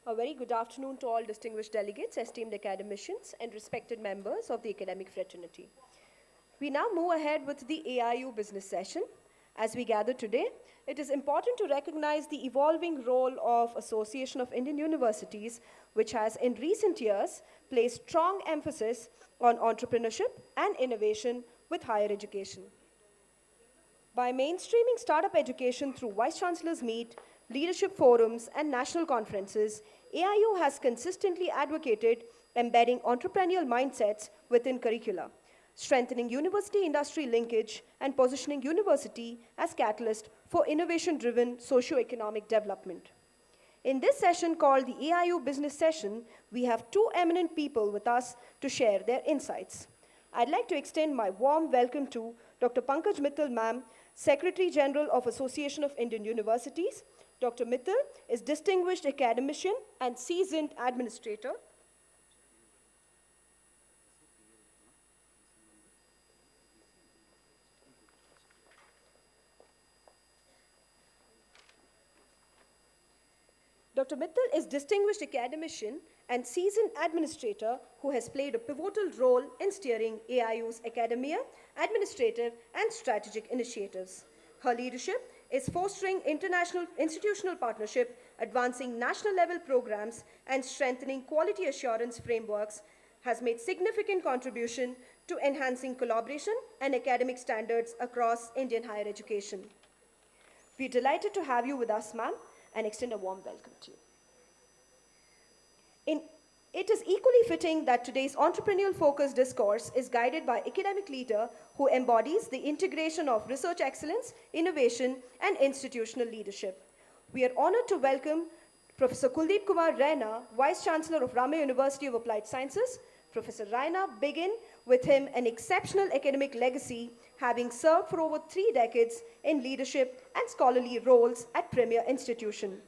A very good afternoon to all distinguished delegates, esteemed academicians, and respected members of the academic fraternity. We now move ahead with the AIU business session. As we gather today, it is important to recognize the evolving role of Association of Indian Universities, which has in recent years placed strong emphasis on entrepreneurship and innovation with higher education. By mainstreaming startup education through Vice Chancellors Meet, leadership forums, and national conferences, AIU has consistently advocated embedding entrepreneurial mindsets within curricula, strengthening university-industry linkage, and positioning university as catalyst for innovation-driven socio-economic development. In this session called the AIU Business Session, we have two eminent people with us to share their insights. I'd like to extend my warm welcome to Dr. Pankaj Mittal, ma'am, Secretary General of Association of Indian Universities. Dr. Mittal is distinguished academician and seasoned administrator. Dr. Mittal is distinguished academician and seasoned administrator who has played a pivotal role in steering AIU's academia, administrative, and strategic initiatives. Her leadership is fostering international institutional partnership, advancing national level programs, and strengthening quality assurance frameworks, has made significant contribution to enhancing collaboration and academic standards across Indian higher education. We're delighted to have you with us, ma'am, and extend a warm welcome to you. It is equally fitting that today's entrepreneurial-focused discourse is guided by academic leader who embodies the integration of research excellence, innovation, and institutional leadership. We are honored to welcome Professor Kuldeep Kumar Raina, Vice Chancellor of Ramya University of Applied Sciences. Professor Raina begin with him an exceptional academic legacy, having served for over 3 decades in leadership and scholarly roles at premier institution.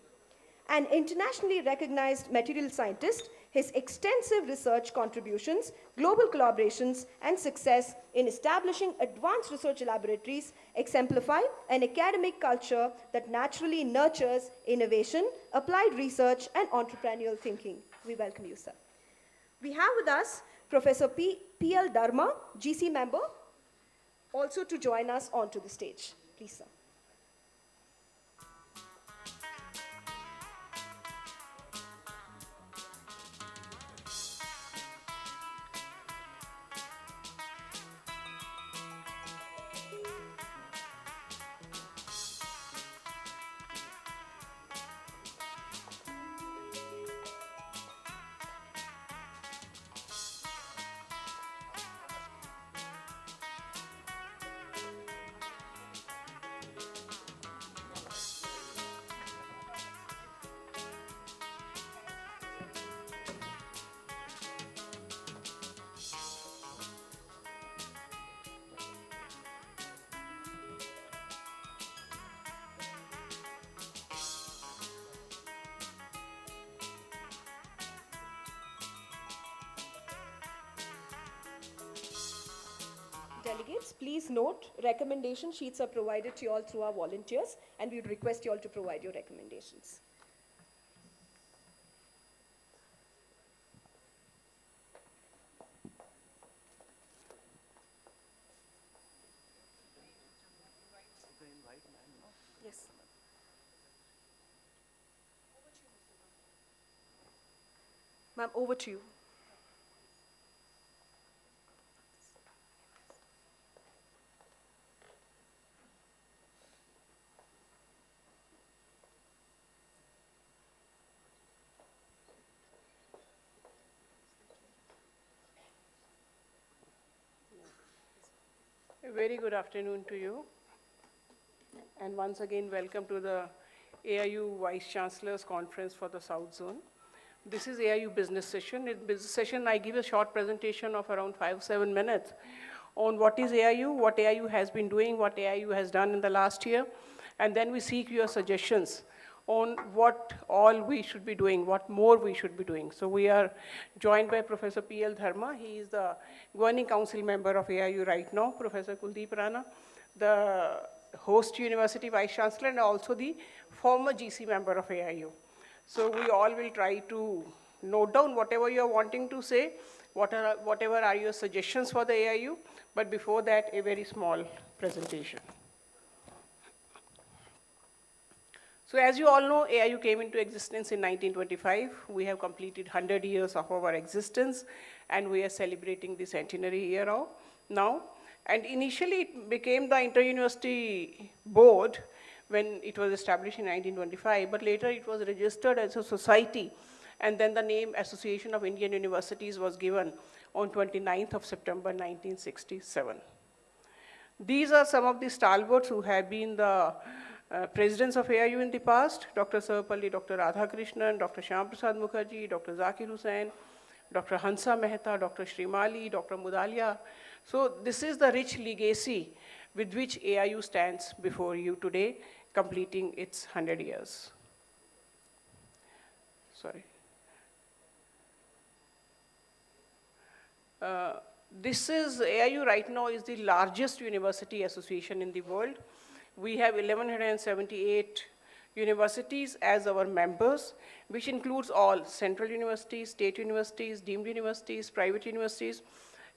An internationally recognized material scientist, his extensive research contributions, global collaborations, and success in establishing advanced research laboratories exemplify an academic culture that naturally nurtures innovation, applied research, and entrepreneurial thinking. We welcome you, sir. We have with us Professor P.L. Dharma, GC member, also to join us onto the stage. Please, sir. Delegates, please note, recommendation sheets are provided to you all through our volunteers, and we would request you all to provide your recommendations. Yes. Ma'am, over to you. A very good afternoon to you. And once again, welcome to the AIU Vice Chancellors Conference for the South Zone. This is AIU business session. In business session, I give a short presentation of around 5-7 minutes on what is AIU, what AIU has been doing, what AIU has done in the last year, and then we seek your suggestions on what all we should be doing, what more we should be doing. So we are joined by Professor P.L. Dharma. He is the governing council member of AIU right now, Professor Kuldeep Rana, the host university vice chancellor, and also the former GC member of AIU. So we all will try to note down whatever you are wanting to say, whatever are your suggestions for the AIU, but before that, a very small presentation. So as you all know, AIU came into existence in 1925. We have completed 100 years of our existence, and we are celebrating the centenary year now. And initially, it became the Inter-University Board when it was established in 1925, but later it was registered as a society, and then the name Association of Indian Universities was given on 29th of September 1967. These are some of the stalwarts who have been the presidents of AIU in the past: Dr. Sarvapalli, Dr. Radhakrishnan, Dr. Shyam Prasad Mukherjee, Dr. Zakir Hussain, Dr. Hansa Mehta, Dr. Shrimali, Dr. Mudalia. So this is the rich legacy with which AIU stands before you today, completing its 100 years. Sorry. This is, AIU right now is the largest university association in the world. We have 1,178 universities as our members, which includes all central universities, state universities, deemed universities, private universities,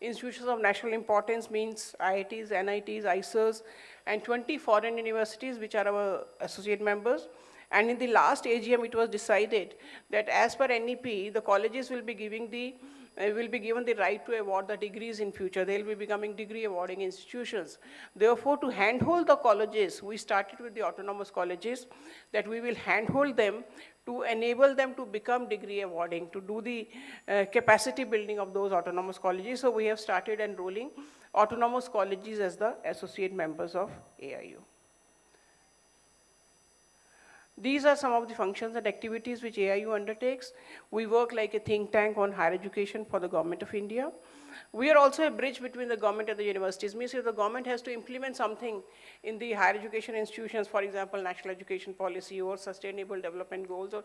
institutions of national importance means IITs, NITs, ISERs, and 20 foreign universities which are our associate members. And in the last AGM, it was decided that as per NEP, the colleges will be given the right to award the degrees in future. They'll be becoming degree awarding institutions. Therefore, to handhold the colleges, we started with the autonomous colleges, that we will handhold them to enable them to become degree awarding, to do the capacity building of those autonomous colleges. So we have started enrolling autonomous colleges as the associate members of AIU. These are some of the functions and activities which AIU undertakes. We work like a think tank on higher education for the Government of India. We are also a bridge between the government and the universities. Means if the government has to implement something in the higher education institutions, for example, national education policy or sustainable development goals or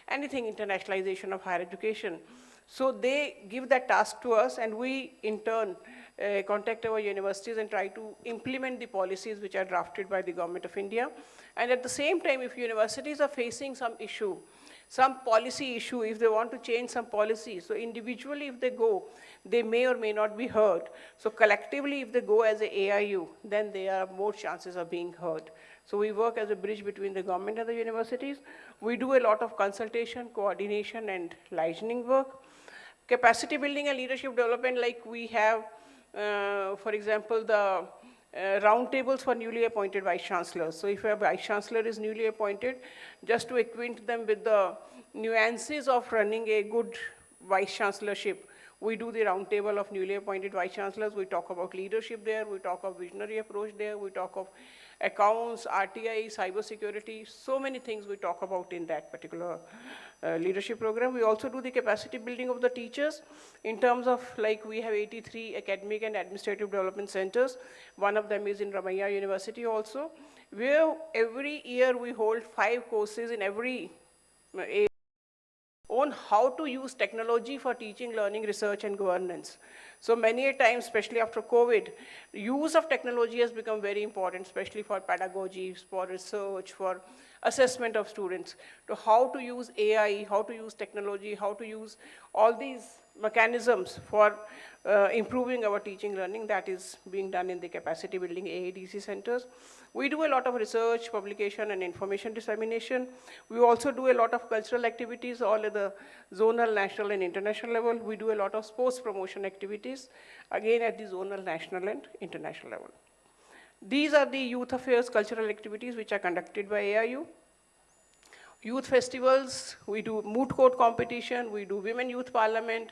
anything, internationalization of higher education. So they give that task to us, and we in turn contact our universities and try to implement the policies which are drafted by the Government of India. And at the same time, if universities are facing some issue, some policy issue, if they want to change some policy, so individually if they go, they may or may not be heard. So collectively, if they go as a AIU, then there are more chances of being heard. So we work as a bridge between the government and the universities. We do a lot of consultation, coordination, and licensing work. Capacity building and leadership development, like we have, for example, the roundtables for newly appointed vice chancellors. So if a vice chancellor is newly appointed, just to acquaint them with the nuances of running a good vice chancellorship, we do the roundtable of newly appointed vice chancellors. We talk about leadership there, we talk of visionary approach there, we talk of accounts, RTI, cybersecurity, so many things we talk about in that particular leadership program. We also do the capacity building of the teachers in terms of, like, we have 83 academic and administrative development centers. One of them is in Ramaiah University also, where every year we hold 5 courses in every area on how to use technology for teaching, learning, research, and governance. So many a times, especially after COVID, use of technology has become very important, especially for pedagogy, for research, for assessment of students, to how to use AI, how to use technology, how to use all these mechanisms for improving our teaching learning. That is being done in the capacity building AADC centers. We do a lot of research, publication, and information dissemination. We also do a lot of cultural activities, all at the zonal, national, and international level. We do a lot of sports promotion activities, again at the zonal, national, and international level. These are the youth affairs cultural activities which are conducted by AIU. Youth festivals, we do moot court competition, we do women youth parliament.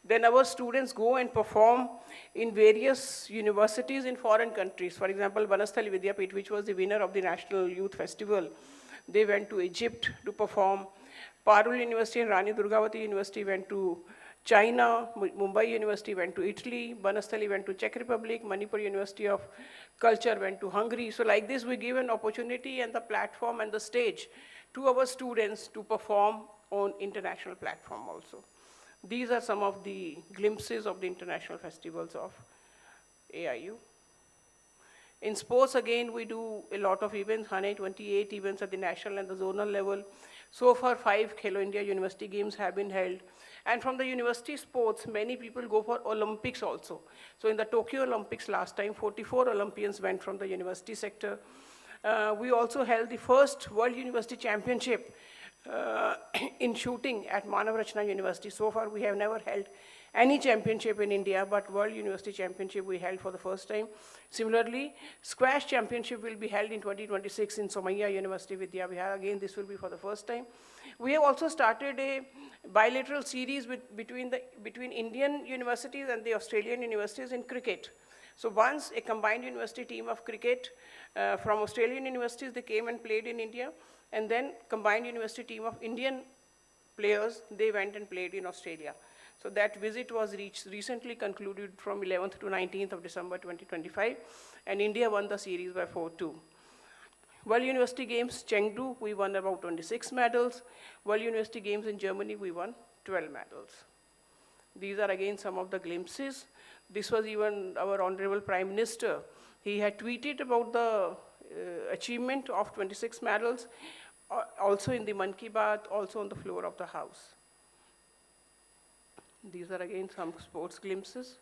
Then our students go and perform in various universities in foreign countries. For example, Banasthali Vidyapith, which was the winner of the National Youth Festival. They went to Egypt to perform. Parul University and Rani Durgavati University went to China. Mumbai University went to Italy. Banastali went to Czech Republic. Manipur University of Culture went to Hungary. So like this, we give an opportunity and the platform and the stage to our students to perform on international platform also. These are some of the glimpses of the international festivals of AIU. In sports, again, we do a lot of events, 128 events at the national and the zonal level. So far, 5 Khelo India University Games have been held. And from the university sports, many people go for Olympics also. So in the Tokyo Olympics last time, 44 Olympians went from the university sector. We also held the first World University Championship in shooting at Manav Rachna University. So far, we have never held any championship in India, but World University Championship we held for the first time. Similarly, Squash Championship will be held in 2026 in Somaiya University, Vidya Vihar. Again, this will be for the first time. We have also started a bilateral series between Indian universities and the Australian universities in cricket. So once a combined university team of cricket from Australian universities, they came and played in India, and then combined university team of Indian players, they went and played in Australia. So that visit was recently concluded from 11th to 19th of December 2025, and India won the series by 4-2. World University Games, Chengdu, we won about 26 medals. World University Games in Germany, we won 12 medals. These are again some of the glimpses. This was even our Honorable Prime Minister. He had tweeted about the achievement of 26 medals, also in the Mann Ki Baat, also on the floor of the House. These are again some sports glimpses.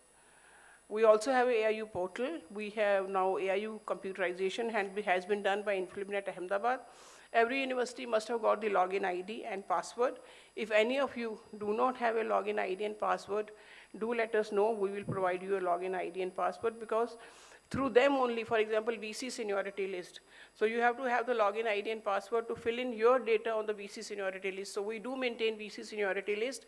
We also have AIU portal. We have now AIU computerization has been done by Influminet Ahmedabad. Every university must have got the login ID and password. If any of you do not have a login ID and password, do let us know. We will provide you a login ID and password, because through them only, for example, VC seniority list. So you have to have the login ID and password to fill in your data on the VC seniority list. So we do maintain VC seniority list,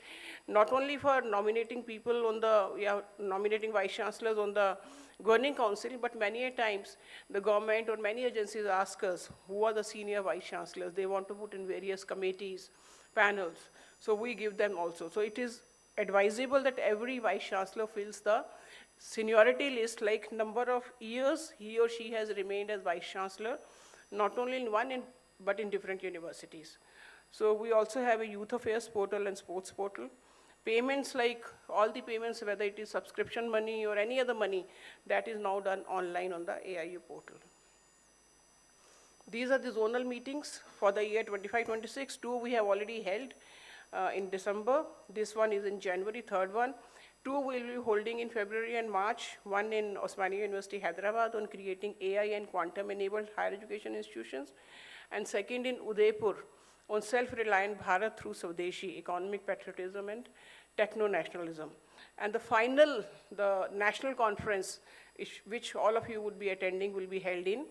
not only for nominating people on the, nominating vice chancellors on the governing council, but many a times the government or many agencies ask us who are the senior vice chancellors. They want to put in various committees, panels. So we give them also. So it is advisable that every vice chancellor fills the seniority list, like number of years he or she has remained as vice chancellor, not only in one but in different universities. So we also have a youth affairs portal and sports portal. Payments, like all the payments, whether it is subscription money or any other money, that is now done online on the AIU portal. These are the zonal meetings for the year 25-26. Two we have already held in December. This one is in January, third one. Two we will be holding in February and March, one in Osmania University, Hyderabad, on creating AI and quantum-enabled higher education institutions, and second in Udaipur on self-reliant Bharat through Swadeshi, economic patriotism and techno-nationalism. And the final, the national conference, which all of you would be attending, will be held in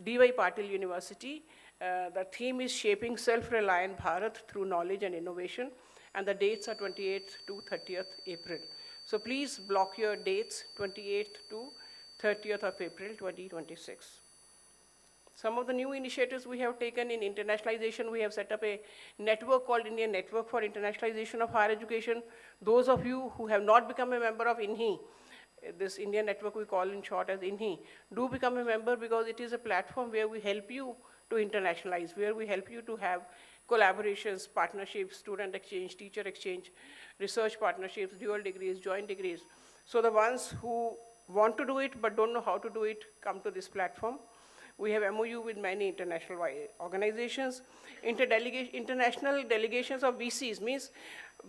D.Y. Patil University. The theme is Shaping Self-Reliant Bharat Through Knowledge and Innovation, and the dates are 28th to 30th April. So please block your dates, 28th to 30th of April 2026. Some of the new initiatives we have taken in internationalization, we have set up a network called Indian Network for Internationalization of Higher Education. Those of you who have not become a member of INHI, this Indian network we call in short as INHI, do become a member, because it is a platform where we help you to internationalize, where we help you to have collaborations, partnerships, student exchange, teacher exchange, research partnerships, dual degrees, joint degrees. So the ones who want to do it but don't know how to do it, come to this platform. We have MOU with many international organizations. International delegations of VCs, means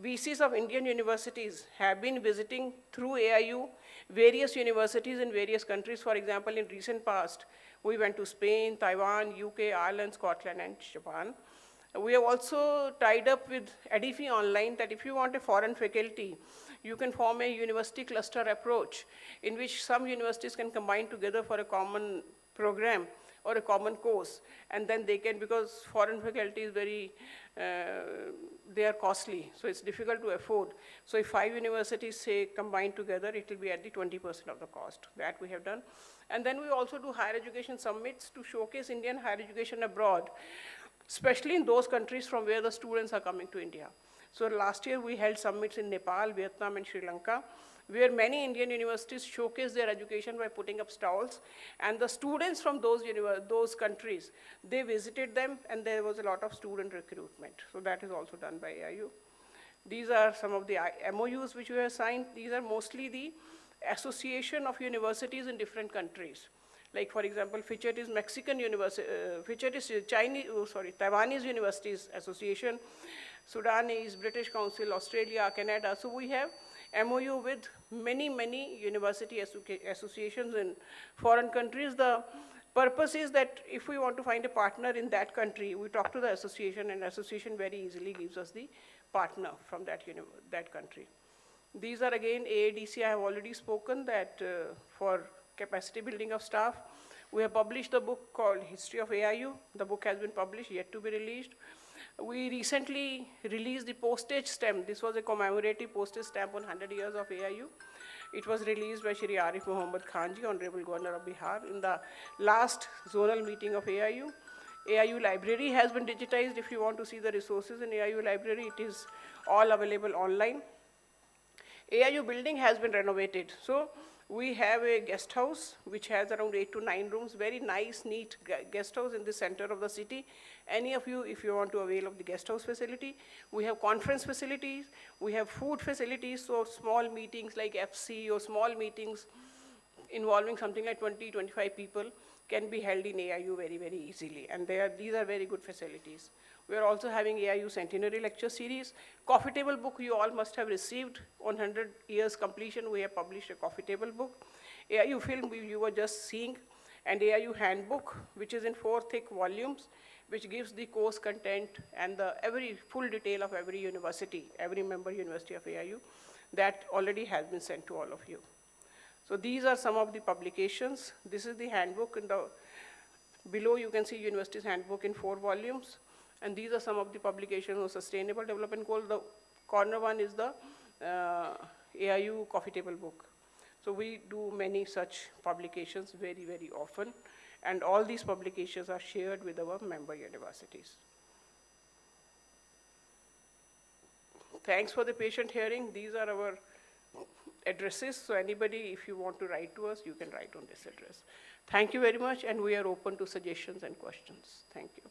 VCs of Indian universities have been visiting through AIU various universities in various countries. For example, in recent past, we went to Spain, Taiwan, UK, Ireland, Scotland, and Japan. We have also tied up with Edifi Online that if you want a foreign faculty, you can form a university cluster approach in which some universities can combine together for a common program or a common course, and then they can, because foreign faculty is very, they are costly, so it's difficult to afford. So if 5 universities say combine together, it will be at the 20% of the cost. That we have done. And then we also do higher education summits to showcase Indian higher education abroad. especially in those countries from where the students are coming to India. So last year we held summits in Nepal, Vietnam, and Sri Lanka, where many Indian universities showcase their education by putting up stalls, and the students from those countries, they visited them, and there was a lot of student recruitment. So that is also done by AIU. These are some of the MOUs which we have signed. These are mostly the association of universities in different countries. Like, for example, FICHET is Mexican University, FICHET is Taiwanese Universities Association, Sudan is British Council, Australia, Canada. So we have MOU with many, many university associations in foreign countries. The purpose is that if we want to find a partner in that country, we talk to the association, and association very easily gives us the partner from that country. These are again AADC. I have already spoken that for capacity building of staff. We have published a book called History of AIU. The book has been published, yet to be released. We recently released the postage stamp. This was a commemorative postage stamp on 100 years of AIU. It was released by Shri Arif Muhammad Khan Ji, Honorable Governor of Bihar, in the last zonal meeting of AIU. AIU library has been digitized. If you want to see the resources in AIU library, it is all available online. AIU building has been renovated. So we have a guest house which has around 8 to 9 rooms, very nice, neat guest house in the center of the city. Any of you, if you want to avail of the guest house facility, we have conference facilities, we have food facilities, so small meetings like FC or small meetings involving something like 20, 25 people can be held in AIU very, very easily. And these are very good facilities. We are also having AIU Centenary Lecture Series. Coffee table book you all must have received. On 100 years completion, we have published a coffee table book. AIU film you were just seeing, and AIU handbook, which is in 4 thick volumes, which gives the course content and every full detail of every university, every member university of AIU. That already has been sent to all of you. So these are some of the publications. This is the handbook. Below you can see university's handbook in 4 volumes. And these are some of the publications of Sustainable Development Goals. The corner one is the AIU coffee table book. So we do many such publications very, very often. And all these publications are shared with our member universities. Thanks for the patient hearing. These are our addresses. So anybody, if you want to write to us, you can write on this address. Thank you very much, and we are open to suggestions and questions. Thank you.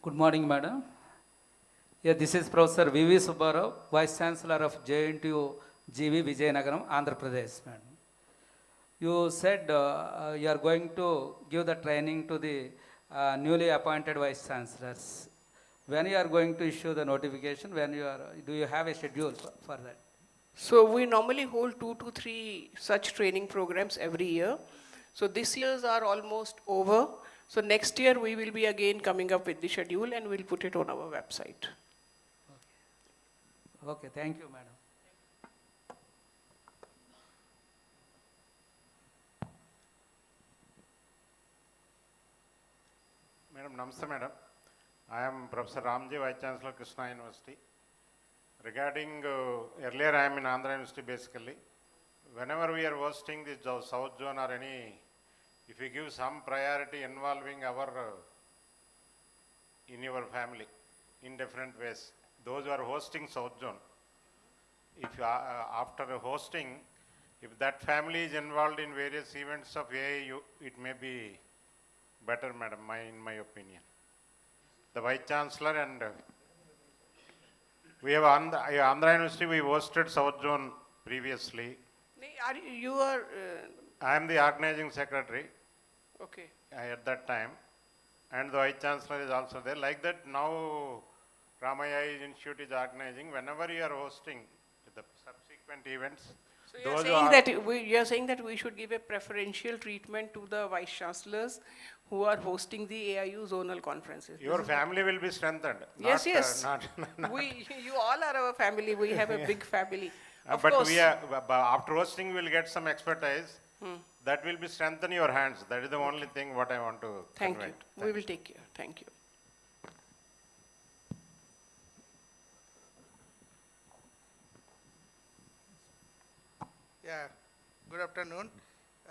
Good morning, madam. Yeah, this is Professor V.V. Subbarao, Vice Chancellor of JNTU GV Vijayanagaram, Andhra Pradesh, madam. You said you are going to give the training to the newly appointed Vice Chancellors. When you are going to issue the notification, do you have a schedule for that? So we normally hold 2 to 3 such training programs every year. So this year's are almost over. So next year we will be again coming up with the schedule, and we'll put it on our website. Okay, thank you, madam. Madam, namaste, madam. I am Professor Ramji, Vice Chancellor, Krishna University. Regarding, earlier I am in Andhra University basically. Whenever we are hosting the South Zone or any, if you give some priority involving our, in your family, in different ways, those who are hosting South Zone, if after hosting, if that family is involved in various events of AIU, it may be better, madam, in my opinion. The Vice Chancellor and we have Andhra University, we hosted South Zone previously. You are... I am the organizing secretary. Okay. at that time, and the Vice Chancellor is also there. Like that, now Ramaya Institute is organizing whenever you are hosting the subsequent events. So you are those who saying are- that you are saying that we should give a preferential treatment to the vice chancellors who are hosting the AIU zonal conferences. your This is family will be strengthened. Yes, not, yes. not You all are our family. We have a big family. Of but course. we are, after hosting, we will get some expertise. Hmm. That will be strengthen your hands. That is the only thing what I want to Thank convey. you. We will take care. Thank you. Yeah, good afternoon.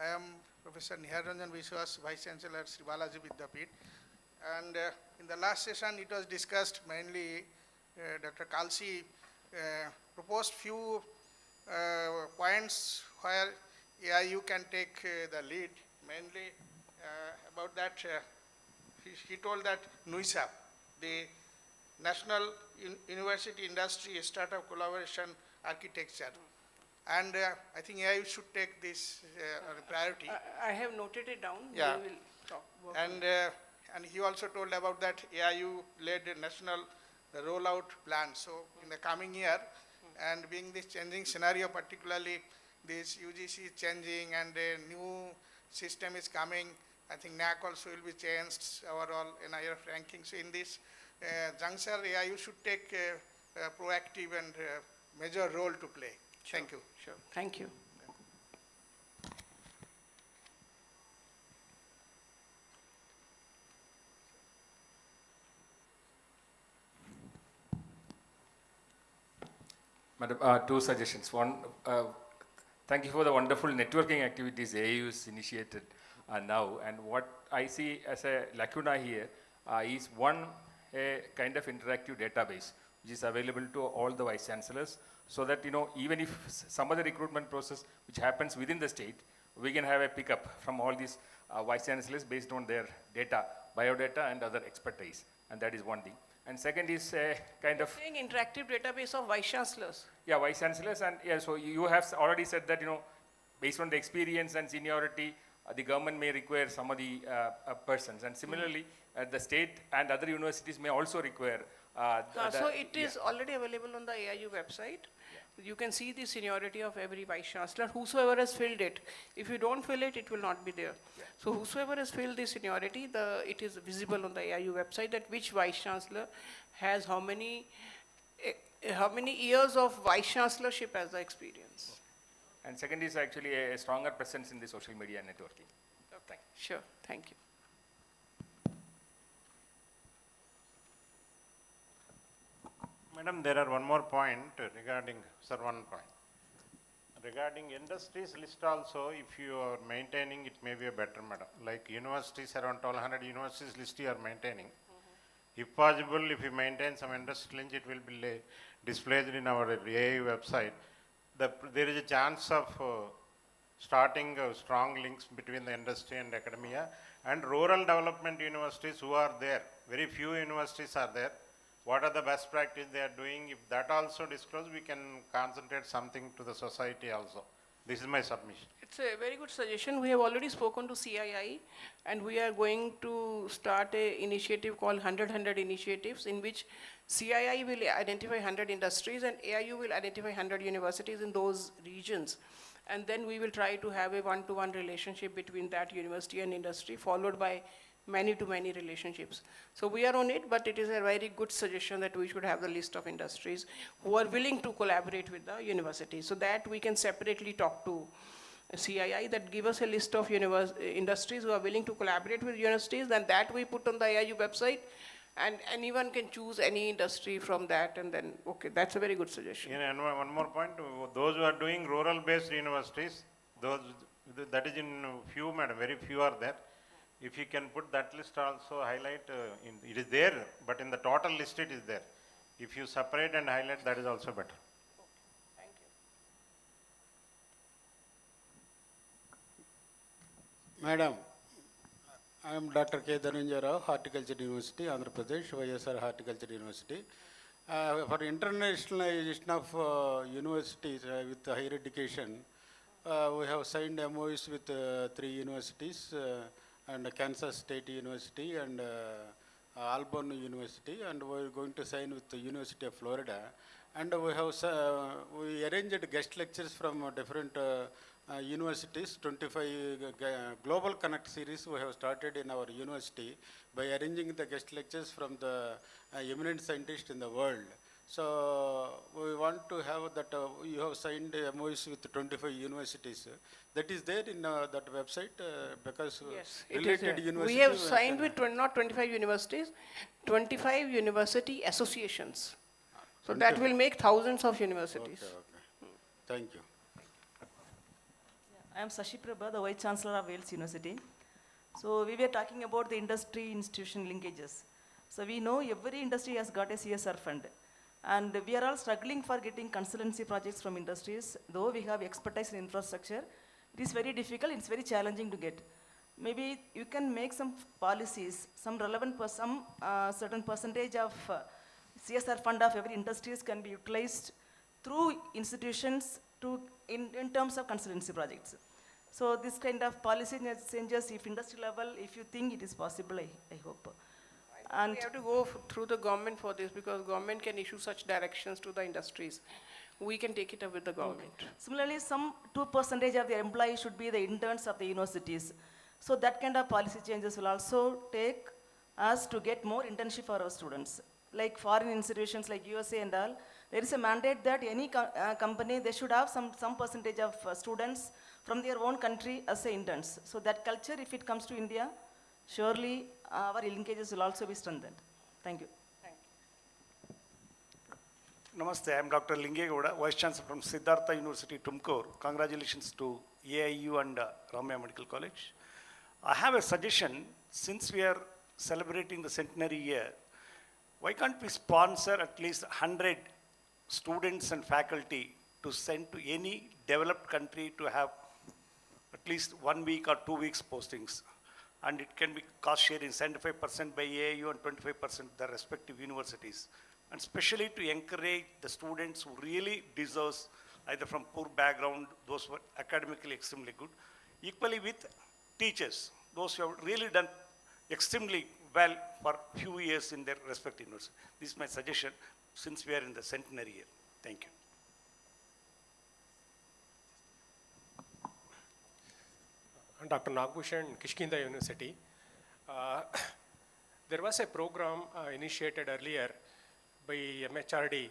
I am Professor Niharanjan Vishwas, Vice Chancellor at Sri Balaji Vidyapith. And in the last session, it was discussed mainly, Dr. Kalsi proposed few points where AIU can take the lead. Mainly about that, he told that NUISAP, the National University Industry Startup Collaboration Architecture. And I think AIU should take this priority. I have noted it down. Yeah. We will talk. work on And he also told about that AIU led a national rollout plan. So in the coming year, and being this changing scenario, particularly this UGC is changing and a new system is coming, I think NAC also will be changed, overall NIRF ranking. So in this juncture, AIU should take a proactive and major role to play. Thank you. Sure. Thank you. Madam, two suggestions. One, thank you for the wonderful networking activities AIU has initiated now. And what I see as a lacuna here is one, a kind of interactive database which is available to all the vice chancellors, so that, you know, even if some other recruitment process which happens within the state, we can have a pickup from all these vice chancellors based on their data, biodata and other expertise. And that is one thing. And second is a kind of Saying interactive database of vice chancellors. yeah, vice chancellors, and yeah, so you have already said that, you know, based on the experience and seniority, the government may require some of the persons, and similarly, the state and other universities may also require. So it is already available on the AIU website. You can see the seniority of every vice chancellor, whosoever has filled it. If you don't fill it, it will not be there. So whosoever has filled the seniority, it is visible on the AIU website that which vice chancellor has how many years of vice chancellorship as the experience. And second is actually a stronger presence in the social media networking. Okay. Sure. Thank you. Madam, there are one more point regarding, sir, one point. Regarding industries list also, if you are maintaining, it may be a better, madam. Like universities, around 1200 universities list you are maintaining. If possible, if you maintain some industry link, it will be displayed in our AIU website. There is a chance of starting strong links between the industry and academia, and rural development universities who are there. Very few universities are there. What are the best practice they are doing? If that also disclosed, we can concentrate something to the society also. This is my submission. It's a very good suggestion. We have already spoken to CII, and we are going to start an initiative called 100 initiatives, in which CII will identify 100 industries and AIU will identify 100 universities in those regions. And then we will try to have a one-to-one relationship between that university and industry, followed by many-to-many relationships. So we are on it, but it is a very good suggestion that we should have the list of industries who are willing to collaborate with the university, so that we can separately talk to CII that give us a list of industries who are willing to collaborate with universities, and that we put on the AIU website, and anyone can choose any industry from that, and then, okay, that's a very good suggestion. And one more point, those who are doing rural-based universities, that is in few, madam, very few are there. If you can put that list also, highlight, it is there, but in the total list it is there. If you separate and highlight, that is also better. Thank you. Madam, I am Dr. K. Dhananjay Rao, Horticulture University, Andhra Pradesh, YSR Horticulture University. For internationalization of universities with higher education, we have signed MOUs with 3 universities, and Kansas State University and Auburn University, and we're going to sign with the University of Florida. And we arranged guest lectures from different universities. 25 Global Connect series we have started in our university by arranging the guest lectures from the eminent scientists in the world. So we want to have that, you have signed MOUs with 25 universities. That is there in that website because Yes, it is related there. universities. We have signed with not 25 universities, 25 university associations. So that will make thousands of universities. Okay. Thank you. I am Sashi Prabha, the Vice Chancellor of Wales University. So we were talking about the industry institution linkages. So we know every industry has got a CSR fund. And we are all struggling for getting consultancy projects from industries. Though we have expertise in infrastructure, it is very difficult, it's very challenging to get. Maybe you can make some policies, some relevant, some certain percentage of CSR fund of every industries can be utilized through institutions in terms of consultancy projects. So this kind of policy changes, if industry level, if you think it is possible, I hope. And we have to go through the government for this because government can issue such directions to the industries. We can take it up with the government. Okay. Similarly, some 2% of their employees should be the interns of the universities. So that kind of policy changes will also take us to get more internship for our students. Like foreign institutions like USA and all, there is a mandate that any company, they should have some percentage of students from their own country as interns. So that culture, if it comes to India, surely our linkages will also be strengthened. Thank you. Namaste, I am Dr. Lingegowda, Vice Chancellor from Siddhartha University, Tumkur. Congratulations to AIU and Ramya Medical College. I have a suggestion, since we are celebrating the centenary year, why can't we sponsor at least 100 students and faculty to send to any developed country to have at least 1 week or 2 weeks postings? And it can be cost sharing, 75% by AIU and 25% the respective universities. And especially to encourage the students who really deserves, either from poor background, those who are academically extremely good, equally with teachers, those who have really done extremely well for few years in their respective universities. This is my suggestion since we are in the centenary year. Thank you. Dr. Nagbhushan, Kishkinda University. There was a program initiated earlier by MHRD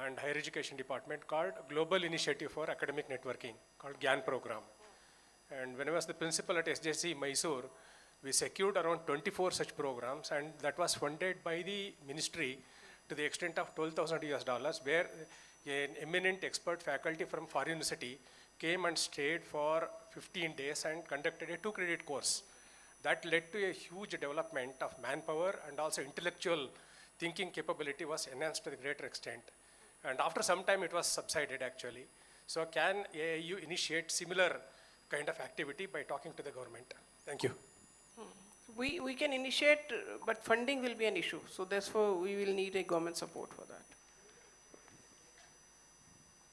and Higher Education Department called Global Initiative for Academic Networking, called GAN program. And when I was the principal at SJC Mysore, we secured around 24 such programs, and that was funded by the ministry to the extent of $12,000, where an eminent expert faculty from foreign university came and stayed for 15 days and conducted a 2-credit course. That led to a huge development of manpower, and also intellectual thinking capability was enhanced to the greater extent. And after some time it was subsided actually. So can AIU initiate similar kind of activity by talking to the government? Thank you. We can initiate, but funding will be an issue. So therefore, we will need a government support for that.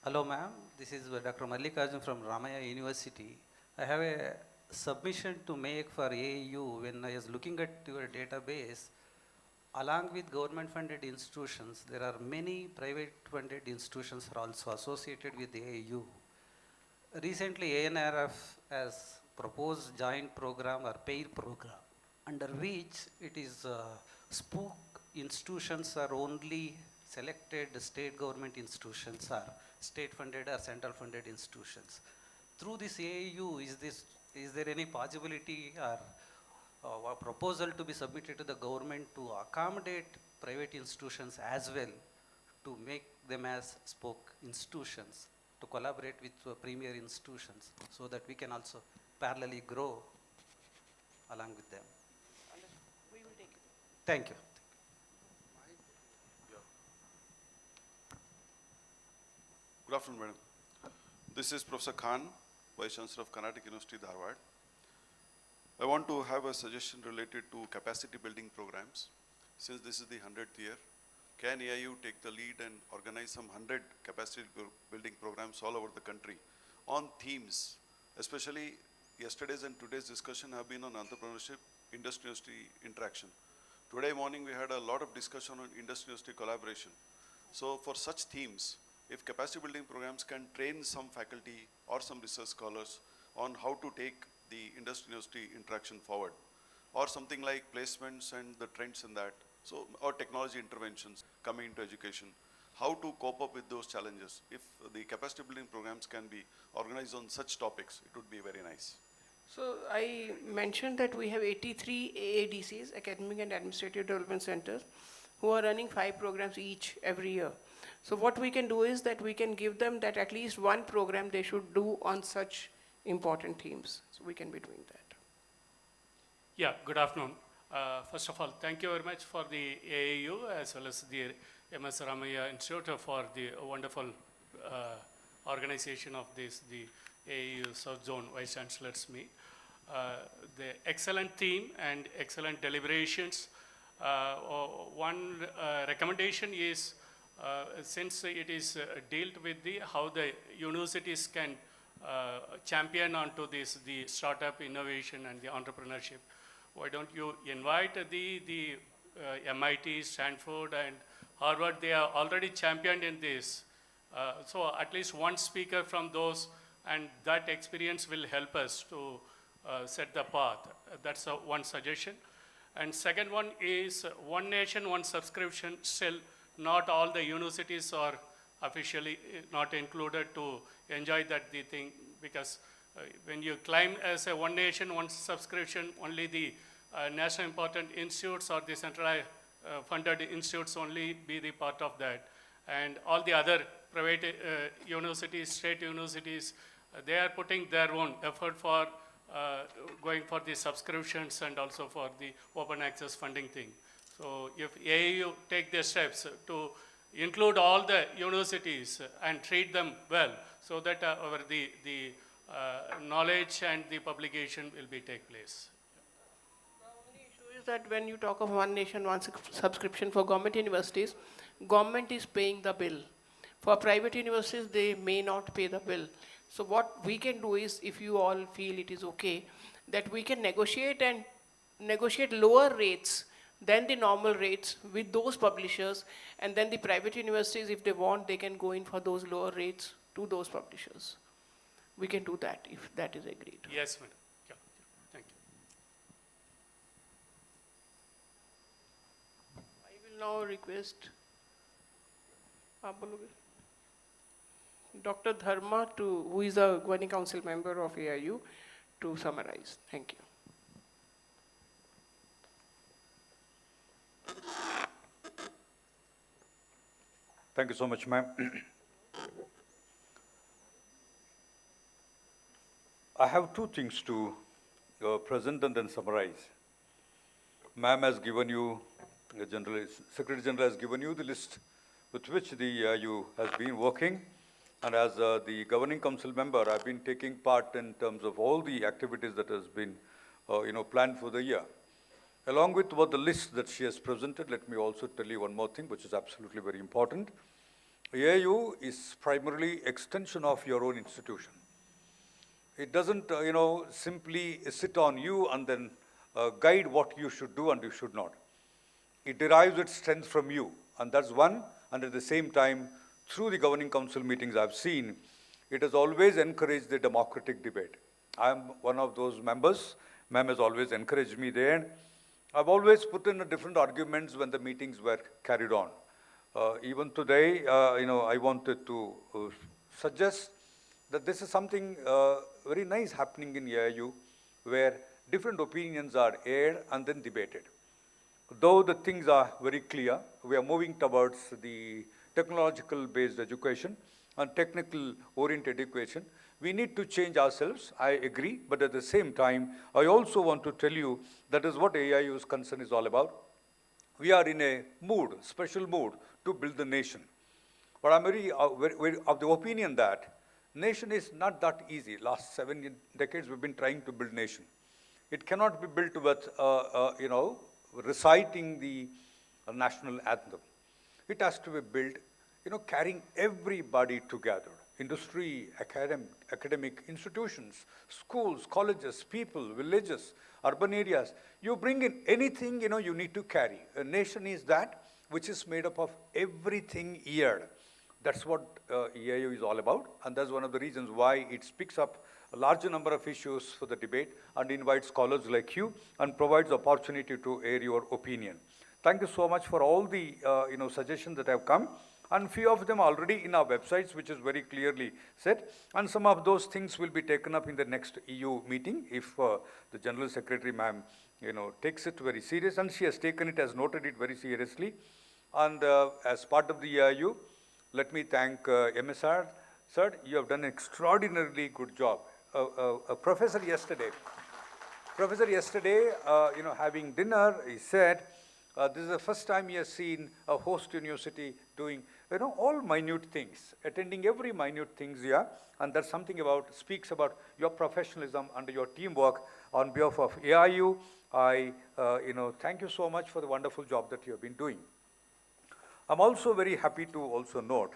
Hello, ma'am. This is Dr. Mallikarjun from Ramaya University. I have a submission to make for AIU. When I was looking at your database, along with government-funded institutions, there are many private-funded institutions are also associated with AIU. Recently, ANRF has proposed joint program or pair program, under which it is spook institutions are only selected state government institutions or state-funded or central-funded institutions. Through this AIU, is there any possibility or a proposal to be submitted to the government to accommodate private institutions as well, to make them as spoke institutions, to collaborate with premier institutions, so that we can also parallelly grow along with them? We will take it. Thank you. Good afternoon, madam. This is Professor Khan, Vice Chancellor of Carnatic University, Dharwad. I want to have a suggestion related to capacity building programs. Since this is the 100th year, can AIU take the lead and organize some 100 capacity building programs all over the country on themes, especially yesterday's and today's discussion have been on entrepreneurship, industry-university interaction. Today morning we had a lot of discussion on industry-university collaboration. So for such themes, if capacity building programs can train some faculty or some research scholars on how to take the industry-university interaction forward, or something like placements and the trends in that, so, or technology interventions coming into education, how to cope up with those challenges. If the capacity building programs can be organized on such topics, it would be very nice. So I mentioned that we have 83 AADCs, Academic and Administrative Development Centers, who are running 5 programs each every year. So what we can do is that we can give them that at least one program they should do on such important themes. So we can be doing that. Yeah, good afternoon. First of all, thank you very much for the AIU as well as the MS Ramaya Institute for the wonderful organization of this, the AIU South Zone Vice Chancellors meet. The excellent theme and excellent deliberations. One recommendation is, since it is dealt with the how the universities can champion onto this, the startup innovation and the entrepreneurship, why don't you invite the MIT, Stanford and Harvard? They are already championed in this. So at least one speaker from those, and that experience will help us to set the path. That's one suggestion. And second one is one nation, one subscription. Still, not all the universities are officially not included to enjoy that the thing, because when you climb as a one nation, one subscription, only the national important institutes or the centralized funded institutes only be the part of that. And all the other private universities, state universities, they are putting their own effort for going for the subscriptions and also for the open access funding thing. So if AIU take the steps to include all the universities and treat them well, so that the knowledge and the publication will be take place. The only issue is that when you talk of one nation, one subscription for government universities, government is paying the bill. For private universities, they may not pay the bill. So what we can do is, if you all feel it is okay, that we can negotiate and negotiate lower rates than the normal rates with those publishers, and then the private universities, if they want, they can go in for those lower rates to those publishers. We can do that if that is agreed. Yes, madam. Yeah, thank you. I will now request Dr. Dharma, who is a Governing Council member of AIU, to summarize. Thank you. Thank you so much, ma'am. I have two things to present and then summarize. Ma'am has given you, Secretary General has given you the list with which the AIU has been working. And as the Governing Council member, I've been taking part in terms of all the activities that has been planned for the year. Along with what the list that she has presented, let me also tell you one more thing, which is absolutely very important. AIU is primarily extension of your own institution. It doesn't, simply sit on you and then guide what you should do and you should not. It derives its strength from you, and that's one. And at the same time, through the Governing Council meetings I've seen, it has always encouraged the democratic debate. I'm one of those members. Ma'am has always encouraged me there. I've always put in different arguments when the meetings were carried on. Even today, I wanted to suggest that this is something very nice happening in AIU, where different opinions are aired and then debated. Though the things are very clear, we are moving towards the technological-based education and technical-oriented education. We need to change ourselves, I agree, but at the same time, I also want to tell you that is what AIU's concern is all about. We are in a mood, special mood, to build the nation. But I'm very of the opinion that nation is not that easy. Last 7 decades, we've been trying to build nation. It cannot be built with, reciting the national anthem. It has to be built, carrying everybody together. industry, academic institutions, schools, colleges, people, villages, urban areas. You bring in anything, you need to carry. A nation is that which is made up of everything here. That's what AIU is all about, and that's one of the reasons why it picks up a larger number of issues for the debate and invites scholars like you and provides opportunity to air your opinion. Thank you so much for all the suggestions that have come, and few of them already in our websites, which is very clearly said, and some of those things will be taken up in the next EU meeting if the General Secretary ma'am takes it very serious, and she has taken it, has noted it very seriously. And as part of the AIU, let me thank MSR. Sir, you have done an extraordinarily good job. A professor yesterday, having dinner, he said, this is the first time he has seen a host university doing, all minute things, attending every minute things here, and that's something speaks about your professionalism and your teamwork. On behalf of AIU, I, thank you so much for the wonderful job that you have been doing. I'm also very happy to also note,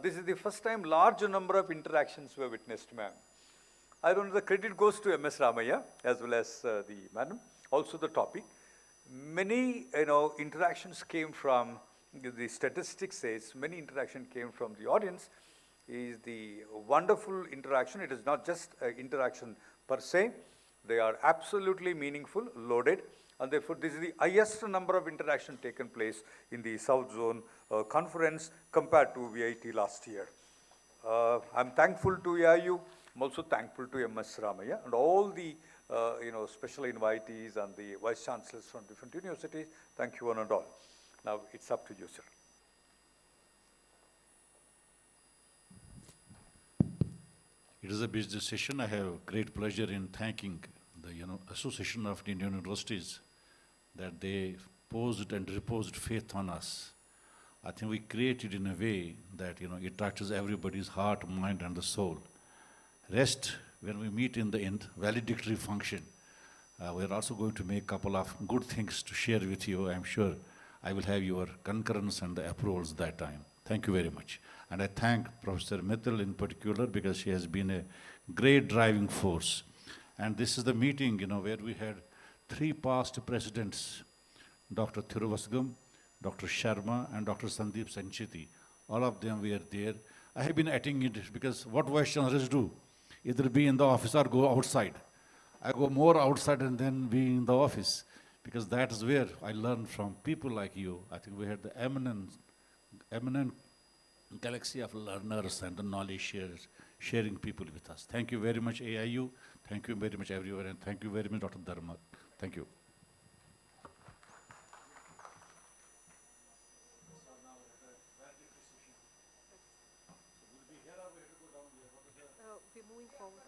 this is the first time large number of interactions were witnessed, ma'am. I don't know, the credit goes to MS Ramaya as well as the madam, also the topic. Many, interactions came from, the statistics says, many interactions came from the audience. Is the wonderful interaction. It is not just interaction per se. They are absolutely meaningful, loaded, and therefore this is the highest number of interaction taken place in the South Zone conference compared to VIT last year. I'm thankful to AIU. I'm also thankful to MS Ramaya and all the special invitees and the vice chancellors from different universities. Thank you one and all. Now it's up to you, sir. It is a business session. I have great pleasure in thanking the Association of Indian Universities that they posed and reposed faith on us. I think we created in a way that it touches everybody's heart, mind, and the soul. Rest, when we meet in the valedictory function, we're also going to make a couple of good things to share with you. I'm sure I will have your concurrence and the approvals that time. Thank you very much. And I thank Professor Mittal in particular because she has been a great driving force. And this is the meeting, where we had 3 past presidents, Dr. Thiruvasagam, Dr. Sharma, and Dr. Sandeep Sancheti. All of them were there. I have been attending it because what vice chancellors do, either be in the office or go outside. I go more outside and then be in the office because that is where I learn from people like you. I think we had the eminent galaxy of learners and the knowledge sharers, sharing people with us. Thank you very much, AIU. Thank you very much, everyone, and thank you very much, Dr. Dharma. Thank you. We're moving forward.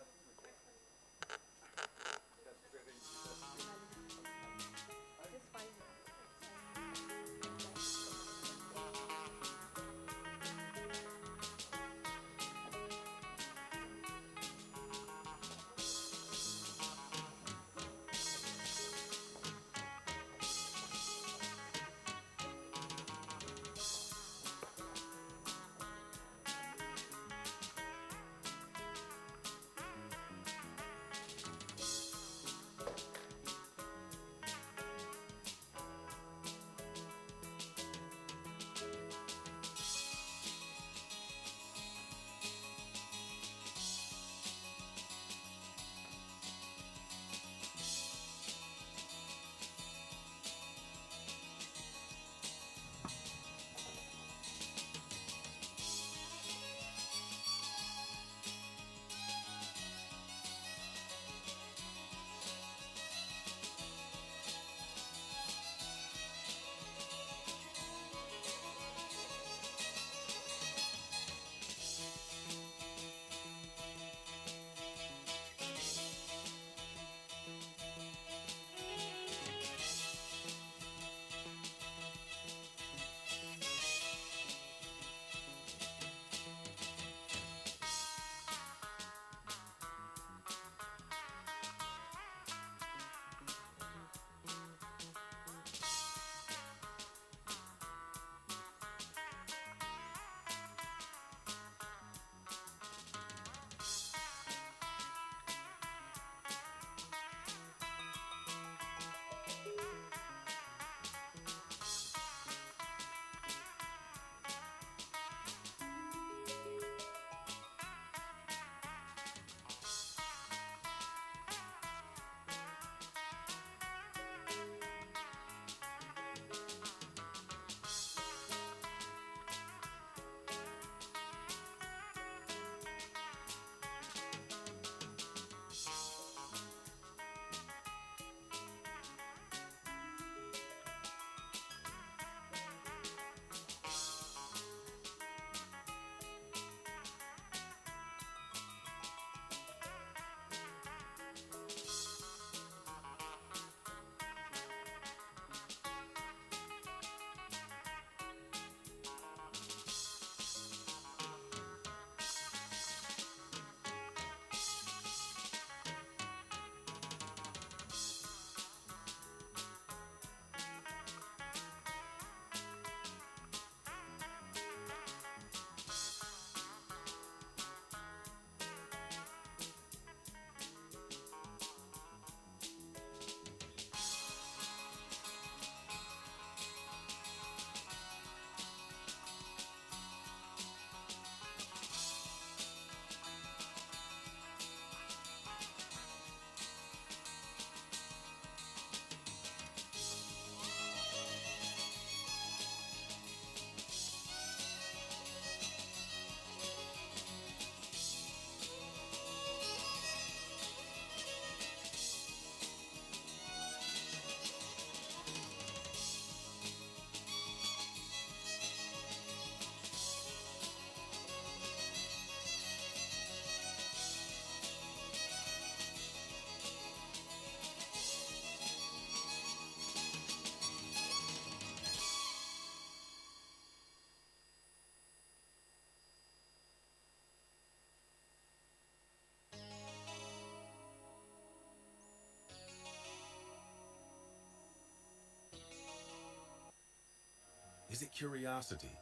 Is it curiosity?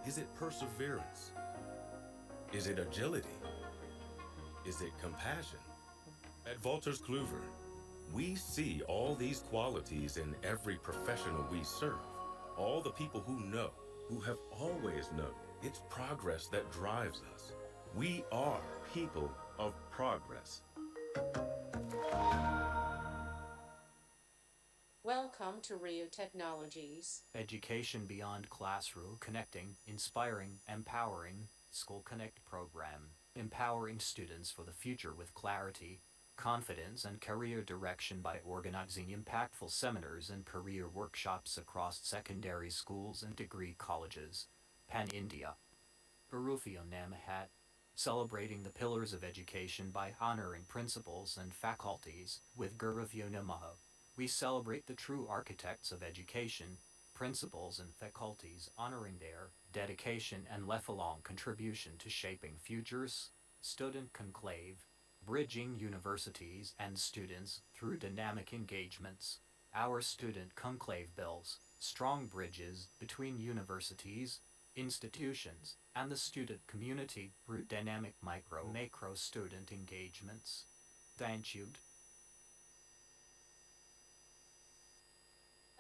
Is it perseverance? Is it agility? Is it compassion? At Wolters Kluwer, we see all these qualities in every professional we serve. All the people who know, who have always known, it's progress that drives us. We are people of progress. Welcome to Rio Technologies. Education beyond classroom, connecting, inspiring, empowering, School Connect program, empowering students for the future with clarity, confidence, and career direction by organizing impactful seminars and career workshops across secondary schools and degree colleges, Pan-India. Barufio Namahat, celebrating the pillars of education by honoring principals and faculties with Guruvyo Namaha. We celebrate the true architects of education, principals and faculties, honoring their dedication and lifelong contribution to shaping futures. Student conclave, bridging universities and students through dynamic engagements. Our student conclave builds strong bridges between universities, institutions, and the student community through dynamic macro student engagements. Thank you.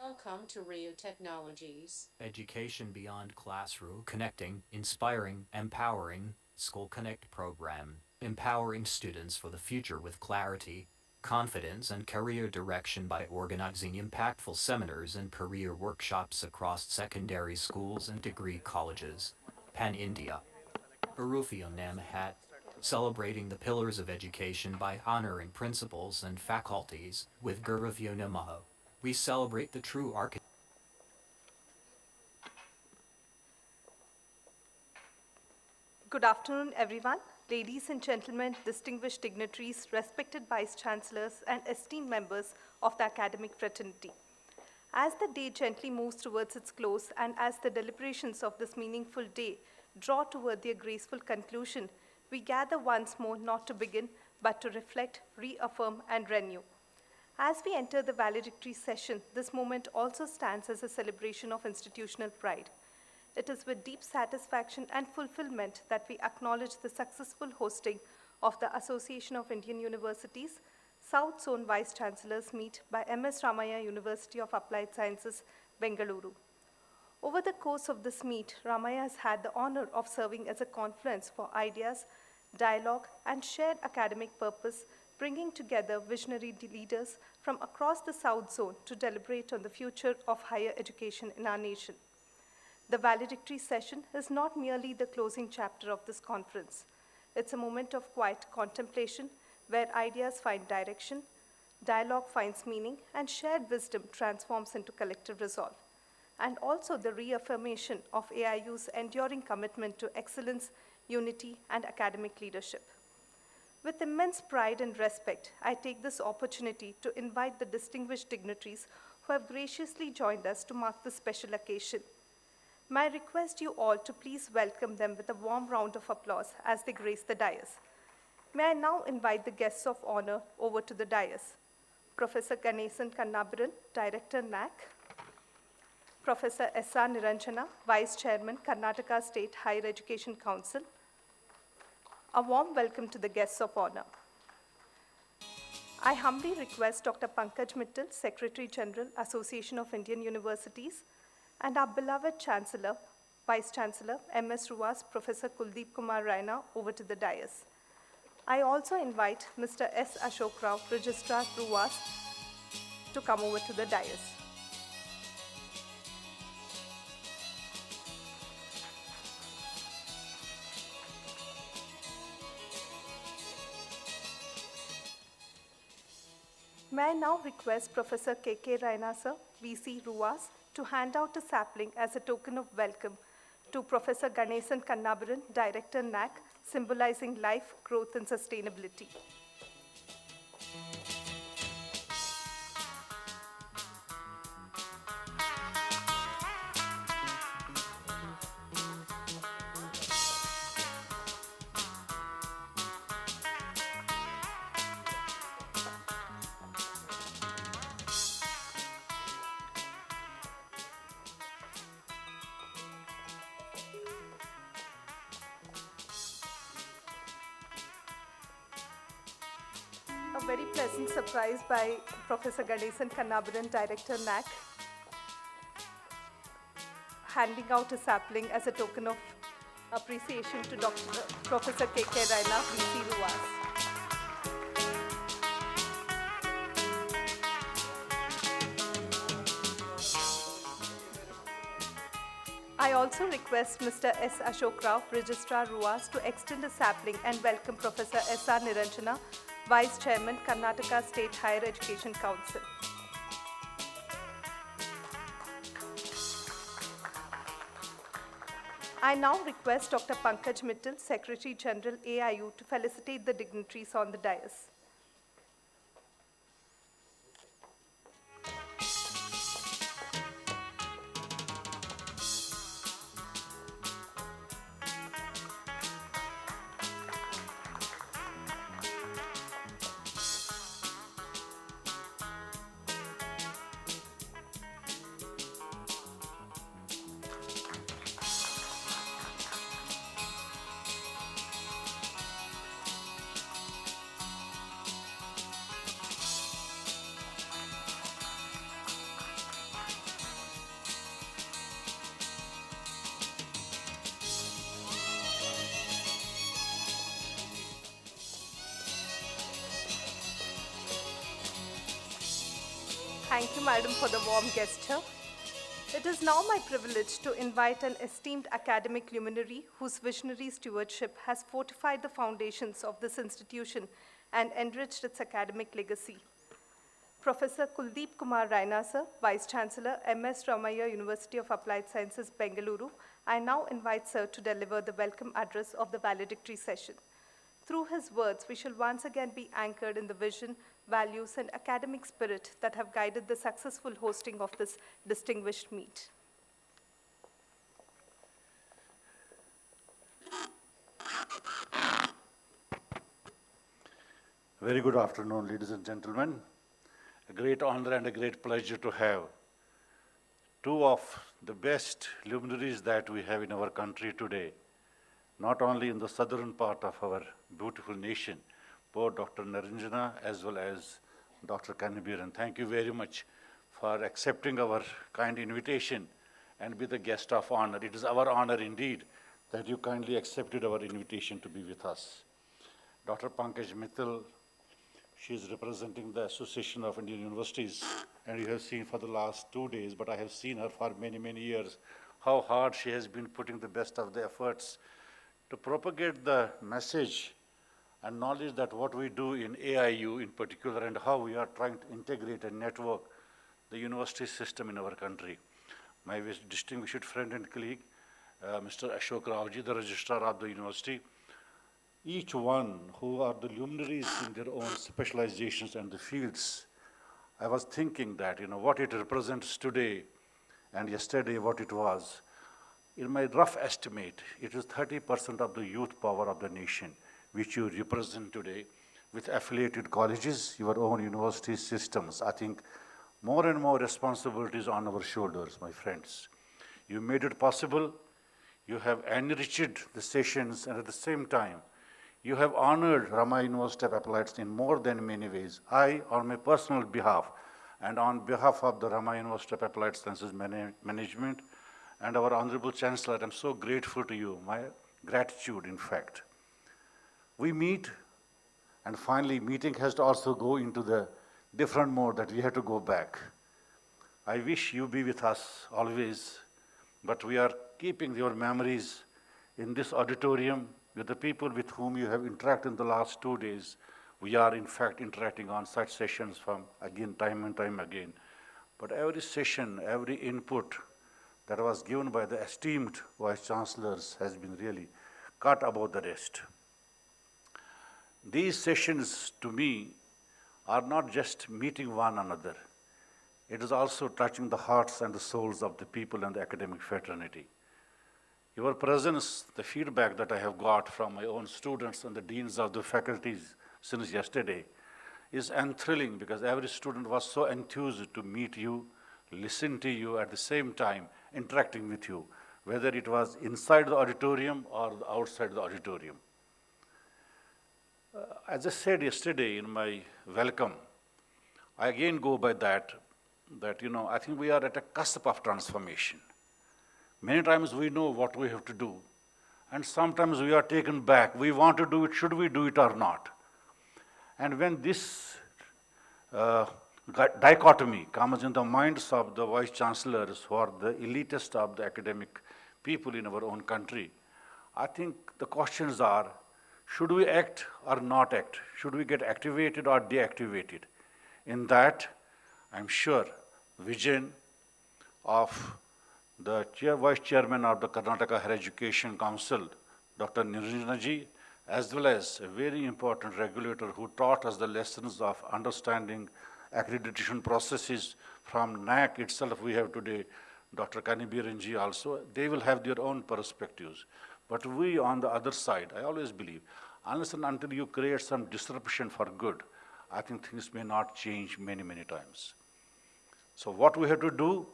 Welcome to Rio Technologies. Education beyond classroom, connecting, inspiring, empowering, School Connect program, empowering students for the future with clarity, confidence, and career direction by organizing impactful seminars and career workshops across secondary schools and degree colleges, Pan-India. Barufio Namahat, celebrating the pillars of education by honoring principals and faculties with Guruvyo Namaha. We celebrate the true architect. Good afternoon, everyone. Ladies and gentlemen, distinguished dignitaries, respected vice chancellors, and esteemed members of the academic fraternity. As the day gently moves towards its close and as the deliberations of this meaningful day draw toward their graceful conclusion, we gather once more not to begin, but to reflect, reaffirm, and renew. As we enter the valedictory session, this moment also stands as a celebration of institutional pride. It is with deep satisfaction and fulfillment that we acknowledge the successful hosting of the Association of Indian Universities South Zone Vice Chancellors Meet by M.S. Ramaiah University of Applied Sciences, Bengaluru. Over the course of this meet, Ramaiah has had the honor of serving as a conference for ideas, dialogue, and shared academic purpose, bringing together visionary leaders from across the South Zone to deliberate on the future of higher education in our nation. The valedictory session is not merely the closing chapter of this conference. It's a moment of quiet contemplation where ideas find direction, dialogue finds meaning, and shared wisdom transforms into collective resolve. And also the reaffirmation of AIU's enduring commitment to excellence, unity, and academic leadership. With immense pride and respect, I take this opportunity to invite the distinguished dignitaries who have graciously joined us to mark this special occasion. May I request you all to please welcome them with a warm round of applause as they grace the dais. May I now invite the guests of honor over to the dais. Professor Ganesan Kannabiran, Director NAC. Professor S.R. Niranjana, Vice Chairman, Karnataka State Higher Education Council. A warm welcome to the guests of honor. I humbly request Dr. Pankaj Mittal, Secretary General, Association of Indian Universities, and our beloved Chancellor, Vice Chancellor, M.S. Ruas, Professor Kuldeep Kumar Raina, over to the dais. I also invite Mr. S. Ashok Rao, Registrar Ruas, to come over to the dais. May I now request Professor K.K. Raina, sir, VC Ruas, to hand out a sapling as a token of welcome to Professor Ganesan Kannabiran, Director NAC, symbolizing life, growth, and sustainability. very pleasant surprise by Professor Ganesan Kannabiran, Director NAC, handing out a sapling as a token of appreciation to Professor K.K. Raina, VC Ruas. I also request Mr. S. Ashok Rao, Registrar Ruas, to extend a sapling and welcome Professor S. R. Niranjana, Vice Chairman, Karnataka State Higher Education Council. I now request Dr. Pankaj Mittal, Secretary General AIU, to felicitate the dignitaries on the dais. Thank you, Madam, for the warm gesture. It is now my privilege to invite an esteemed academic luminary whose visionary stewardship has fortified the foundations of this institution and enriched its academic legacy. Professor Kuldeep Kumar Raina, sir, Vice Chancellor, MS Ramaiah University of Applied Sciences, Bengaluru, I now invite sir to deliver the welcome address of the valedictory session. Through his words, we shall once again be anchored in the vision, values, and academic spirit that have guided the successful hosting of this distinguished meet. Very good afternoon, ladies and gentlemen. A great honor and a great pleasure to have two of the best luminaries that we have in our country today, not only in the southern part of our beautiful nation, both Dr. Niranjana as well as Dr. Kannabiran. Thank you very much for accepting our kind invitation and be the guest of honor. It is our honor indeed that you kindly accepted our invitation to be with us. Dr. Pankaj Mittal, she is representing the Association of Indian Universities, and you have seen for the last 2 days, but I have seen her for many, many years, how hard she has been putting the best of the efforts to propagate the message and knowledge that what we do in AIU in particular and how we are trying to integrate and network the university system in our country. My distinguished friend and colleague, Mr. Ashok Raoji, the Registrar of the University, each one who are the luminaries in their own specializations and the fields. I was thinking that, what it represents today and yesterday what it was. In my rough estimate, it is 30% of the youth power of the nation, which you represent today with affiliated colleges, your own university systems. I think more and more responsibilities on our shoulders, my friends. You made it possible. You have enriched the sessions, and at the same time, you have honored Ramaiah University of Applied in more than many ways. I, on my personal behalf, and on behalf of the Ramaiah University of Applied Sciences Management, and our Honorable Chancellor, I'm so grateful to you, my gratitude, in fact. We meet, and finally, meeting has to also go into the different mode that we have to go back. I wish you be with us always, but we are keeping your memories in this auditorium with the people with whom you have interacted in the last 2 days. We are, in fact, interacting on such sessions from, again, time and time again. But every session, every input that was given by the esteemed Vice Chancellors has been really cut above the rest. These sessions, to me, are not just meeting one another. It is also touching the hearts and the souls of the people and the academic fraternity. Your presence, the feedback that I have got from my own students and the deans of the faculties since yesterday is enthralling, because every student was so enthused to meet you, listen to you, at the same time interacting with you, whether it was inside the auditorium or outside the auditorium. as I said yesterday in my welcome, I again go by that, I think we are at a cusp of transformation. Many times we know what we have to do, and sometimes we are taken back. We want to do it, should we do it or not? And when this dichotomy comes in the minds of the vice chancellors, who are the elitist of the academic people in our own country, I think the questions are, should we act or not act? Should we get activated or deactivated? In that, I'm sure, vision of the Vice Chairman of the Karnataka Higher Education Council, Dr. Niranjanaji, as well as a very important regulator who taught us the lessons of understanding accreditation processes from NAC itself. We have today Dr. Kanibiranji also. They will have their own perspectives. But we on the other side, I always believe, unless and until you create some disruption for good, I think things may not change many, many times. So what we have to do,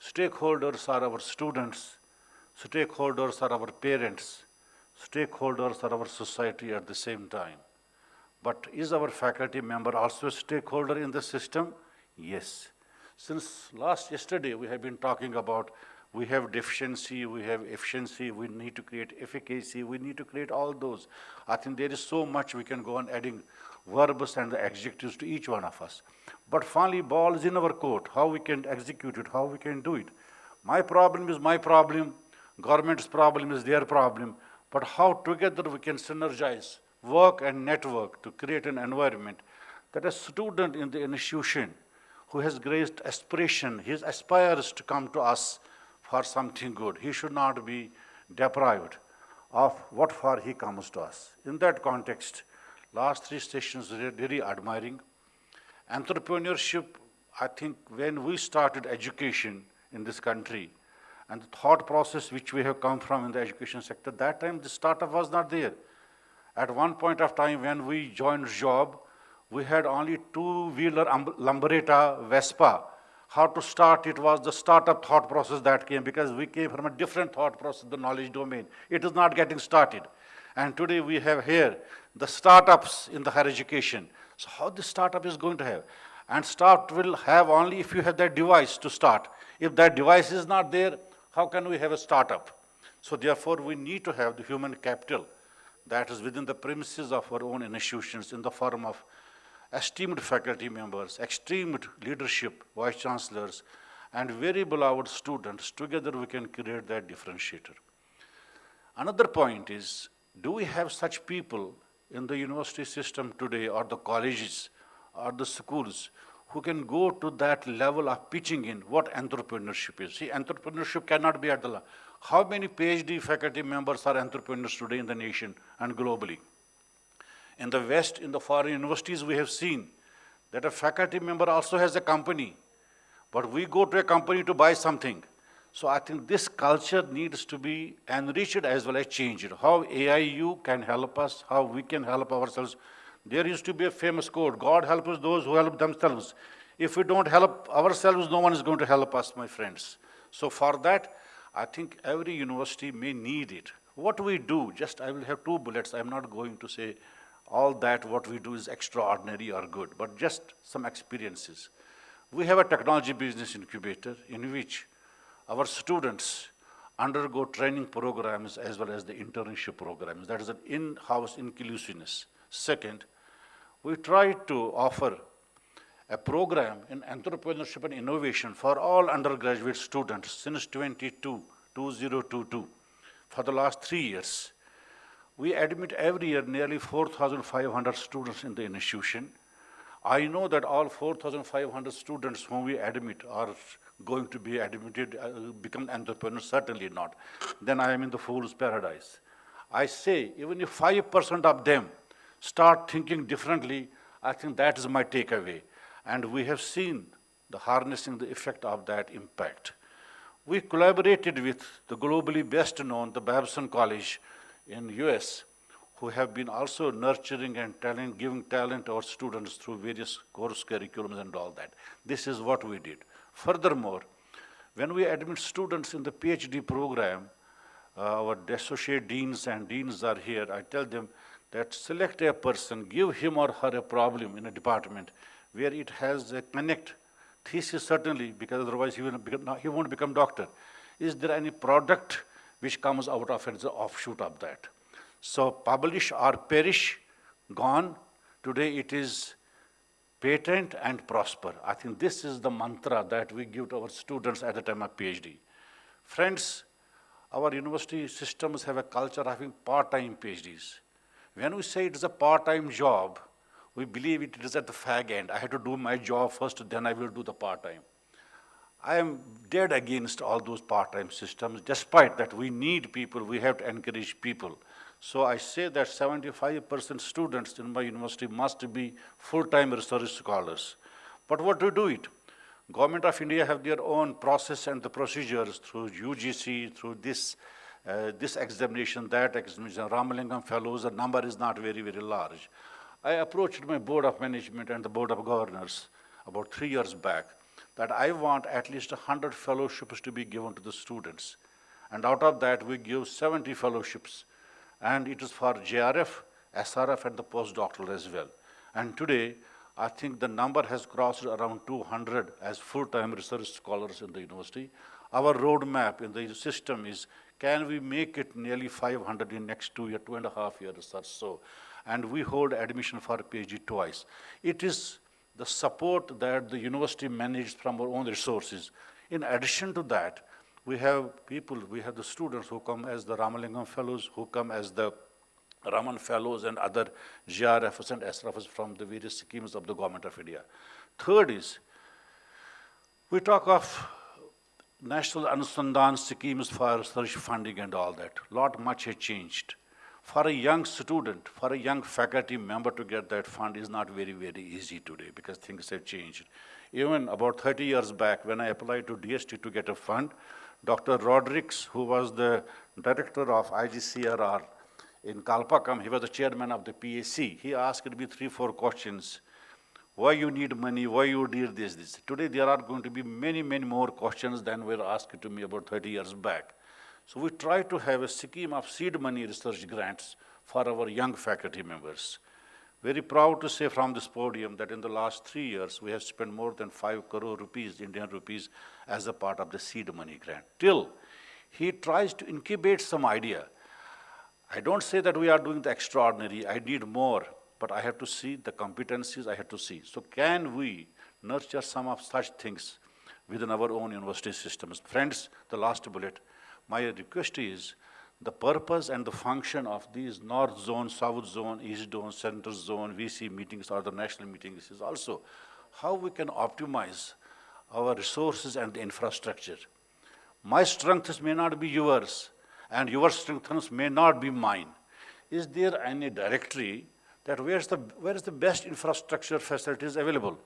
stakeholders are our students, stakeholders are our parents, stakeholders are our society at the same time. But is our faculty member also a stakeholder in the system? Yes. Since yesterday, we have been talking about we have deficiency, we have efficiency, we need to create efficacy, we need to create all those. I think there is so much we can go on adding verbs and adjectives to each one of us. But finally, ball is in our court, how we can execute it, how we can do it. My problem is my problem, government's problem is their problem, but how together we can synergize, work and network to create an environment that a student in the institution who has great aspiration, he aspires to come to us for something good. He should not be deprived of what for he comes to us. In that context, last 3 sessions were very admiring. Entrepreneurship, I think when we started education in this country, and the thought process which we have come from in the education sector, that time the startup was not there. At one point of time when we joined job, we had only 2-wheeler Lambretta Vespa. How to start it was the startup thought process that came, because we came from a different thought process, the knowledge domain. It is not getting started. And today we have here the startups in the higher education. So how the startup is going to have? And start will have only if you have that device to start. If that device is not there, how can we have a startup? So therefore we need to have the human capital that is within the premises of our own institutions in the form of esteemed faculty members, esteemed leadership, vice chancellors, and very beloved students. Together we can create that differentiator. Another point is, do we have such people in the university system today, or the colleges, or the schools, who can go to that level of pitching in what entrepreneurship is? See, entrepreneurship cannot be at the level. How many PhD faculty members are entrepreneurs today in the nation and globally? In the West, in the foreign universities, we have seen that a faculty member also has a company, but we go to a company to buy something. So I think this culture needs to be enriched as well as changed. How AIU can help us, how we can help ourselves. There used to be a famous quote, God helps those who help themselves. If we don't help ourselves, no one is going to help us, my friends. So for that, I think every university may need it. What we do, I will have 2 bullets. I'm not going to say all that what we do is extraordinary or good, but just some experiences. We have a technology business incubator in which our students undergo training programs as well as the internship programs. That is an in-house inclusiveness. Second, we try to offer a program in entrepreneurship and innovation for all undergraduate students since 2022, for the last 3 years. We admit every year nearly 4,500 students in the institution. I know that all 4,500 students whom we admit are going to be admitted, become entrepreneurs, certainly not. Then I am in the fool's paradise. I say, even if 5% of them start thinking differently, I think that is my takeaway. And we have seen the harnessing the effect of that impact. We collaborated with the globally best known, the Babson College in US, who have been also nurturing and giving talent to our students through various course curriculums and all that. This is what we did. Furthermore, when we admit students in the PhD program, our associate deans and deans are here, I tell them that select a person, give him or her a problem in a department where it has a connect thesis certainly, because otherwise he won't become doctor. Is there any product which comes out of it as an offshoot of that? So publish or perish, gone. Today it is patent and prosper. I think this is the mantra that we give to our students at the time of PhD. Friends, our university systems have a culture of having part-time PhDs. When we say it is a part-time job, we believe it is at the fag end. I have to do my job first, then I will do the part-time. I am dead against all those part-time systems. Despite that, we need people, we have to encourage people. So I say that 75% students in my university must be full-time research scholars. But what to do it? Government of India have their own process and the procedures through UGC, through this examination, that examination, Ramalingam Fellows, the number is not very, very large. I approached my board of management and the board of governors about 3 years back that I want at least 100 fellowships to be given to the students. And out of that, we give 70 fellowships. And it is for JRF, SRF, and the postdoctoral as well. And today, I think the number has crossed around 200 as full-time research scholars in the university. Our roadmap in the system is, can we make it nearly 500 in next 2.5 years or so? And we hold admission for PhD twice. It is the support that the university manages from our own resources. In addition to that, we have people, we have the students who come as the Ramalingam Fellows, who come as the Raman Fellows and other GRFs and SRFs from the various schemes of the Government of India. Third is, we talk of National Anusandhan schemes for research funding and all that. Much has changed. For a young student, for a young faculty member to get that fund is not very, very easy today because things have changed. Even about 30 years back, when I applied to DST to get a fund, Dr. Rodriguez, who was the director of IGCRR in Kalpakam, he was the chairman of the PAC. He asked me 3-4 questions. Why you need money? Why you did this? Today there are going to be many, many more questions than were asked to me about 30 years back. So we try to have a scheme of seed money research grants for our young faculty members. Very proud to say from this podium that in the last 3 years, we have spent more than 5 crore rupees, Indian rupees, as a part of the seed money grant. Till he tries to incubate some idea. I don't say that we are doing the extraordinary, I need more, but I have to see the competencies, I have to see. So can we nurture some of such things within our own university systems? Friends, the last bullet. My request is the purpose and the function of these North Zone, South Zone, East Zone, Central Zone, VC meetings or the national meetings is also how we can optimize our resources and the infrastructure. My strengths may not be yours and your strengths may not be mine. Is there any directory that where is the best infrastructure facilities available?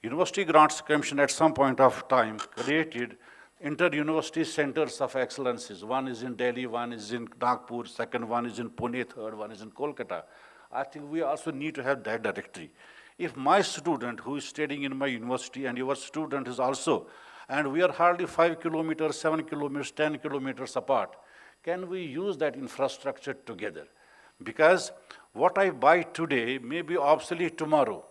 University Grants Commission at some point of time created inter-university centers of excellences. One is in Delhi, one is in Nagpur, second one is in Pune, third one is in Kolkata. I think we also need to have that directory. If my student who is studying in my university and your student is also, and we are hardly 5 kilometers, 7 kilometers, 10 kilometers apart, can we use that infrastructure together? Because what I buy today may be obsolete tomorrow,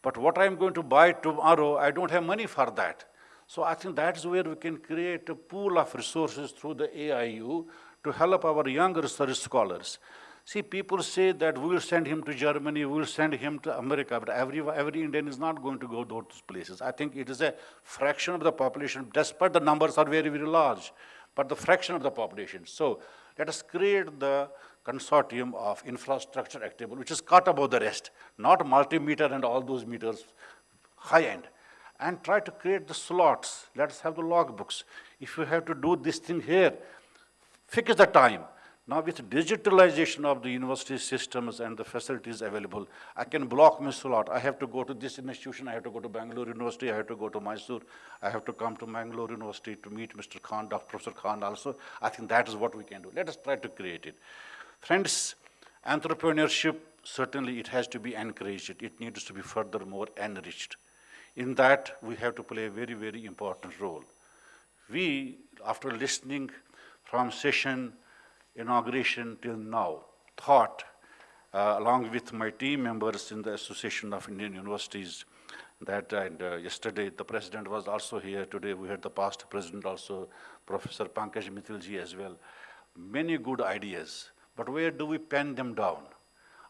but what I'm going to buy tomorrow, I don't have money for that. So I think that's where we can create a pool of resources through the AIU to help our young research scholars. See, people say that we will send him to Germany, we will send him to America, but every Indian is not going to go to those places. I think it is a fraction of the population, despite the numbers are very, very large, but the fraction of the population. So let us create the consortium of infrastructure activity, which is cut above the rest, not multimeter and all those meters, high end. And try to create the slots. Let's have the logbooks. If you have to do this thing here, fix the time. Now with digitalization of the university systems and the facilities available, I can block my slot. I have to go to this institution, I have to go to Bangalore University, I have to go to Mysore, I have to come to Bangalore University to meet Mr. Khan, Dr. Professor Khan also. I think that is what we can do. Let us try to create it. Friends, entrepreneurship, certainly it has to be encouraged. It needs to be furthermore enriched. In that, we have to play a very, very important role. We, after listening from session, inauguration till now, thought along with my team members in the Association of Indian Universities. And yesterday the president was also here. Today we had the past president also, Professor Pankaj Mittalji as well. Many good ideas, but where do we pen them down?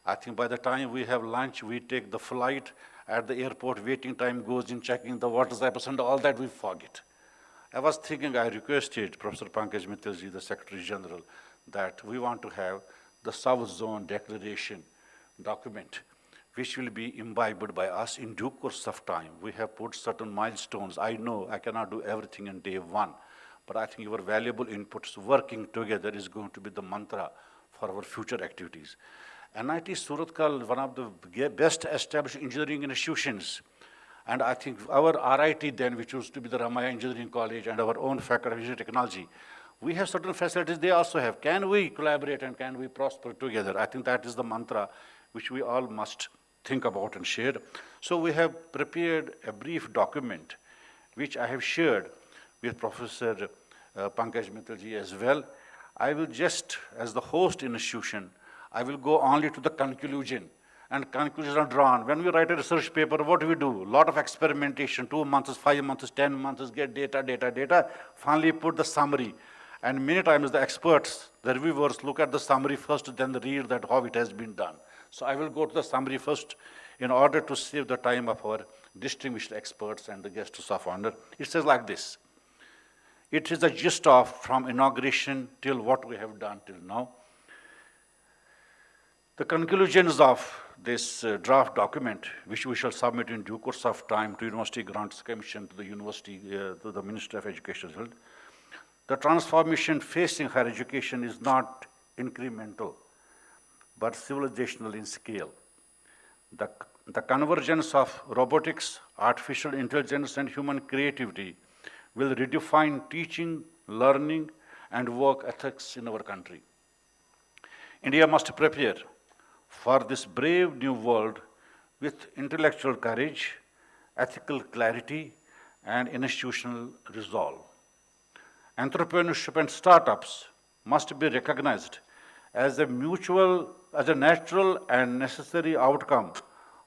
I think by the time we have lunch, we take the flight, at the airport, waiting time goes in checking the water cycles and all that we forget. I was thinking, I requested Professor Pankaj Mittalji, the Secretary General, that we want to have the South Zone Declaration document, which will be imbibed by us in due course of time. We have put certain milestones. I know I cannot do everything in day one, but I think your valuable inputs working together is going to be the mantra for our future activities. NIT Surathkal, one of the best established engineering institutions, and I think our RIT then, which used to be the Ramaya Engineering College, and our own Faculty of Engineering Technology, we have certain facilities they also have. Can we collaborate and can we prosper together? I think that is the mantra which we all must think about and share. So we have prepared a brief document which I have shared with Professor Pankaj Mittalji as well. I will just, as the host institution, I will go only to the conclusion, and conclusions are drawn. When we write a research paper, what do we do? A lot of experimentation, 2 months, 5 months, 10 months, get data, finally put the summary. And many times the experts, the reviewers look at the summary first, then they read that how it has been done. So I will go to the summary first in order to save the time of our distinguished experts and the guests of honor. It says like this. It is a gist of from inauguration till what we have done till now. The conclusions of this draft document, which we shall submit in due course of time to University Grants Commission, to the University, to the Ministry of Education as well. The transformation facing higher education is not incremental, but civilizational in scale. The convergence of robotics, artificial intelligence, and human creativity will redefine teaching, learning, and work ethics in our country. India must prepare for this brave new world with intellectual courage, ethical clarity, and institutional resolve. Entrepreneurship and startups must be recognized as a natural and necessary outcome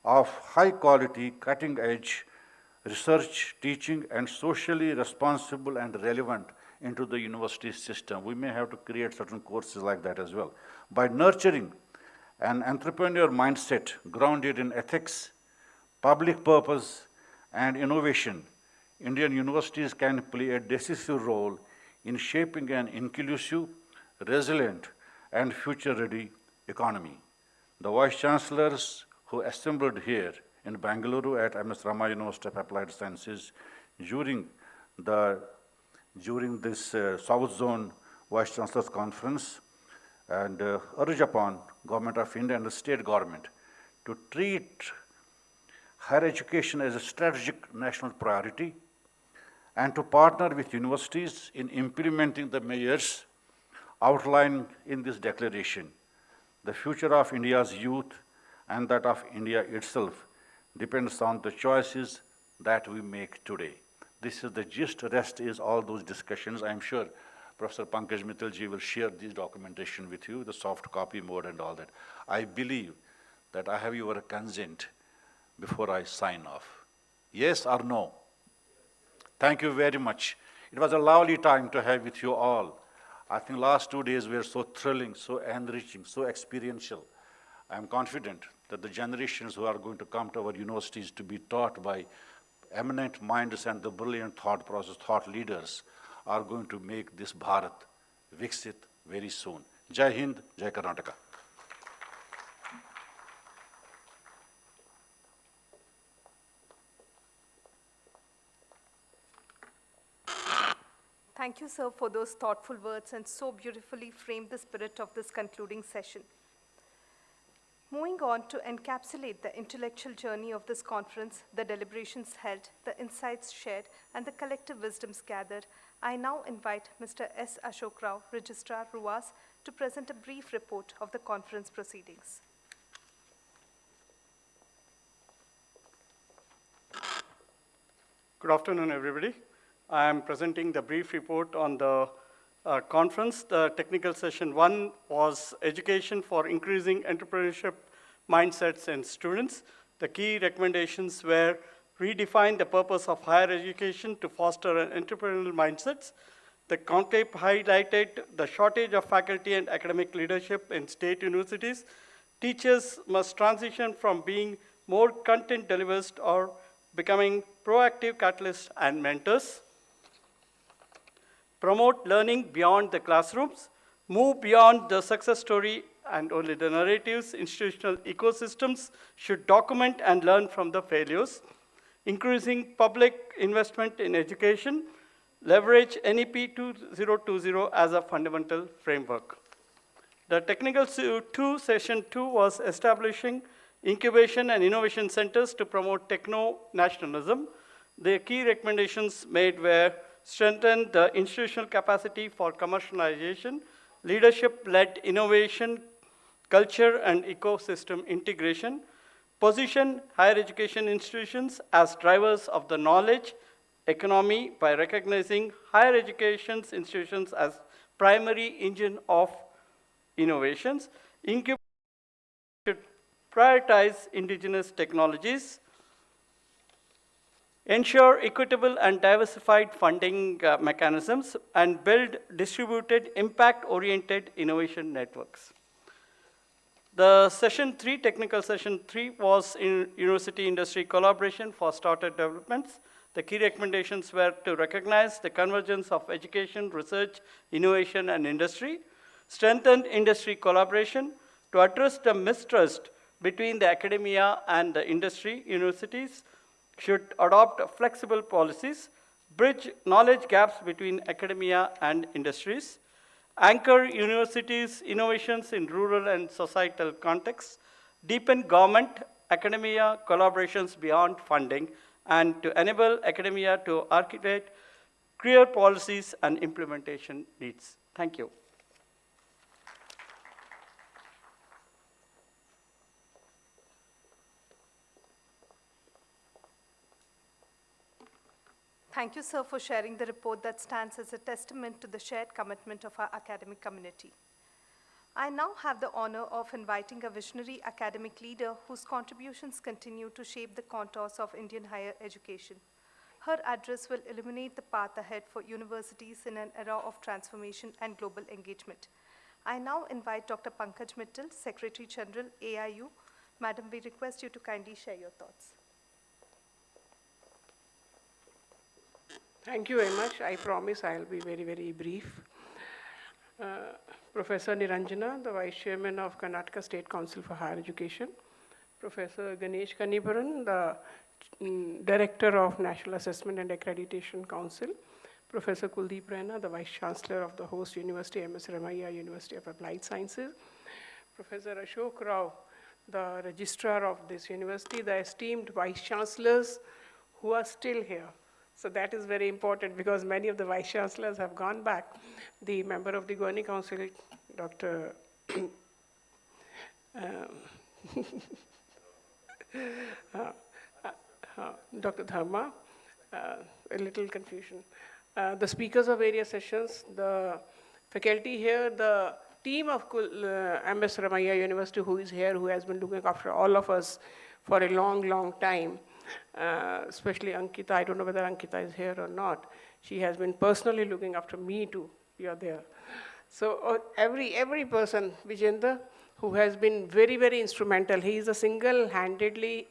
of high quality, cutting edge research, teaching, and socially responsible and relevant into the university system. We may have to create certain courses like that as well. By nurturing an entrepreneur mindset grounded in ethics, public purpose, and innovation, Indian universities can play a decisive role in shaping an inclusive, resilient, and future-ready economy. The Vice Chancellors who assembled here in Bangalore at MS Rama University of Applied Sciences during this South Zone Vice Chancellors Conference and urge upon Government of India and the state government to treat higher education as a strategic national priority and to partner with universities in implementing the measures outlined in this declaration. The future of India's youth and that of India itself depends on the choices that we make today. This is the gist, rest is all those discussions. I'm sure Professor Pankaj Mittalji will share this documentation with you, the soft copy mode and all that. I believe that I have your consent before I sign off. Yes or no? Thank you very much. It was a lovely time to have with you all. I think last 2 days were so thrilling, so enriching, so experiential. I'm confident that the generations who are going to come to our universities to be taught by eminent minds and the brilliant thought process, thought leaders are going to make this Bharat Viksit very soon. Jai Hind, Jai Karnataka. Thank you, sir, for those thoughtful words and so beautifully framed the spirit of this concluding session. Moving on to encapsulate the intellectual journey of this conference, the deliberations held, the insights shared, and the collective wisdoms gathered, I now invite Mr. S. Ashok Rao, Registrar, RUAS, to present a brief report of the conference proceedings. Good afternoon, everybody. I am presenting the brief report on the conference. The technical session 1 was education for increasing entrepreneurship mindsets in students. The key recommendations were redefine the purpose of higher education to foster an entrepreneurial mindsets. The conclave highlighted the shortage of faculty and academic leadership in state universities. Teachers must transition from being more content delivers or becoming proactive catalysts and mentors. Promote learning beyond the classrooms. Move beyond the success story and only the narratives. Institutional ecosystems should document and learn from the failures. Increasing public investment in education. Leverage NEP 2020 as a fundamental framework. The technical session 2 was establishing incubation and innovation centers to promote techno-nationalism. The key recommendations made were strengthen the institutional capacity for commercialization, leadership-led innovation, culture and ecosystem integration, position higher education institutions as drivers of the knowledge economy by recognizing higher education institutions as primary engine of innovations. Incubation should prioritize indigenous technologies, ensure equitable and diversified funding mechanisms, and build distributed, impact-oriented innovation networks. The session 3, technical session 3, was in university-industry collaboration for startup developments. The key recommendations were to recognize the convergence of education, research, innovation, and industry, strengthen industry collaboration, to address the mistrust between the academia and the industry. Universities should adopt flexible policies, bridge knowledge gaps between academia and industries, anchor universities' innovations in rural and societal contexts, deepen government academia collaborations beyond funding, and to enable academia to articulate clear policies and implementation needs. Thank you. Thank you, sir, for sharing the report that stands as a testament to the shared commitment of our academic community. I now have the honor of inviting a visionary academic leader whose contributions continue to shape the contours of Indian higher education. Her address will illuminate the path ahead for universities in an era of transformation and global engagement. I now invite Dr. Pankaj Mittal, Secretary General, AIU. Madam, we request you to kindly share your thoughts. Thank you very much. I promise I'll be very, very brief. Professor Niranjana, the Vice Chairman of Karnataka State Council for Higher Education. Professor Ganesh Kanipuran, the Director of National Assessment and Accreditation Council. Professor Kuldeep Raina, the Vice Chancellor of the host university, MS Ramaiah University of Applied Sciences. Professor Ashok Rao, the Registrar of this university, the esteemed Vice Chancellors who are still here. So that is very important because many of the Vice Chancellors have gone back. The member of the Governing Council, Dr. Dr. Dharma, a little confusion. The speakers of various sessions, the faculty here, the team of MS Ramaiah University who is here, who has been looking after all of us for a long, long time. Especially Ankita, I don't know whether Ankita is here or not. She has been personally looking after me too. You are there. So every person, Vijendra, who has been very, very instrumental. He is a single-handedly,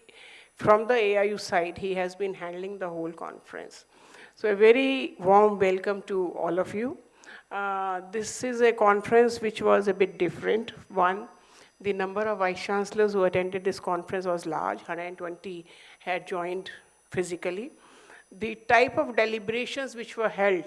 from the AIU side, he has been handling the whole conference. So a very warm welcome to all of you. This is a conference which was a bit different. One, the number of Vice Chancellors who attended this conference was large, 120 had joined physically. The type of deliberations which were held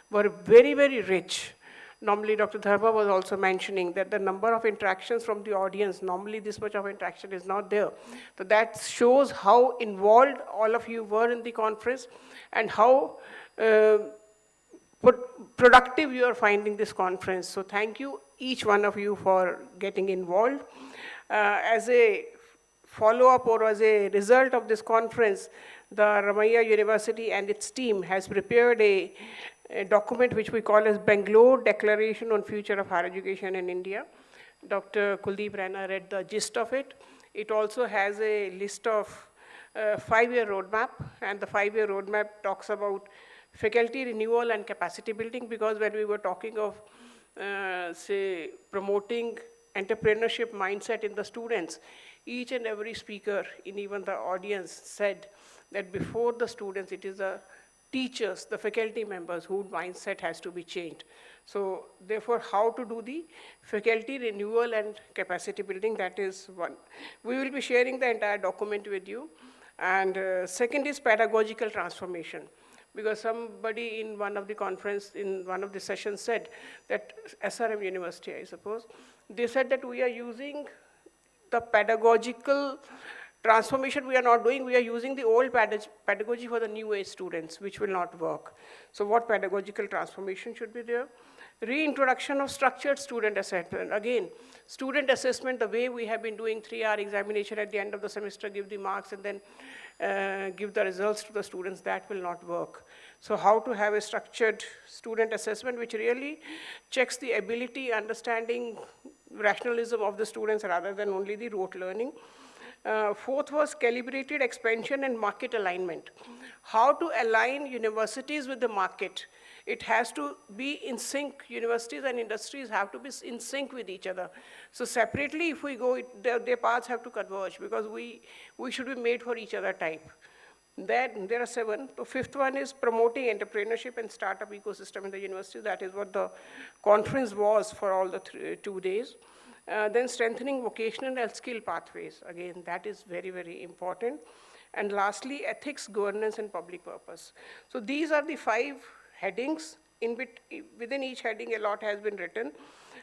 were very, very rich. Normally, Dr. Dharma was also mentioning that the number of interactions from the audience, normally this much of interaction is not there. So that shows how involved all of you were in the conference and how productive you are finding this conference. So thank you, each one of you, for getting involved. As a follow-up or as a result of this conference, the Ramaiah University and its team has prepared a a document which we call as Bangalore Declaration on Future of Higher Education in India. Dr. Kuldeep Rana read the gist of it. It also has a list of 5-year roadmap, and the 5-year roadmap talks about faculty renewal and capacity building, because when we were talking of, say, promoting entrepreneurship mindset in the students, each and every speaker in even the audience said that before the students, it is the teachers, the faculty members whose mindset has to be changed. So therefore, how to do the faculty renewal and capacity building, that is one. We will be sharing the entire document with you. And second is pedagogical transformation, because somebody in one of the conference, in one of the sessions said that SRM University, I suppose, they said that we are using the pedagogical transformation we are not doing, we are using the old pedagogy for the new age students, which will not work. So what pedagogical transformation should be there? Reintroduction of structured student assessment. Again, student assessment, the way we have been doing 3-hour examination at the end of the semester, give the marks and then give the results to the students, that will not work. So how to have a structured student assessment which really checks the ability, understanding, rationalism of the students rather than only the rote learning. Fourth was calibrated expansion and market alignment. How to align universities with the market. It has to be in sync. Universities and industries have to be in sync with each other. So separately, if we go, their paths have to converge, because we should be made for each other type. Then there are 7. The 5th one is promoting entrepreneurship and startup ecosystem in the university. That is what the conference was for all the 2 days. Then strengthening vocational and skill pathways. Again, that is very, very important. And lastly, ethics, governance, and public purpose. So these are the 5 headings. Within each heading, a lot has been written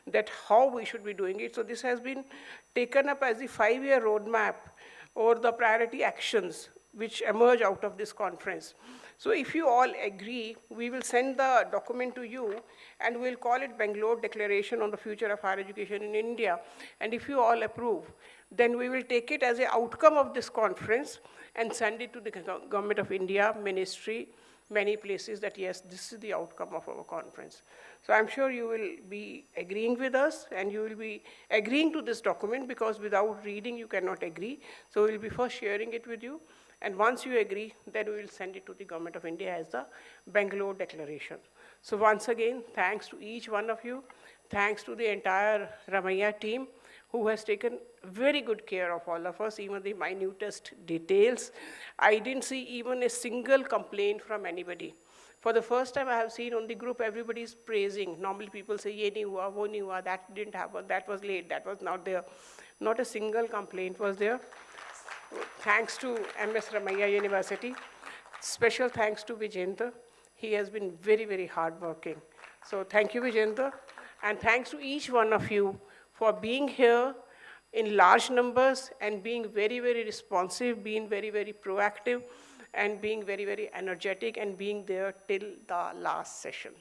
that how we should be doing it. So this has been taken up as the 5-year roadmap or the priority actions which emerge out of this conference. So if you all agree, we will send the document to you, and we'll call it Bangalore Declaration on the Future of Higher Education in India. And if you all approve, then we will take it as an outcome of this conference and send it to the Government of India, Ministry, many places, that yes, this is the outcome of our conference. So I'm sure you will be agreeing with us, and you will be agreeing to this document, because without reading you cannot agree. So we'll be first sharing it with you. And once you agree, then we will send it to the Government of India as the Bangalore Declaration. So once again, thanks to each one of you. Thanks to the entire Ramaiah team, who has taken very good care of all of us, even the minutest details. I didn't see even a single complaint from anybody. For the first time I have seen on the group, everybody is praising. Normally people say, ye nahi hua, wo nahi hua, that didn't happen, that was late, that was not there. Not a single complaint was there. Thanks to MS Ramaiah University. Special thanks to Vijendra. He has been very, very hardworking. So thank you, Vijendra. And thanks to each one of you for being here in large numbers and being very, very responsive, being very, very proactive, and being very, very energetic, and being there till the last session.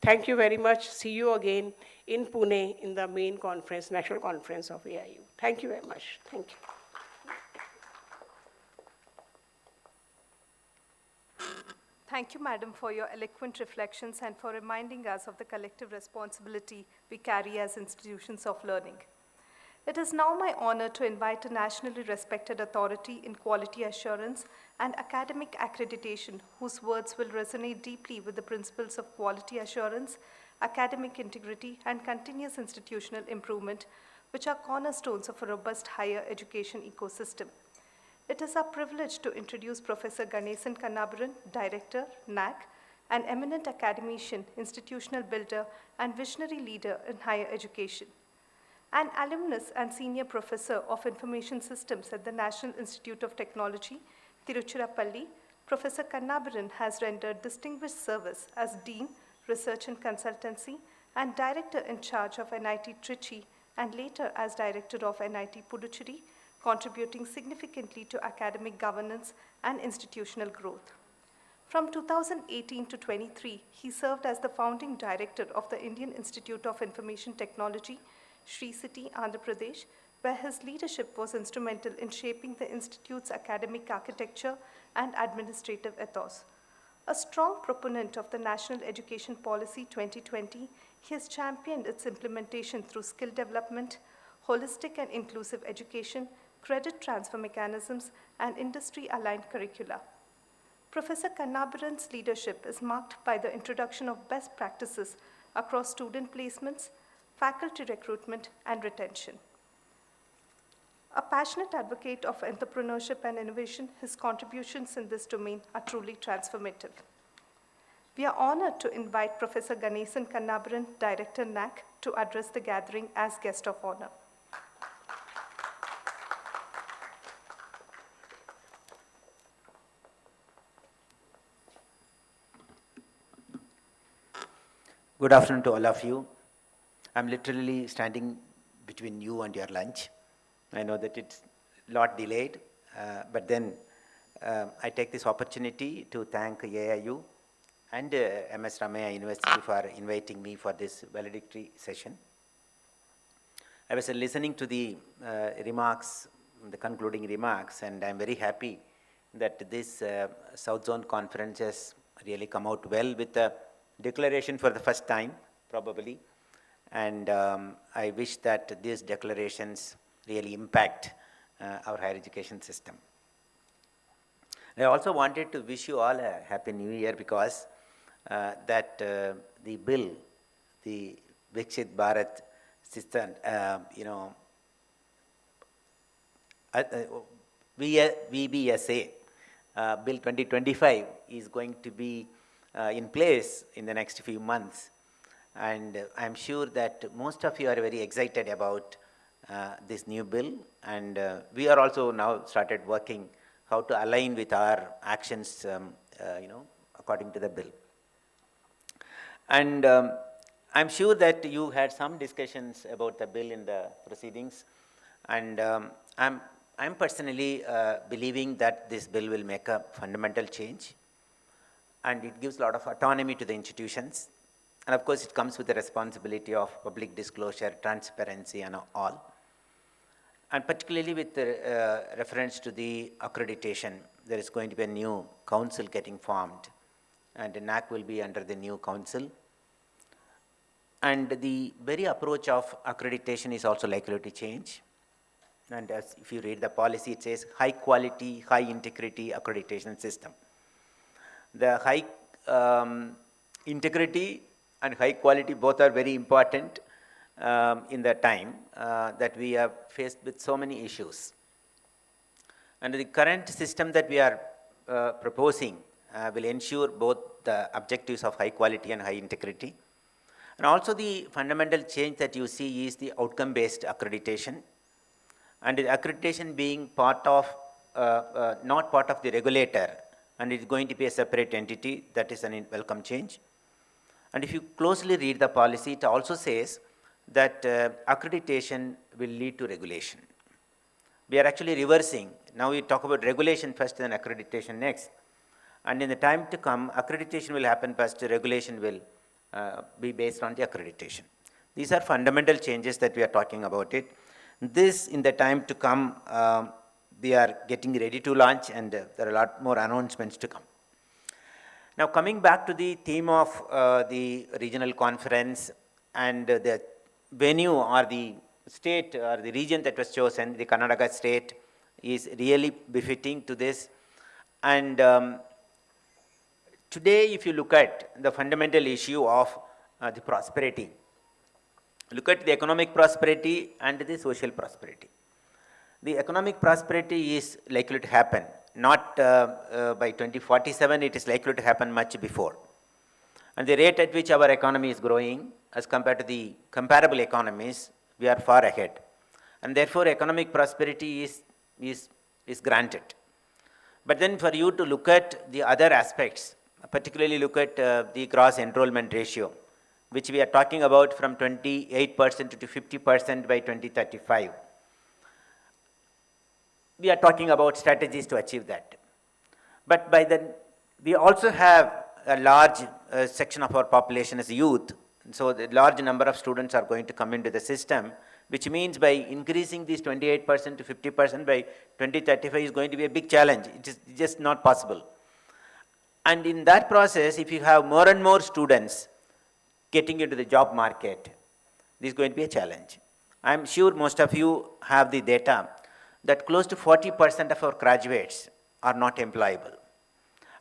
Thank you very much. See you again in Pune in the main conference, National Conference of AIU. Thank you very much. Thank you. Thank you, Madam, for your eloquent reflections and for reminding us of the collective responsibility we carry as institutions of learning. It is now my honor to invite a nationally respected authority in quality assurance and academic accreditation, whose words will resonate deeply with the principles of quality assurance, academic integrity, and continuous institutional improvement, which are cornerstones of a robust higher education ecosystem. It is our privilege to introduce Professor Ganesan Kannabaran, Director, NAC, an eminent academician, institutional builder, and visionary leader in higher education. An alumnus and senior professor of information systems at the National Institute of Technology, Tiruchirappalli, Professor Kannabaran has rendered distinguished service as Dean, Research and Consultancy, and Director in charge of NIT Trichy, and later as Director of NIT Puducherry, contributing significantly to academic governance and institutional growth. From 2018 to 23, he served as the founding director of the Indian Institute of Information Technology, Sri City, Andhra Pradesh, where his leadership was instrumental in shaping the institute's academic architecture and administrative ethos. A strong proponent of the National Education Policy 2020, he has championed its implementation through skill development, holistic and inclusive education, credit transfer mechanisms, and industry-aligned curricula. Professor Kannabiran's leadership is marked by the introduction of best practices across student placements, faculty recruitment, and retention. A passionate advocate of entrepreneurship and innovation, his contributions in this domain are truly transformative. We are honored to invite Professor Ganesan Kannabiran, Director NAC, to address the gathering as guest of honor. Good afternoon to all of you. I'm literally standing between you and your lunch. I know that it's a lot delayed, but then I take this opportunity to thank AIU and MS Ramaiah University for inviting me for this valedictory session. I was listening to the remarks, the concluding remarks, and I'm very happy that this South Zone conference has really come out well with the declaration for the first time, probably. And I wish that these declarations really impact our higher education system. I also wanted to wish you all a happy new year because the bill, the Viksit Bharat system, VBSA, Bill 2025 is going to be in place in the next few months. And I'm sure that most of you are very excited about this new bill. And we are also now started working how to align with our actions, according to the bill. And I'm sure that you had some discussions about the bill in the proceedings. And I'm personally believing that this bill will make a fundamental change. And it gives a lot of autonomy to the institutions. And of course, it comes with the responsibility of public disclosure, transparency, and all. And particularly with the, reference to the accreditation, there is going to be a new council getting formed. And the NAC will be under the new council. And the very approach of accreditation is also likely to change. And as if you read the policy, it says high quality, high integrity accreditation system. The high integrity and high quality both are very important in the time that we are faced with so many issues. And the current system that we are proposing will ensure both the objectives of high quality and high integrity. And also the fundamental change that you see is the outcome-based accreditation. And the accreditation being part of, not part of the regulator, and it's going to be a separate entity. That is a welcome change. And if you closely read the policy, it also says that accreditation will lead to regulation. We are actually reversing. Now we talk about regulation first and accreditation next. And in the time to come, accreditation will happen first, regulation will be based on the accreditation. These are fundamental changes that we are talking about it. This, in the time to come, we are getting ready to launch, and there are a lot more announcements to come. Now, coming back to the theme of the regional conference and the venue or the state or the region that was chosen, the Karnataka state, is really befitting to this. And today, if you look at the fundamental issue of the prosperity, look at the economic prosperity and the social prosperity. The economic prosperity is likely to happen, not by 2047, it is likely to happen much before. And the rate at which our economy is growing as compared to the comparable economies, we are far ahead. And therefore, economic prosperity is granted. But then for you to look at the other aspects, particularly look at the gross enrollment ratio, which we are talking about from 28% to 50% by 2035. We are talking about strategies to achieve that. But by then, we also have a large section of our population as youth. So the large number of students are going to come into the system, which means by increasing this 28% to 50% by 2035 is going to be a big challenge. It is just not possible. And in that process, if you have more and more students getting into the job market, this is going to be a challenge. I'm sure most of you have the data that close to 40% of our graduates are not employable.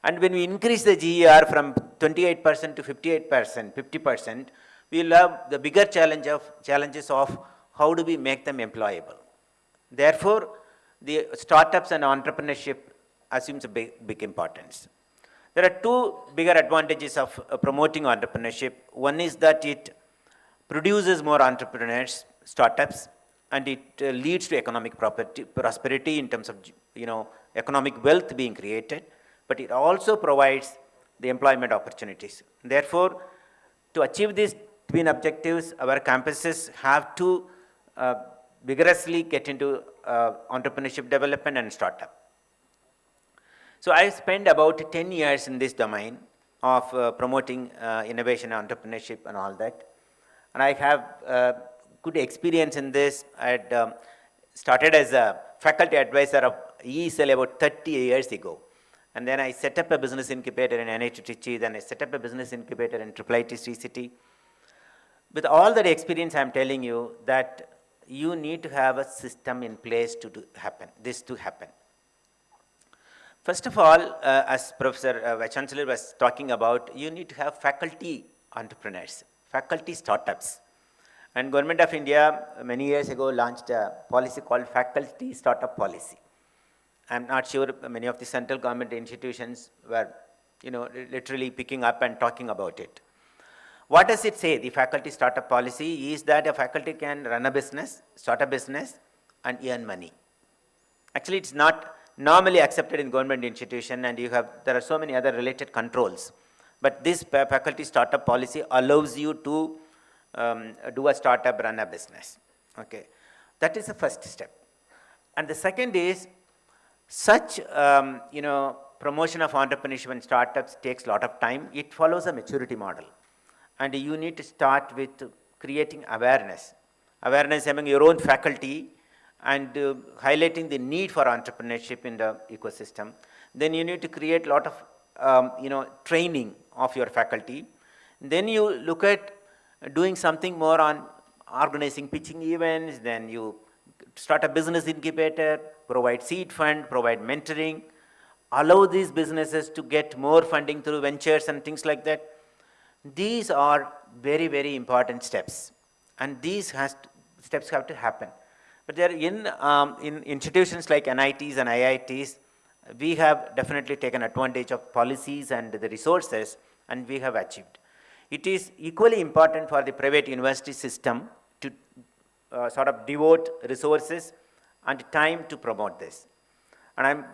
And when we increase the GER from 28% to 58%, 50%, we'll have the bigger challenges of how do we make them employable. Therefore, the startups and entrepreneurship assumes a big importance. There are two bigger advantages of promoting entrepreneurship. One is that it produces more entrepreneurs, startups, and it leads to economic prosperity in terms of economic wealth being created, but it also provides the employment opportunities. Therefore, to achieve these twin objectives, our campuses have to vigorously get into entrepreneurship development and startup. So I spent about 10 years in this domain of promoting innovation, entrepreneurship and all that. And I have good experience in this. I had started as a faculty advisor of ESL about 30 years ago. And then I set up a business incubator in NIT Trichy, then I set up a business incubator in IIIT Sri City. With all that experience, I'm telling you that you need to have a system in place to this to happen. First of all, as Professor Vice Chancellor was talking about, you need to have faculty entrepreneurs, faculty startups. And Government of India many years ago launched a policy called Faculty Startup Policy. I'm not sure many of the central government institutions were literally picking up and talking about it. What does it say? The faculty startup policy is that a faculty can run a business, start a business and earn money. Actually, it's not normally accepted in government institution, and there are so many other related controls. But this faculty startup policy allows you to do a startup, run a business. Okay, that is the first step. And the second is such promotion of entrepreneurship and startups takes a lot of time. It follows a maturity model, and you need to start with creating awareness among your own faculty, and highlighting the need for entrepreneurship in the ecosystem. Then you need to create a lot of training of your faculty. Then you look at doing something more on organizing pitching events. Then you start a business incubator, provide seed fund, provide mentoring, allow these businesses to get more funding through ventures and things like that. These are very, very important steps, and these steps have to happen. But there in institutions like NITs and IITs, we have definitely taken advantage of policies and the resources, and we have achieved. It is equally important for the private university system to sort of devote resources and time to promote this. And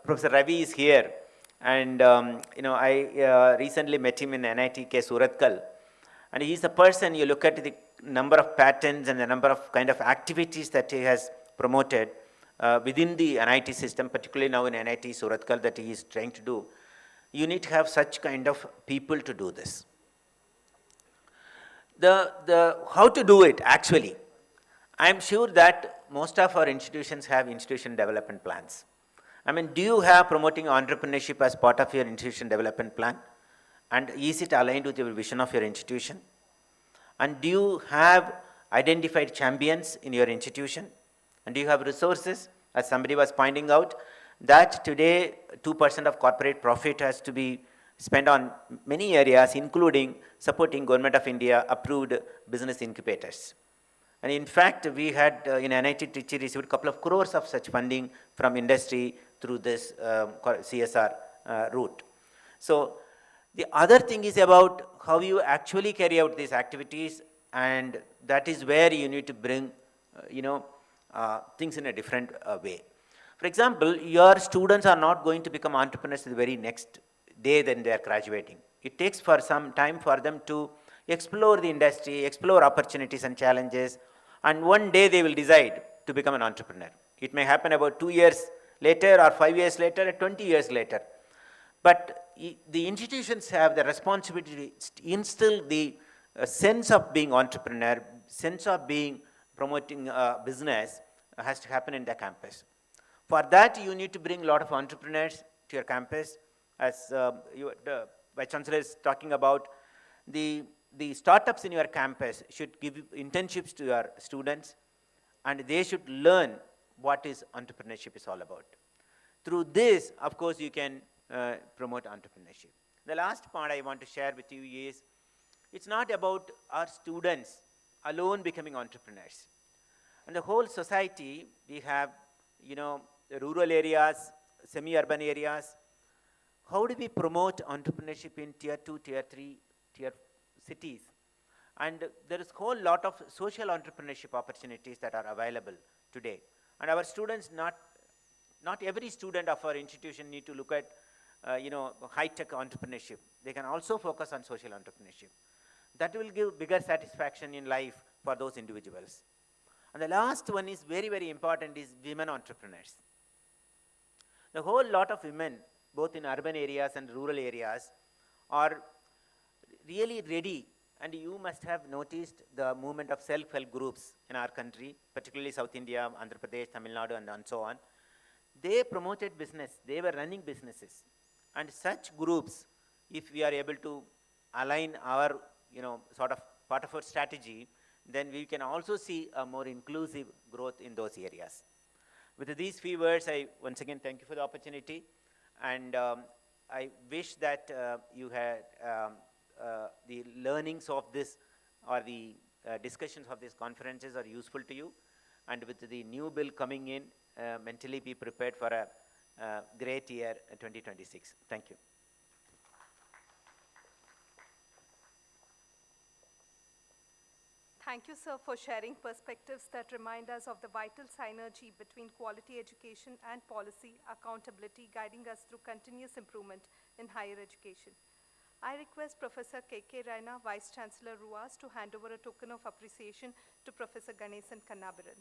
Professor Ravi is here, and I recently met him in NIT K. Surathkal, and he is the person, you look at the number of patents and the number of kind of activities that he has promoted within the NIT system, particularly now in NIT Surathkal that he is trying to do. You need to have such kind of people to do this. How to do it actually, I'm sure that most of our institutions have institution development plans. I mean, do you have promoting entrepreneurship as part of your institution development plan? And is it aligned with your vision of your institution? And do you have identified champions in your institution? And do you have resources? As somebody was pointing out, that today 2% of corporate profit has to be spent on many areas, including supporting Government of India approved business incubators. And in fact, we had in NIT Trichy received a couple of crores of such funding from industry through this CSR route. So the other thing is about how you actually carry out these activities, and that is where you need to bring things in a different way. For example, your students are not going to become entrepreneurs the very next day when they are graduating. It takes for some time for them to explore the industry, explore opportunities and challenges, and one day they will decide to become an entrepreneur. It may happen about 2 years later or 5 years later or 20 years later. But the institutions have the responsibility to instill the sense of being entrepreneur, sense of being promoting business has to happen in the campus. For that, you need to bring a lot of entrepreneurs to your campus, as the Vice Chancellor is talking about, the startups in your campus should give internships to your students, and they should learn what is entrepreneurship is all about. Through this, of course, you can promote entrepreneurship. The last part I want to share with you is, it's not about our students alone becoming entrepreneurs. And the whole society, we have, rural areas, semi-urban areas. How do we promote entrepreneurship in tier 2, tier 3, tier cities? And there is a whole lot of social entrepreneurship opportunities that are available today. And our students, not every student of our institution need to look at, high-tech entrepreneurship. They can also focus on social entrepreneurship. That will give bigger satisfaction in life for those individuals. And the last one is very, very important, is women entrepreneurs. The whole lot of women, both in urban areas and rural areas, are really ready. And you must have noticed the movement of self-help groups in our country, particularly South India, Andhra Pradesh, Tamil Nadu, and so on. They promoted business. They were running businesses. And such groups, if we are able to align our, sort of part of our strategy, then we can also see a more inclusive growth in those areas. With these few words, I once again thank you for the opportunity. And I wish that you had the learnings of this, or the discussions of these conferences are useful to you. And with the new bill coming in, mentally be prepared for a great year 2026. Thank you. Thank you, sir, for sharing perspectives that remind us of the vital synergy between quality education and policy accountability, guiding us through continuous improvement in higher education. I request Professor K.K. Raina, Vice Chancellor RUAS, to hand over a token of appreciation to Professor Ganesan Kannabiran.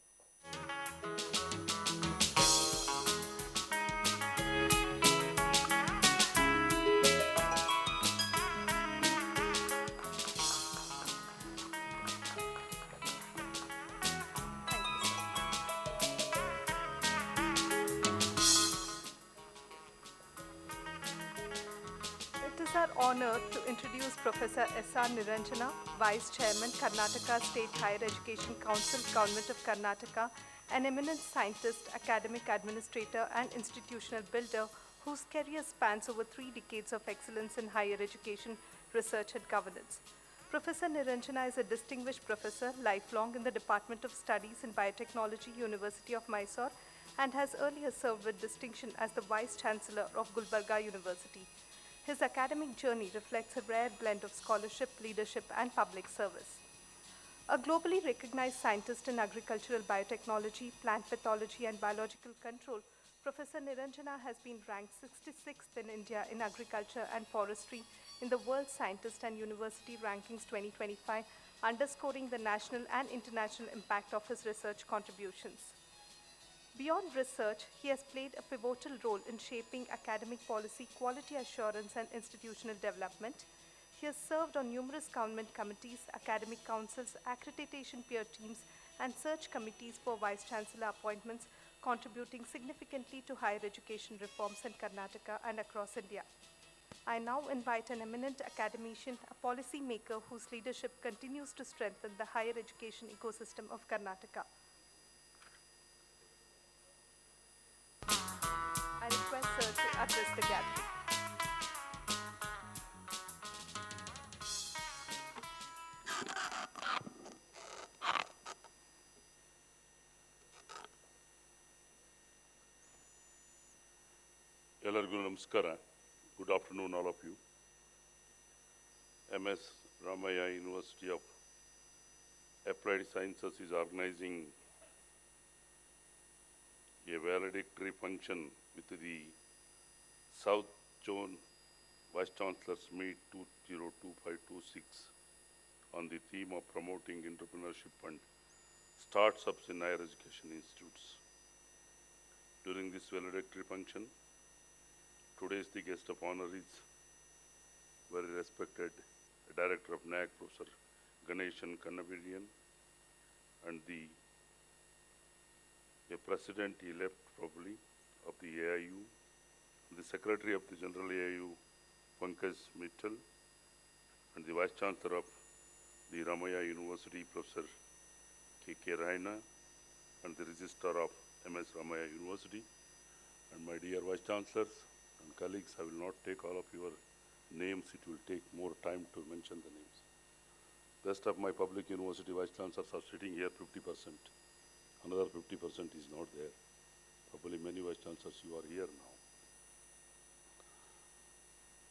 It is our honor to introduce Professor S.R. Niranjana, Vice Chairman, Karnataka State Higher Education Council, Government of Karnataka, an eminent scientist, academic administrator, and institutional builder whose career spans over 3 decades of excellence in higher education, research, and governance. Professor Niranjana is a distinguished professor, lifelong in the Department of Studies in Biotechnology, University of Mysore, and has earlier served with distinction as the Vice Chancellor of Gulbarga University. His academic journey reflects a rare blend of scholarship, leadership, and public service. A globally recognized scientist in agricultural biotechnology, plant pathology, and biological control, Professor Niranjana has been ranked 66th in India in agriculture and forestry in the World Scientist and University Rankings 2025, underscoring the national and international impact of his research contributions. Beyond research, he has played a pivotal role in shaping academic policy, quality assurance, and institutional development. He has served on numerous government committees, academic councils, accreditation peer teams, and search committees for vice chancellor appointments, contributing significantly to higher education reforms in Karnataka and across India. I now invite an eminent academician, a policy maker whose leadership continues to strengthen the higher education ecosystem of Karnataka. I request sir to address the gathering. ಎಲ್ಲರಿಗೂ ನಮಸ್ಕಾರ. Good afternoon, all of you. MS Ramaya University of Applied Sciences is organizing a valedictory function with the South Zone Vice Chancellors Meet 2025-26 on the theme of promoting entrepreneurship and startups in higher education institutes. During this valedictory function, today's the guest of honor is very respected Director of NAC, Professor Ganesan Kannabiran, and a president, he left probably, of the AIU, the Secretary of the General AIU, Pankaj Mittal, and the Vice Chancellor of the Ramaya University, Professor K.K. Raina, and the Registrar of MS Ramaya University, and my dear Vice Chancellors and colleagues, I will not take all of your names, it will take more time to mention the names. Rest of my public university Vice Chancellors are sitting here 50%. Another 50% is not there. Probably many Vice Chancellors, you are here now.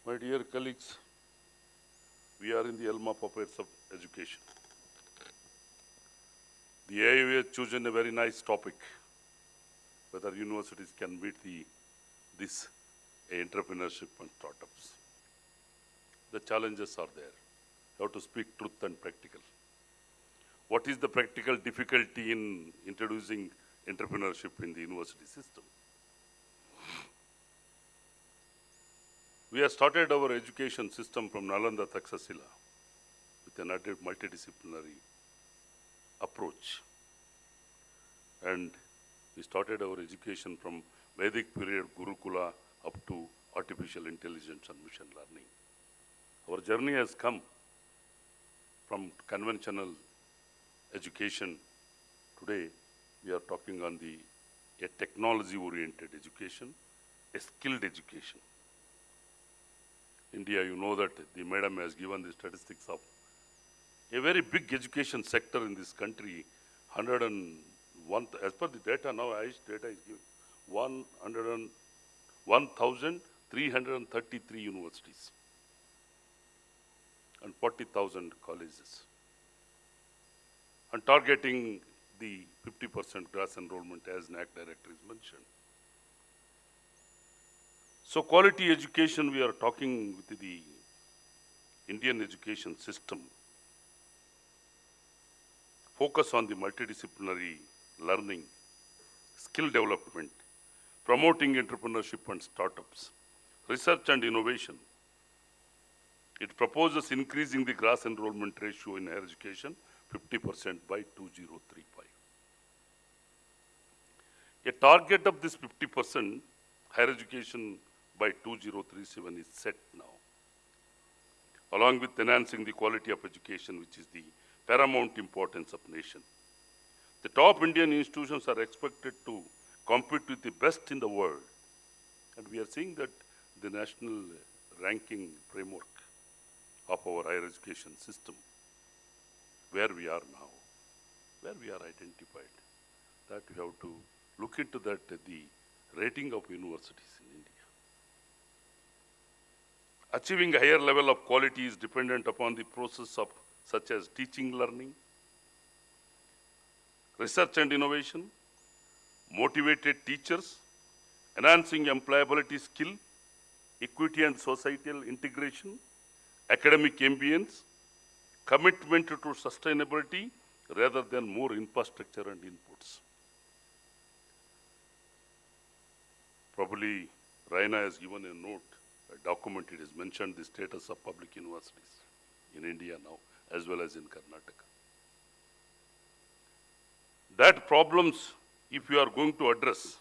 My dear colleagues, we are in the elm of affairs of education. The AIU has chosen a very nice topic, whether universities can meet this entrepreneurship and startups. The challenges are there. You have to speak truth and practical. What is the practical difficulty in introducing entrepreneurship in the university system? We have started our education system from Nalanda, Taxila with an multidisciplinary approach. And we started our education from Vedic period Gurukula up to artificial intelligence and machine learning. Our journey has come from conventional education. Today, we are talking on a technology-oriented education, a skilled education. India, you know that the madam has given the statistics of a very big education sector in this country, 101, as per the data now, AIU's data is given, 1,333 universities and 40,000 colleges, and targeting the 50% class enrollment as NAC director is mentioned. So quality education, we are talking with the Indian education system. Focus on the multidisciplinary learning, skill development, promoting entrepreneurship and startups, research and innovation. It proposes increasing the gross enrollment ratio in higher education 50% by 2035. A target of this 50% higher education by 2037 is set now, along with enhancing the quality of education, which is the paramount importance of nation. The top Indian institutions are expected to compete with the best in the world. And we are seeing that the national ranking framework of our higher education system, where we are now, where we are identified, that we have to look into that, the rating of universities in India. Achieving a higher level of quality is dependent upon the process of such as teaching, learning, research and innovation, motivated teachers, enhancing employability skill, equity and societal integration, academic ambience, commitment to sustainability rather than more infrastructure and inputs. Probably Raina has given a note, a document, it is mentioned the status of public universities in India now, as well as in Karnataka. That problems, if you are going to address,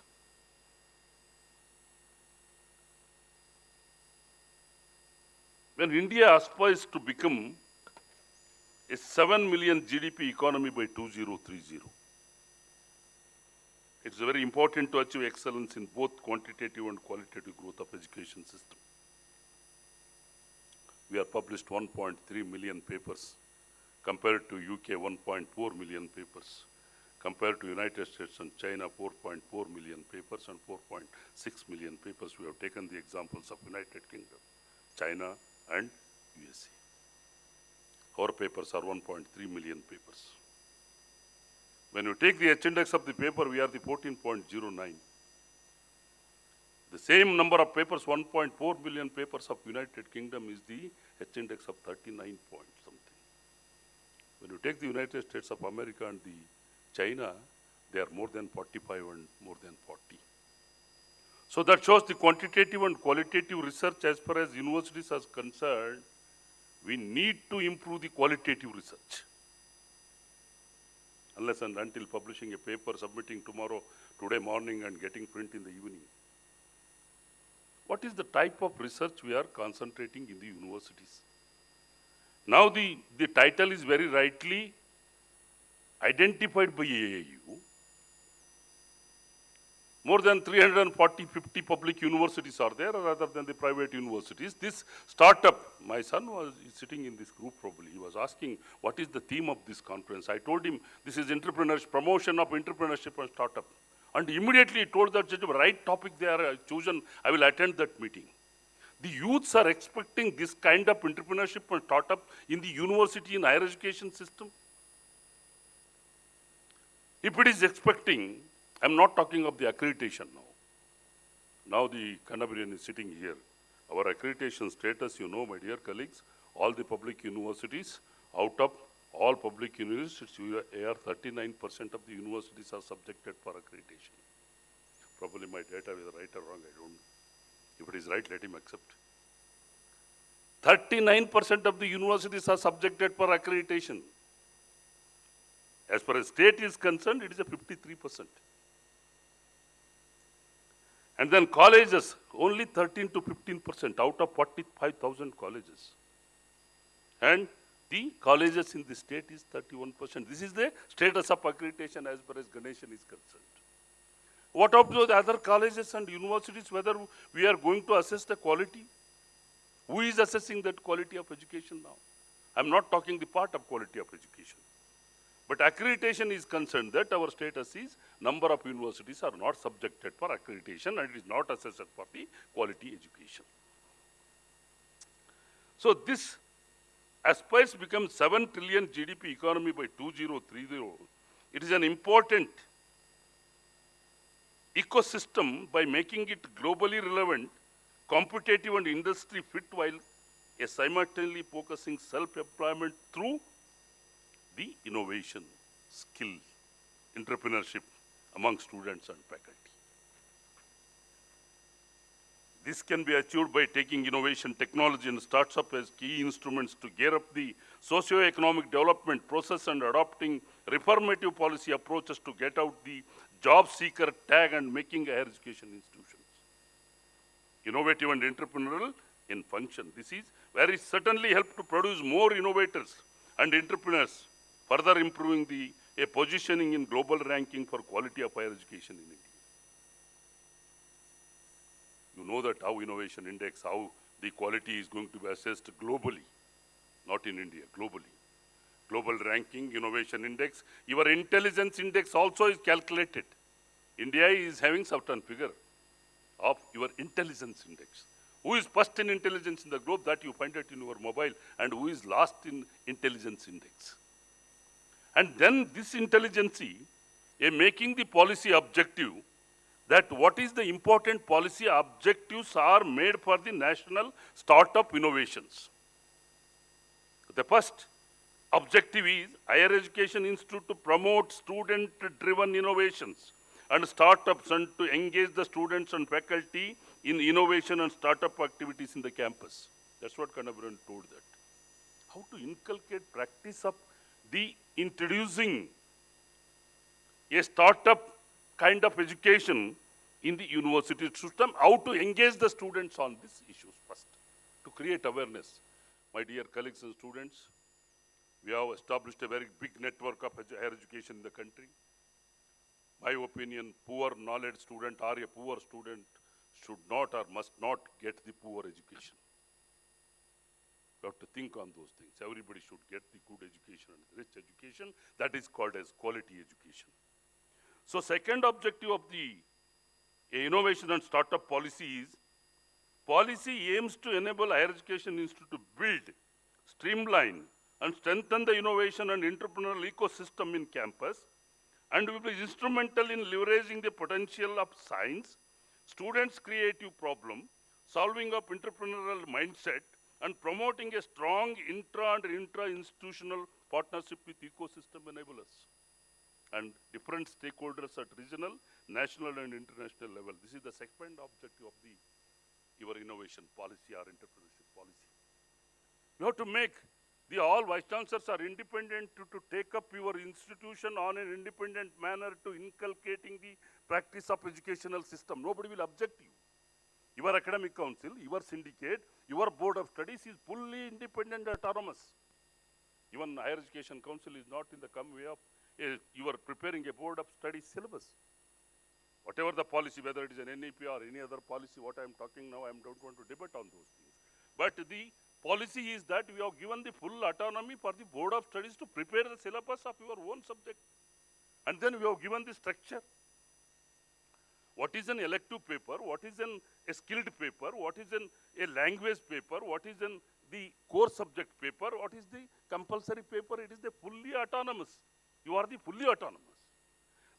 when India aspires to become a 7 million GDP economy by 2030, it's very important to achieve excellence in both quantitative and qualitative growth of education system. We have published 1.3 million papers compared to UK 1.4 million papers, compared to United States and China 4.4 million papers and 4.6 million papers. We have taken the examples of United Kingdom, China and USA. Our papers are 1.3 million papers. When you take the H-index of the paper, we are the 14.09. The same number of papers, 1.4 million papers of United Kingdom is the H-index of 39 point something. When you take the United States of America and the China, they are more than 45 and more than 40. So that shows the quantitative and qualitative research as far as universities are concerned. We need to improve the qualitative research. Unless and until publishing a paper, submitting today morning and getting print in the evening. what is the type of research we are concentrating in the universities. Now the title is very rightly identified by AIU. More than 340, 50 public universities are there rather than the private universities. This startup, my son was sitting in this group probably, he was asking, what is the theme of this conference? I told him, this is entrepreneurship, promotion of entrepreneurship and startup. And immediately he told that such a right topic they are chosen, I will attend that meeting. The youths are expecting this kind of entrepreneurship and startup in the university and higher education system. If it is expecting, I'm not talking of the accreditation now. Now the Canadian is sitting here. Our accreditation status, you know, my dear colleagues, all the public universities, out of all public universities, 39% of the universities are subjected for accreditation. Probably my data is right or wrong, I don't know. If it is right, let him accept. 39% of the universities are subjected for accreditation. As far as state is concerned, it is a 53%. And then colleges, only 13 to 15% out of 45,000 colleges. And the colleges in the state is 31%. This is the status of accreditation as far as Ganeshan is concerned. What of those other colleges and universities, whether we are going to assess the quality? Who is assessing that quality of education now? I'm not talking the part of quality of education. But accreditation is concerned that our status is number of universities are not subjected for accreditation and it is not assessed for the quality education. So this aspires to become 7 trillion GDP economy by 2030. It is an important ecosystem by making it globally relevant, competitive and industry fit while simultaneously focusing self-employment through the innovation, skill, entrepreneurship among students and faculty. This can be achieved by taking innovation, technology and startup as key instruments to gear up the socio-economic development process and adopting reformative policy approaches to get out the job seeker tag and making higher education institutions innovative and entrepreneurial in function. This is where it certainly helped to produce more innovators and entrepreneurs, further improving a positioning in global ranking for quality of higher education in India. You know that how innovation index, how the quality is going to be assessed globally, not in India, globally. Global ranking, innovation index, your intelligence index also is calculated. India is having certain figure of your intelligence index. Who is first in intelligence in the globe, that you find it in your mobile, and who is last in intelligence index. And then this intelligence, making the policy objective, that what is the important policy objectives are made for the national startup innovations. The first objective is higher education institute to promote student-driven innovations and startups and to engage the students and faculty in innovation and startup activities in the campus. That's what Kanavaran told that. How to inculcate practice of the introducing a startup kind of education in the university system, how to engage the students on these issues first, to create awareness. My dear colleagues and students, we have established a very big network of higher education in the country. My opinion, poor knowledge student or a poor student should not or must not get the poor education. You have to think on those things. Everybody should get the good education and rich education. That is called as quality education. So second objective of the innovation and startup policy is, policy aims to enable higher education institute to build, streamline, and strengthen the innovation and entrepreneurial ecosystem in campus, and will be instrumental in leveraging the potential of science, students' creative problem, solving of entrepreneurial mindset, and promoting a strong intra and intra-institutional partnership with ecosystem enablers and different stakeholders at regional, national, and international level. This is the second objective of your innovation policy or entrepreneurship policy. You have to make all vice chancellors are independent to take up your institution on an independent manner to inculcating the practice of educational system. Nobody will object to you. Your academic council, your syndicate, your board of studies is fully independent and autonomous. Even higher education council is not in the come way of, you are preparing a board of studies syllabus. Whatever the policy, whether it is an NEP or any other policy, what I am talking now, I don't want to debate on those things. But the policy is that we have given the full autonomy for the board of studies to prepare the syllabus of your own subject. And then we have given the structure. What is an elective paper? What is a skilled paper? What is a language paper? What is the core subject paper? What is the compulsory paper? It is the fully autonomous. You are the fully autonomous.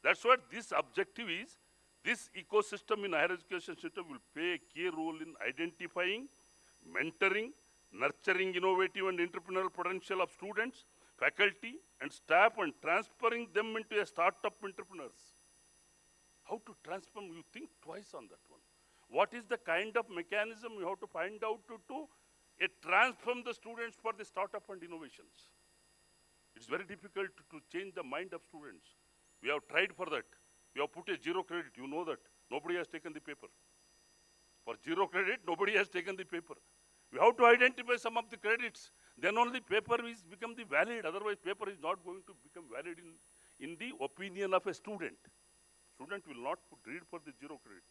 That's what this objective is. This ecosystem in higher education system will play a key role in identifying, mentoring, nurturing innovative and entrepreneurial potential of students, faculty, and staff, and transferring them into a startup entrepreneurs. How to transform, you think twice on that one. What is the kind of mechanism you have to find out to transform the students for the startup and innovations? It's very difficult to change the mind of students. We have tried for that. We have put a zero credit, you know that. Nobody has taken the paper. For zero credit, nobody has taken the paper. We have to identify some of the credits. Then only paper is become the valid. Otherwise, paper is not going to become valid in the opinion of a student. Student will not read for the zero credit.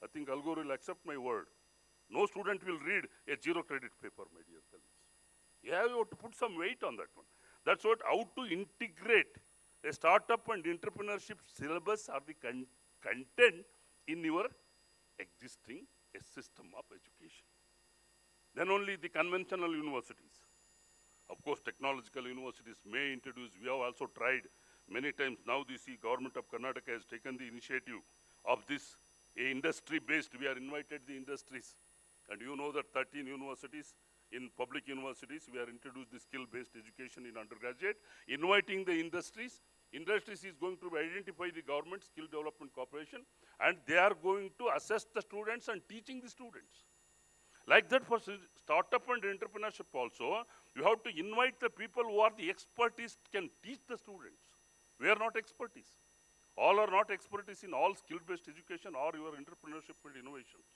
I think Algor will accept my word. No student will read a zero credit paper, my dear colleagues. You have to put some weight on that one. That's what, how to integrate a startup and entrepreneurship syllabus or the content in your existing system of education. Then only the conventional universities. Of course, technological universities may introduce, we have also tried many times. Now the government of Karnataka has taken the initiative of this industry-based, we are invited the industries. And you know that 13 universities, in public universities, we are introduced the skill-based education in undergraduate, inviting the industries. Industries is going to identify the government skill development corporation, and they are going to assess the students and teaching the students. Like that for startup and entrepreneurship also, you have to invite the people who are the expertise, can teach the students. We are not expertise. All are not expertise in all skill-based education or your entrepreneurship and innovations.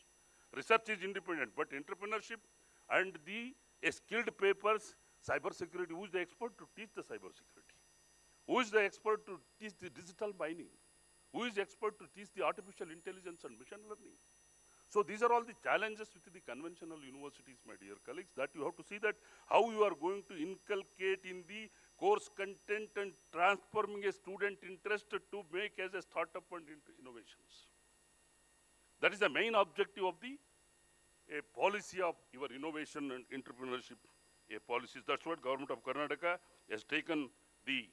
Research is independent, but entrepreneurship and the skilled papers, cybersecurity, who is the expert to teach the cybersecurity? Who is the expert to teach the digital mining? Who is the expert to teach the artificial intelligence and machine learning? So these are all the challenges with the conventional universities, my dear colleagues, that you have to see that how you are going to inculcate in the course content and transforming a student interest to make as a startup and innovations. That is the main objective of the policy of your innovation and entrepreneurship policies. That's what government of Karnataka has taken the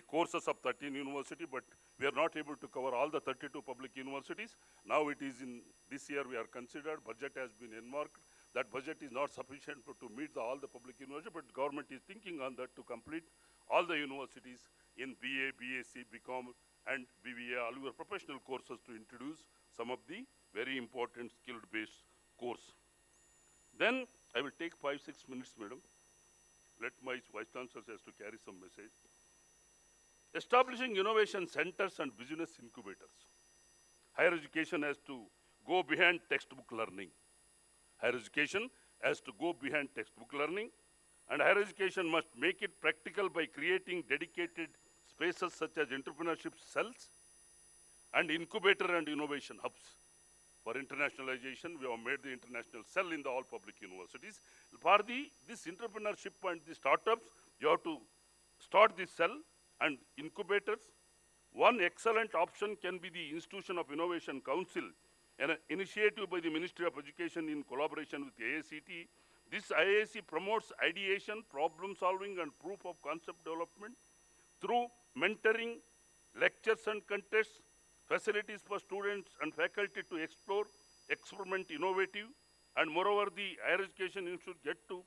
courses of 13 universities, but we are not able to cover all the 32 public universities. Now it is in this year we are considered, budget has been earmarked. That budget is not sufficient to meet all the public universities, but government is thinking on that to complete all the universities in BA, BAc, BCom, and BBA, all your professional courses to introduce some of the very important skill-based course. Then I will take 5-6 minutes, madam. Let my Vice Chancellor has to carry some message. Establishing innovation centers and business incubators. Higher education has to go behind textbook learning. Higher education has to go behind textbook learning, and higher education must make it practical by creating dedicated spaces such as entrepreneurship cells and incubator and innovation hubs. For internationalization, we have made the international cell in all public universities. For this entrepreneurship and the startups, you have to start this cell and incubators. One excellent option can be the Institution of Innovation Council, an initiative by the Ministry of Education in collaboration with AICTE. This IAC promotes ideation, problem solving, and proof of concept development through mentoring, lectures and contests, facilities for students and faculty to explore, experiment innovative, and moreover the higher education institute get to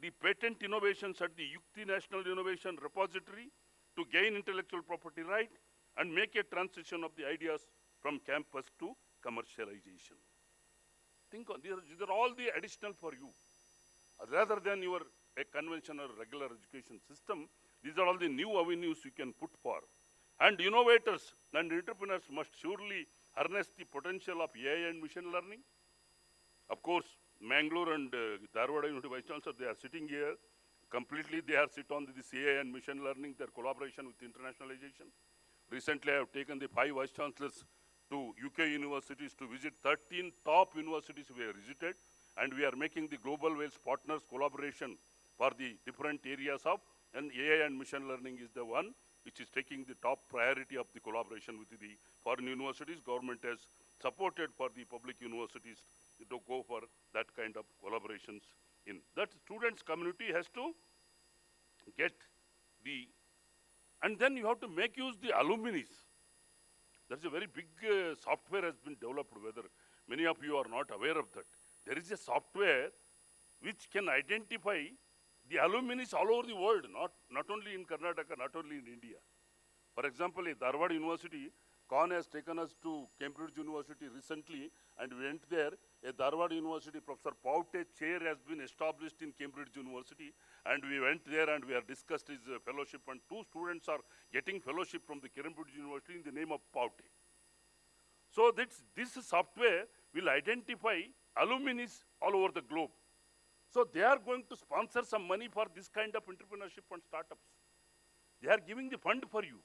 the patent innovations at the Yukti National Innovation Repository to gain intellectual property right and make a transition of the ideas from campus to commercialization. Think on these are all the additional for you. Rather than your conventional regular education system, these are all the new avenues you can put for. And innovators and entrepreneurs must surely harness the potential of AI and machine learning Of course, Mangalore and Dharwad University Vice Chancellor, they are sitting here. Completely, they are sit on this AI and machine learning, their collaboration with internationalization. Recently, I have taken the 5 Vice Chancellors to UK universities to visit 13 top universities we have visited. And we are making the Global Wales Partners collaboration for the different areas of, and AI and machine learning is the one which is taking the top priority of the collaboration with the foreign universities. Government has supported for the public universities to go for that kind of collaborations. In that, students community has to get the, and then you have to make use the alumni. There's a very big software has been developed, whether many of you are not aware of that. There is a software which can identify the alumni all over the world, not only in Karnataka, not only in India. For example, a Dharwad University, Khan has taken us to Cambridge University recently and we went there. A Dharwad University, Professor Paute chair has been established in Cambridge University and we went there and we have discussed his fellowship, and 2 students are getting fellowship from the Cambridge University in the name of Paute. So this software will identify alumni all over the globe. So they are going to sponsor some money for this kind of entrepreneurship and startups. They are giving the fund for you.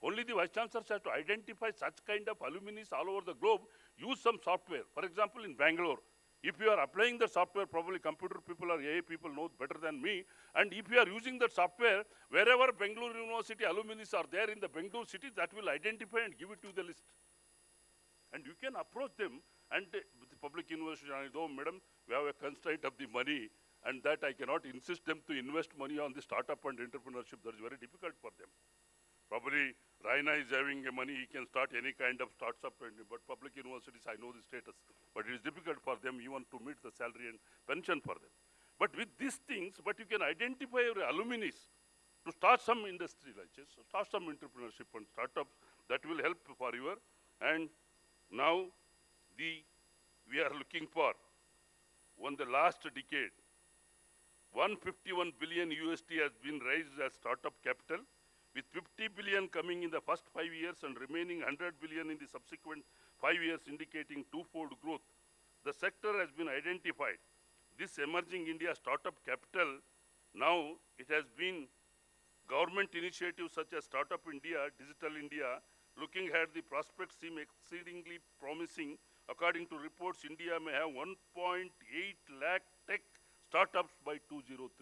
Only the Vice Chancellors have to identify such kind of alumni all over the globe, use some software. For example, in Bangalore, if you are applying the software, probably computer people or AI people know better than me, and if you are using that software, wherever Bangalore University alumni are there in the Bangalore city, that will identify and give it to the list. And you can approach them, and the public university, I know, madam, we have a constraint of the money, and that I cannot insist them to invest money on the startup and entrepreneurship. That is very difficult for them. Probably Raina is having money, he can start any kind of startup, but public universities, I know the status. But it is difficult for them even to meet the salary and pension for them. But with these things, but you can identify your alumni to start some industry like this, start some entrepreneurship and startups that will help for your. And now we are looking for, on the last decade, 151 billion USD has been raised as startup capital, with 50 billion coming in the first 5 years and remaining 100 billion in the subsequent 5 years, indicating 2-fold growth. The sector has been identified. This emerging India startup capital, now it has been government initiatives such as Startup India, Digital India. Looking at the prospects seem exceedingly promising. According to reports, India may have 1.8 lakh tech startups by 2030.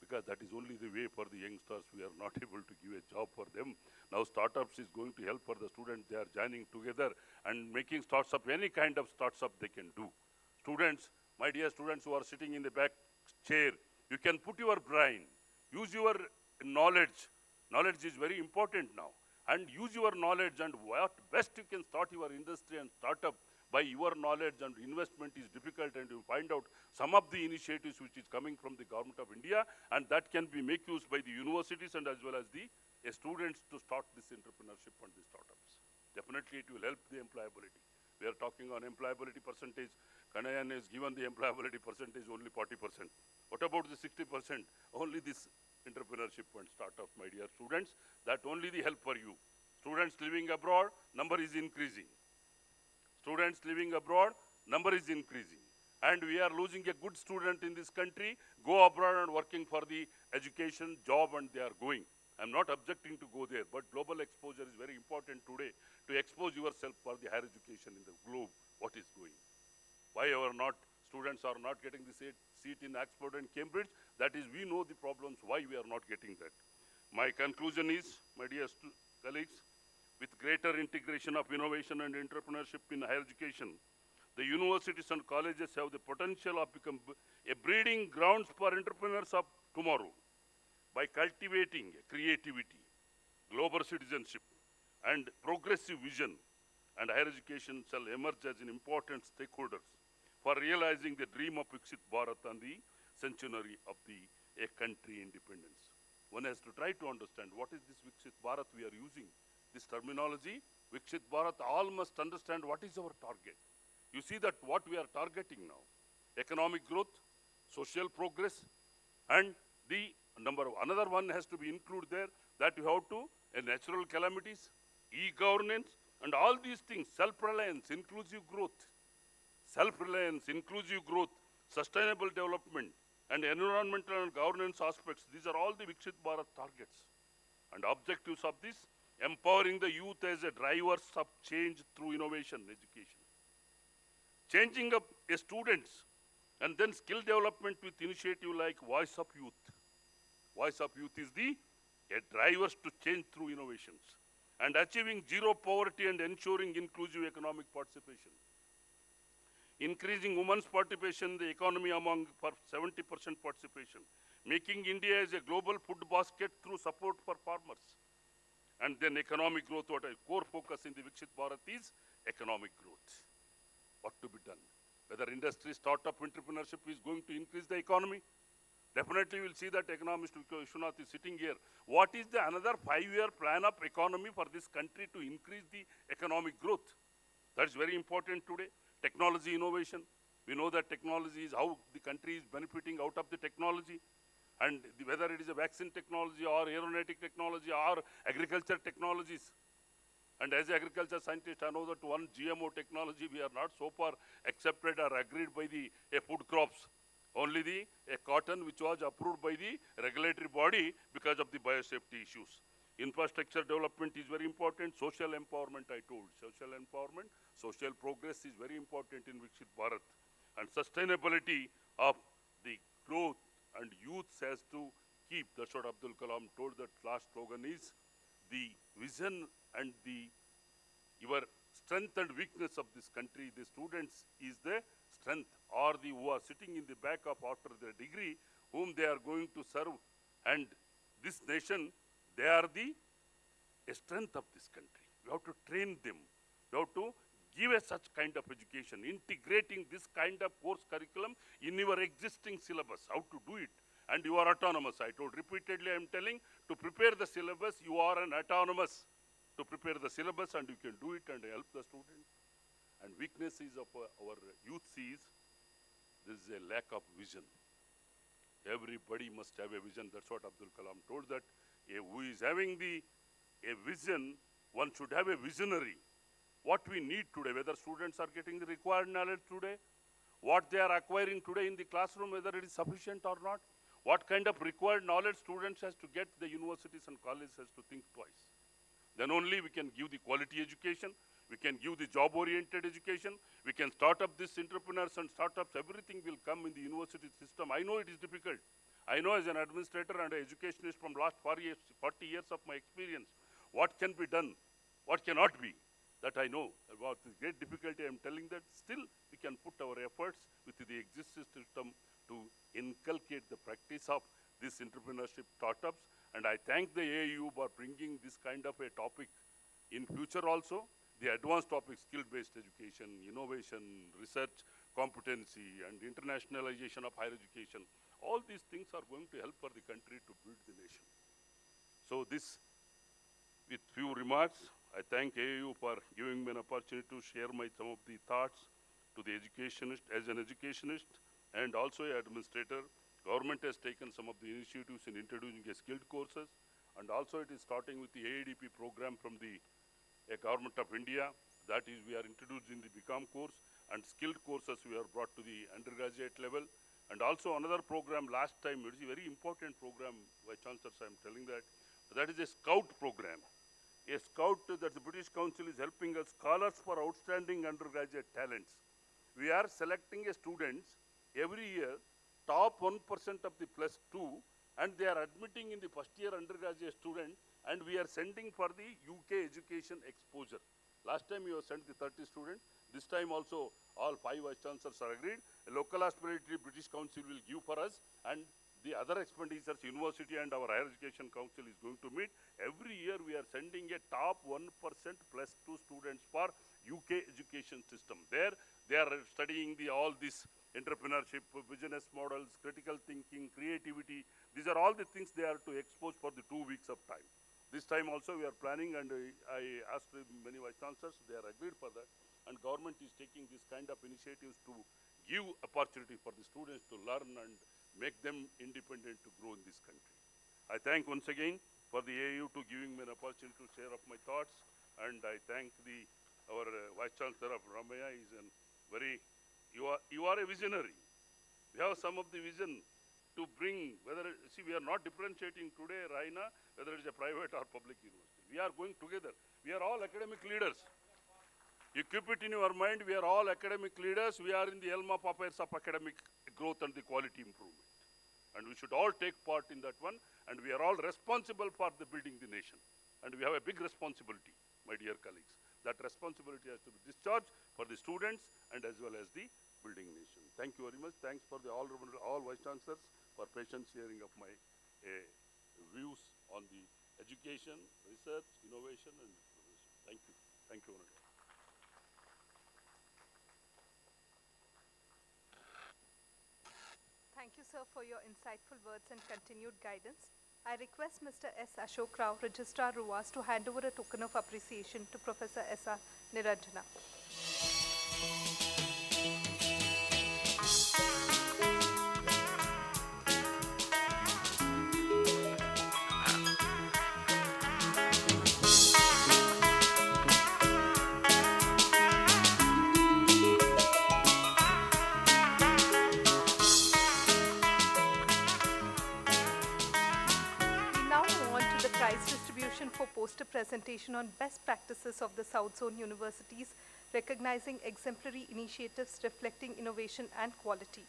Because that is only the way for the youngsters. We are not able to give a job for them. Now startups is going to help for the students. They are joining together and making startup, any kind of startup they can do. Students, my dear students who are sitting in the back chair, you can put your brain, use your knowledge. Knowledge is very important now. And use your knowledge, and what best you can start your industry and startup by your knowledge, and investment is difficult, and you find out some of the initiatives which is coming from the government of India, and that can be make use by the universities and as well as the students to start this entrepreneurship and the startups. Definitely it will help the employability. We are talking on employability percentage. Kanayan has given the employability percentage only 40%. What about the 60%? Only this entrepreneurship and startup, my dear students, that only the help for you. Students living abroad, number is increasing. Students living abroad, number is increasing. And we are losing a good student in this country, go abroad and working for the education, job, and they are going. I'm not objecting to go there, but global exposure is very important today to expose yourself for the higher education in the globe, what is going. Why students are not getting the seat in Oxford and Cambridge? That is, we know the problems, why we are not getting that. My conclusion is, my dear colleagues, with greater integration of innovation and entrepreneurship in higher education, the universities and colleges have the potential of become a breeding grounds for entrepreneurs of tomorrow. By cultivating creativity, global citizenship, and progressive vision, and higher education shall emerge as an important stakeholders for realizing the dream of Viksit Bharat and the centenary of a country independence. One has to try to understand what is this Viksit Bharat we are using. This terminology, Viksit Bharat, all must understand what is our target. You see that what we are targeting now, economic growth, social progress, and the another one has to be included there, that you have to, natural calamities, e-governance, and all these things, self-reliance, inclusive growth. self-reliance, inclusive growth, sustainable development, and environmental and governance aspects. These are all the Viksit Bharat targets. And objectives of this, empowering the youth as a drivers of change through innovation education. Changing up a students and then skill development with initiative like Voice of Youth. Voice of Youth is the drivers to change through innovations. And achieving zero poverty and ensuring inclusive economic participation. Increasing women's participation in the economy among 70% participation. Making India as a global food basket through support for farmers. And then economic growth, what a core focus in the Viksit Bharat is economic growth. What to be done? Whether industry, startup, entrepreneurship is going to increase the economy. Definitely we'll see that economist Vishwanath is sitting here. What is the another 5-year plan of economy for this country to increase the economic growth? That's very important today. Technology innovation. We know that technology is how the country is benefiting out of the technology. And whether it is a vaccine technology or aeronautic technology or agriculture technologies. And as an agriculture scientist, I know that one GMO technology we are not so far accepted or agreed by the food crops. Only the cotton which was approved by the regulatory body because of the biosafety issues. Infrastructure development is very important. Social empowerment, I told. Social empowerment, social progress is very important in Viksit Bharat. And sustainability of the growth and youth has to keep. That's what Abdul Kalam told. That last slogan is the vision and your strength and weakness of this country. The students is the strength, or the who are sitting in the back of after their degree, whom they are going to serve. And this nation, they are the strength of this country. We have to train them. We have to give such kind of education, integrating this kind of course curriculum in your existing syllabus, how to do it. And you are autonomous. I told repeatedly, I am telling, to prepare the syllabus, you are an autonomous to prepare the syllabus, and you can do it and help the student. And weaknesses of our youth sees, there is a lack of vision. Everybody must have a vision. That's what Abdul Kalam told, that who is having a vision, one should have a visionary. What we need today, whether students are getting the required knowledge today, what they are acquiring today in the classroom, whether it is sufficient or not, what kind of required knowledge students has to get, the universities and colleges has to think twice. Then only we can give the quality education, we can give the job-oriented education, we can start up these entrepreneurs and startups, everything will come in the university system. I know it is difficult. I know as an administrator and an educationist from last 40 years of my experience, what can be done, what cannot be. That I know. About the great difficulty, I am telling that still we can put our efforts with the existing system to inculcate the practice of this entrepreneurship startups. And I thank the AIU for bringing this kind of a topic in future also. The advanced topics, skill-based education, innovation, research, competency, and internationalization of higher education. All these things are going to help for the country to build the nation. So this, with few remarks, I thank AIU for giving me an opportunity to share some of the thoughts to the educationist, as an educationist and also an administrator. Government has taken some of the initiatives in introducing skilled courses, and also it is starting with the AADP program from the Government of India. That is, we are introducing the BCom course, and skilled courses we are brought to the undergraduate level. And also another program last time, it is a very important program, Vice Chancellors, I am telling that is a scout program. A scout that the British Council is helping us, scholars for outstanding undergraduate talents. We are selecting a students every year, top 1% of the +2, and they are admitting in the first year undergraduate student, and we are sending for the UK education exposure. Last time you have sent the 30 students. This time also all 5 Vice Chancellors are agreed. A local aspiratory British Council will give for us, and the other expenditures, university and our higher education council is going to meet. Every year we are sending a top 1% +2 students for UK education system. There they are studying all this entrepreneurship, business models, critical thinking, creativity. These are all the things they are to expose for the 2 weeks of time. This time also we are planning, and I asked many Vice Chancellors, they are agreed for that. And government is taking this kind of initiatives to give opportunity for the students to learn and make them independent to grow in this country. I thank once again for the AIU to giving me an opportunity to share of my thoughts, and I thank our Vice Chancellor of Ramaya. He is a very You are a visionary. We have some of the vision to bring, we are not differentiating today, Raina, whether it's a private or public university. We are going together. We are all academic leaders. You keep it in your mind, we are all academic leaders. We are in the helm of affairs of academic growth and the quality improvement. And we should all take part in that one. And we are all responsible for the building the nation. And we have a big responsibility, my dear colleagues. That responsibility has to be discharged for the students and as well as the building nation. Thank you very much. Thanks for the all Vice Chancellors for patient hearing of my views on the education, research, innovation and innovation. Thank you. Thank you, Honorable. Thank you, sir, for your insightful words and continued guidance. I request Mr. S. Ashok Rao, Registrar RUAS, to hand over a token of appreciation to Professor S. R. Niranjana. For poster presentation on best practices of the South Zone universities, recognizing exemplary initiatives reflecting innovation and quality.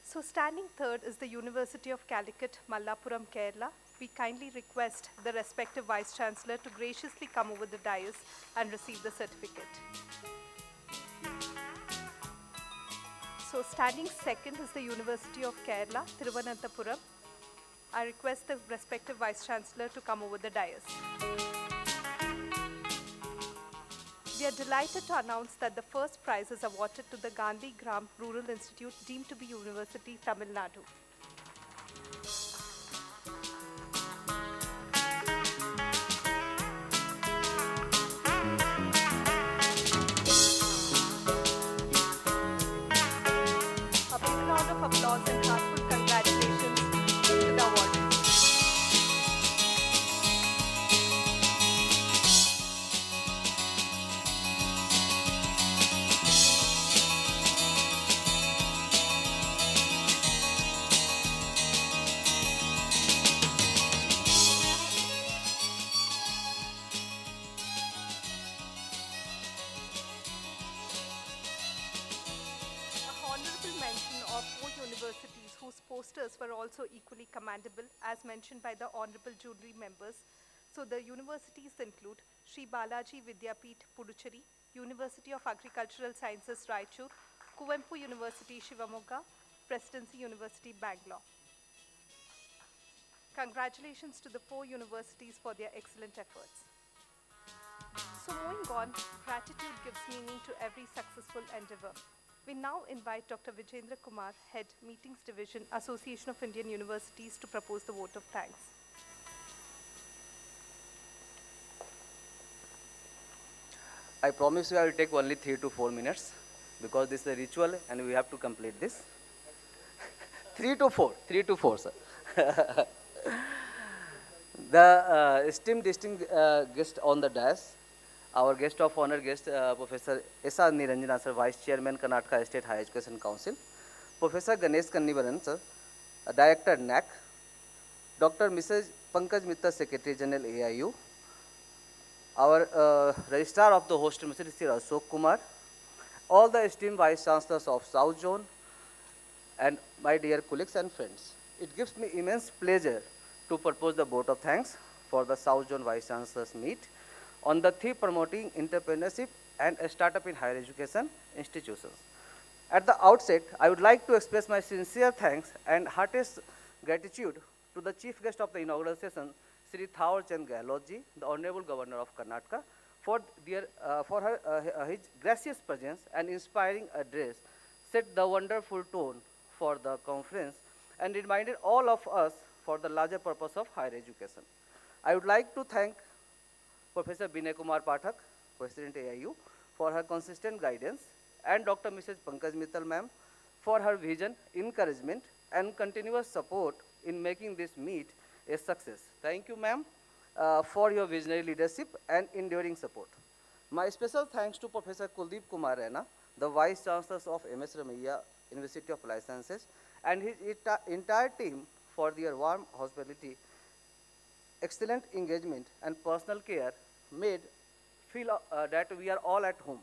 So standing third is the University of Calicut, Malappuram, Kerala. We kindly request the respective Vice Chancellor to graciously come over the dais and receive the certificate. So standing second is the University of Kerala, Thiruvananthapuram. I request the respective Vice Chancellor to come over the dais. We are delighted to announce that the first prize is awarded to the Gandhi Gram Rural Institute, deemed to be University, Tamil Nadu. A big round of applause and heartfelt congratulations to the awardees. Universities whose posters were also equally commendable, as mentioned by the honorable jury members. So the universities include Sri Balaji Vidyapeeth, Puducherry, University of Agricultural Sciences, Raichur, Kuvempu University, Shivamogga, Presidency University, Bangalore. Congratulations to the 4 universities for their excellent efforts. So moving on, gratitude gives meaning to every successful endeavor. We now invite Dr. Vijendra Kumar, Head, Meetings Division, Association of Indian Universities, to propose the vote of thanks. I promise you I will take only 3 to 4 minutes because this is a ritual and we have to complete this. 3 to 4, sir. The esteemed distinguished guest on the dais, our guest of honor guest, Professor S. R. Niranjana, sir, Vice Chairman, Karnataka State Higher Education Council, Professor Ganesh Kannivaran, sir, Director NAC, Dr. Mrs. Pankaj Mitra, Secretary General AIU, our Registrar of the Hostel, Mr. Sri Ashok Kumar, all the esteemed Vice Chancellors of South Zone, and my dear colleagues and friends. It gives me immense pleasure to propose the vote of thanks for the South Zone Vice Chancellors meet on the theme promoting entrepreneurship and a startup in higher education institutions. At the outset, I would like to express my sincere thanks and heartiest gratitude to the chief guest of the inaugural session, Sri Thawar Chand Gehlot ji, the Honorable Governor of Karnataka, for his gracious presence and inspiring address set the wonderful tone for the conference and reminded all of us for the larger purpose of higher education. I would like to thank Professor Binay Kumar Pathak, President AIU, for her consistent guidance, and Dr. Mrs. Pankaj Mittal ma'am for her vision, encouragement, and continuous support in making this meet a success. Thank you, ma'am, for your visionary leadership and enduring support. My special thanks to Professor Kuldeep Kumar Raina the Vice Chancellors of MS Ramaiah University of Life Sciences, and his entire team for their warm hospitality, excellent engagement, and personal care made feel that we are all at home.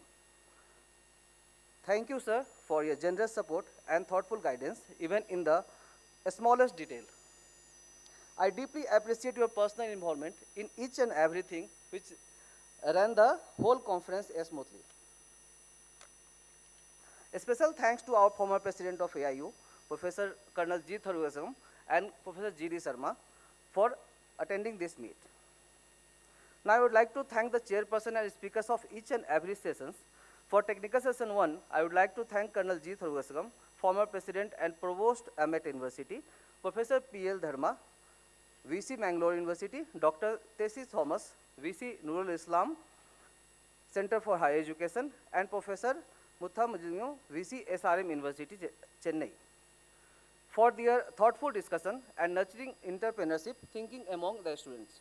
Thank you, sir, for your generous support and thoughtful guidance, even in the smallest detail. I deeply appreciate your personal involvement in each and everything which ran the whole conference smoothly. A special thanks to our former president of AIU, Professor Colonel G. Tharugasam and Professor G. D. Sharma for attending this meet. Now I would like to thank the chairperson and speakers of each and every sessions. For technical session 1, I would like to thank Colonel G. Tharugasam, former president and provost Met University, Professor P.L. Dharma, VC Mangalore University, Dr. Tessie Thomas, VC Nurul Islam, Center for Higher Education, and Professor Mutha Mujinho, VC SRM University, Chennai, for their thoughtful discussion and nurturing entrepreneurship thinking among the students.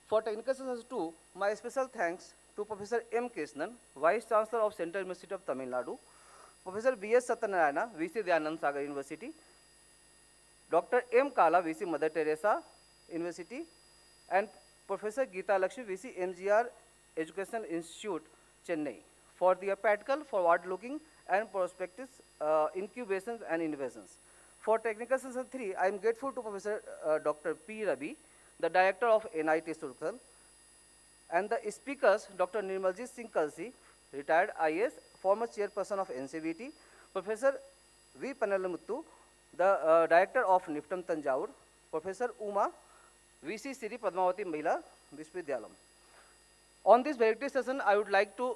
For technical sessions 2, my special thanks to Professor M. Krishnan, Vice Chancellor of Central University of Tamil Nadu, Professor B.S. Satyanarayana, VC Dayanand Sagar University, Dr. M. Kala, VC Mother Teresa University, and Professor Geeta Lakshmi, VC MGR Educational Institute, Chennai, for their practical, forward-looking, and prospective incubations and innovations. For technical session 3, I am grateful to Professor Dr. P. Ravi, the Director of NIT Surkal, and the speakers, Dr. Nirmaljeet Singh Kalsi, retired IAS, former chairperson of NCVT, Professor V. Panalamuttu, the Director of NIPTAM Tanjavur, Professor Uma, VC Sri Padmavati Mahila Vishwavidyalayam. On this valedictory session, I would like to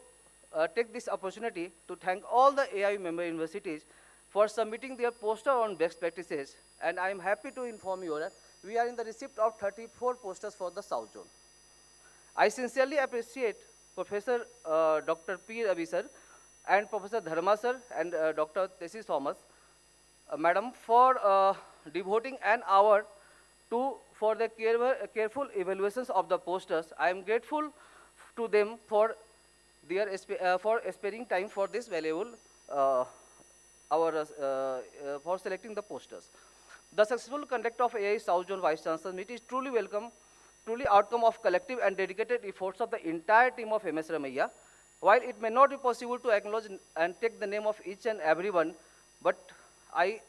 take this opportunity to thank all the AIU member universities for submitting their poster on best practices, and I am happy to inform you that we are in the receipt of 34 posters for the South Zone. I sincerely appreciate Professor Dr. P. Ravi sir and Professor Dharma sir and Dr. Tessie Thomas, madam, for devoting an hour for the careful evaluations of the posters. I am grateful to them for their for sparing time for this valuable for selecting the posters. The successful conduct of AI South Zone Vice Chancellor meet is truly welcome, truly outcome of collective and dedicated efforts of the entire team of MS Ramaiah. While it may not be possible to acknowledge and take the name of each and everyone, but I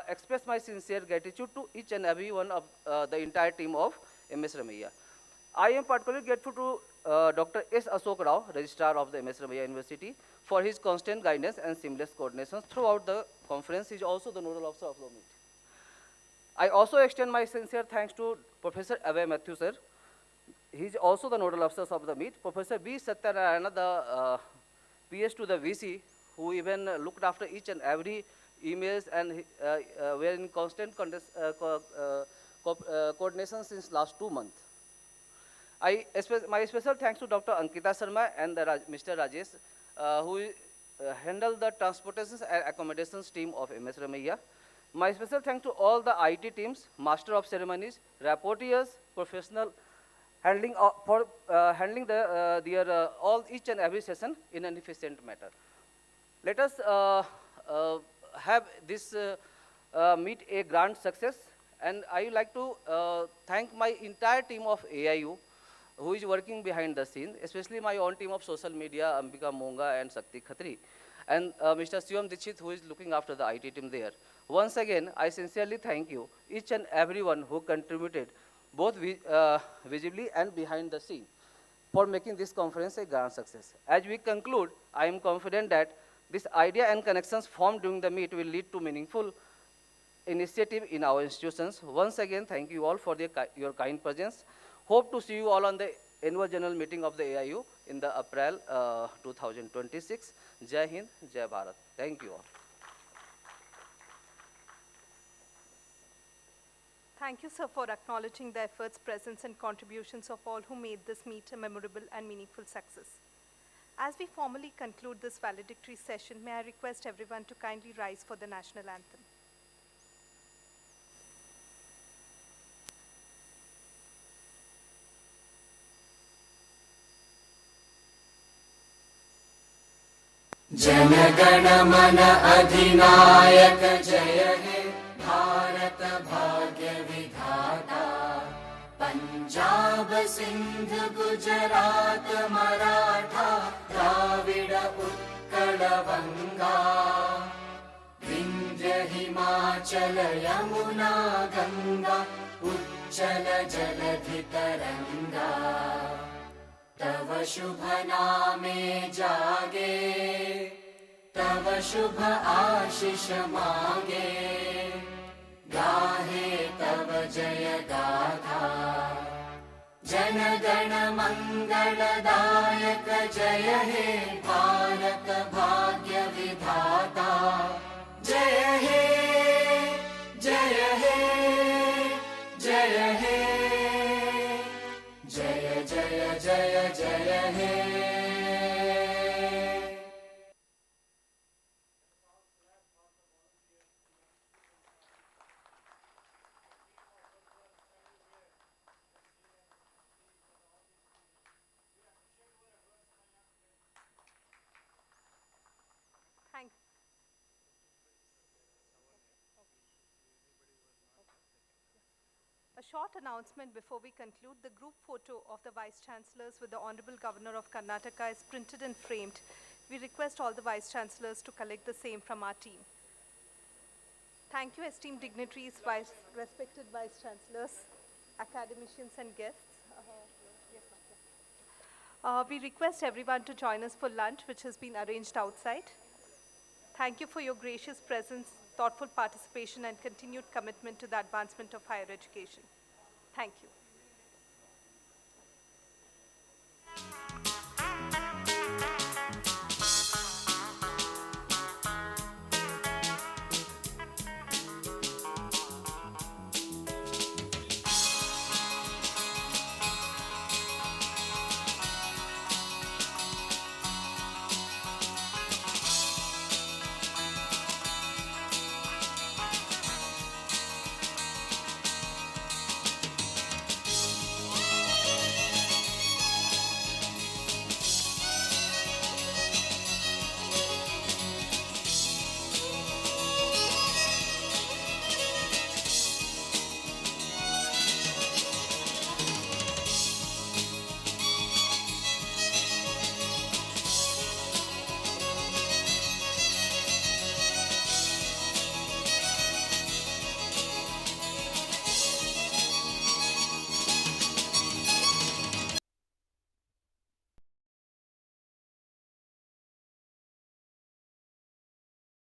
express my sincere gratitude to each and every one of the entire team of MS Ramaiah. I am particularly grateful to Dr. S. Ashok Rao, Registrar of the MS Ramaiah University, for his constant guidance and seamless coordination throughout the conference. He is also the nodal officer of the meet. I also extend my sincere thanks to Professor Abhay Matthew sir. He is also the nodal officer of the meet. Professor B. Satyanarayana, the PS to the VC, who even looked after each and every emails and were in constant coordination since last 2 months. My special thanks to Dr. Ankita Sharma and Mr. Rajesh, who handled the transportations and accommodations team of MS Ramaiah. My special thanks to all the IT teams, Master of Ceremonies, rapporteurs, professional handling for handling each and every session in an efficient manner. Let us have this meet a grand success, and I would like to thank my entire team of AIU who is working behind the scene, especially my own team of social media, Ambika Monga and Sakti Khatri, and Mr. Sivam Dikshit, who is looking after the IT team there. Once again, I sincerely thank you, each and everyone who contributed, both visibly and behind the scene, for making this conference a grand success. As we conclude, I am confident that this idea and connections formed during the meet will lead to meaningful initiative in our institutions. Once again, thank you all for your kind presence. Hope to see you all on the annual general meeting of the AIU in the April 2026. Jai Hind, Jai Bharat. Thank you all. Thank you, sir, for acknowledging the efforts, presence, and contributions of all who made this meet a memorable and meaningful success. As we formally conclude this valedictory session, may I request everyone to kindly rise for the national anthem. जनगण मन अधिनायक जय हे भारत भाग्य विधाता पंजाब सिंध गुजरात मराठा द्राविड उत्कल बंगा विंध्य हिमाचल यमुना गंगा उच्चल जलधि तरंगा तव शुभ नामे जागे तव शुभ आशीष मांगे गाहे तव जय गाथा जन गण मंगलदायक जय हे भारत भाग्य विधाता जय हे जय हे जय हे जय जय जय जय हे Thank A short announcement before we conclude. The group photo of the Vice Chancellors with the Honorable Governor of Karnataka is printed and framed. We request all the Vice Chancellors to collect the same from our team. Thank you, esteemed dignitaries, respected Vice Chancellors, academicians and guests. We request everyone to join us for lunch, which has been arranged outside. Thank you for your gracious presence, thoughtful participation, and continued commitment to the advancement of higher education. Thank you.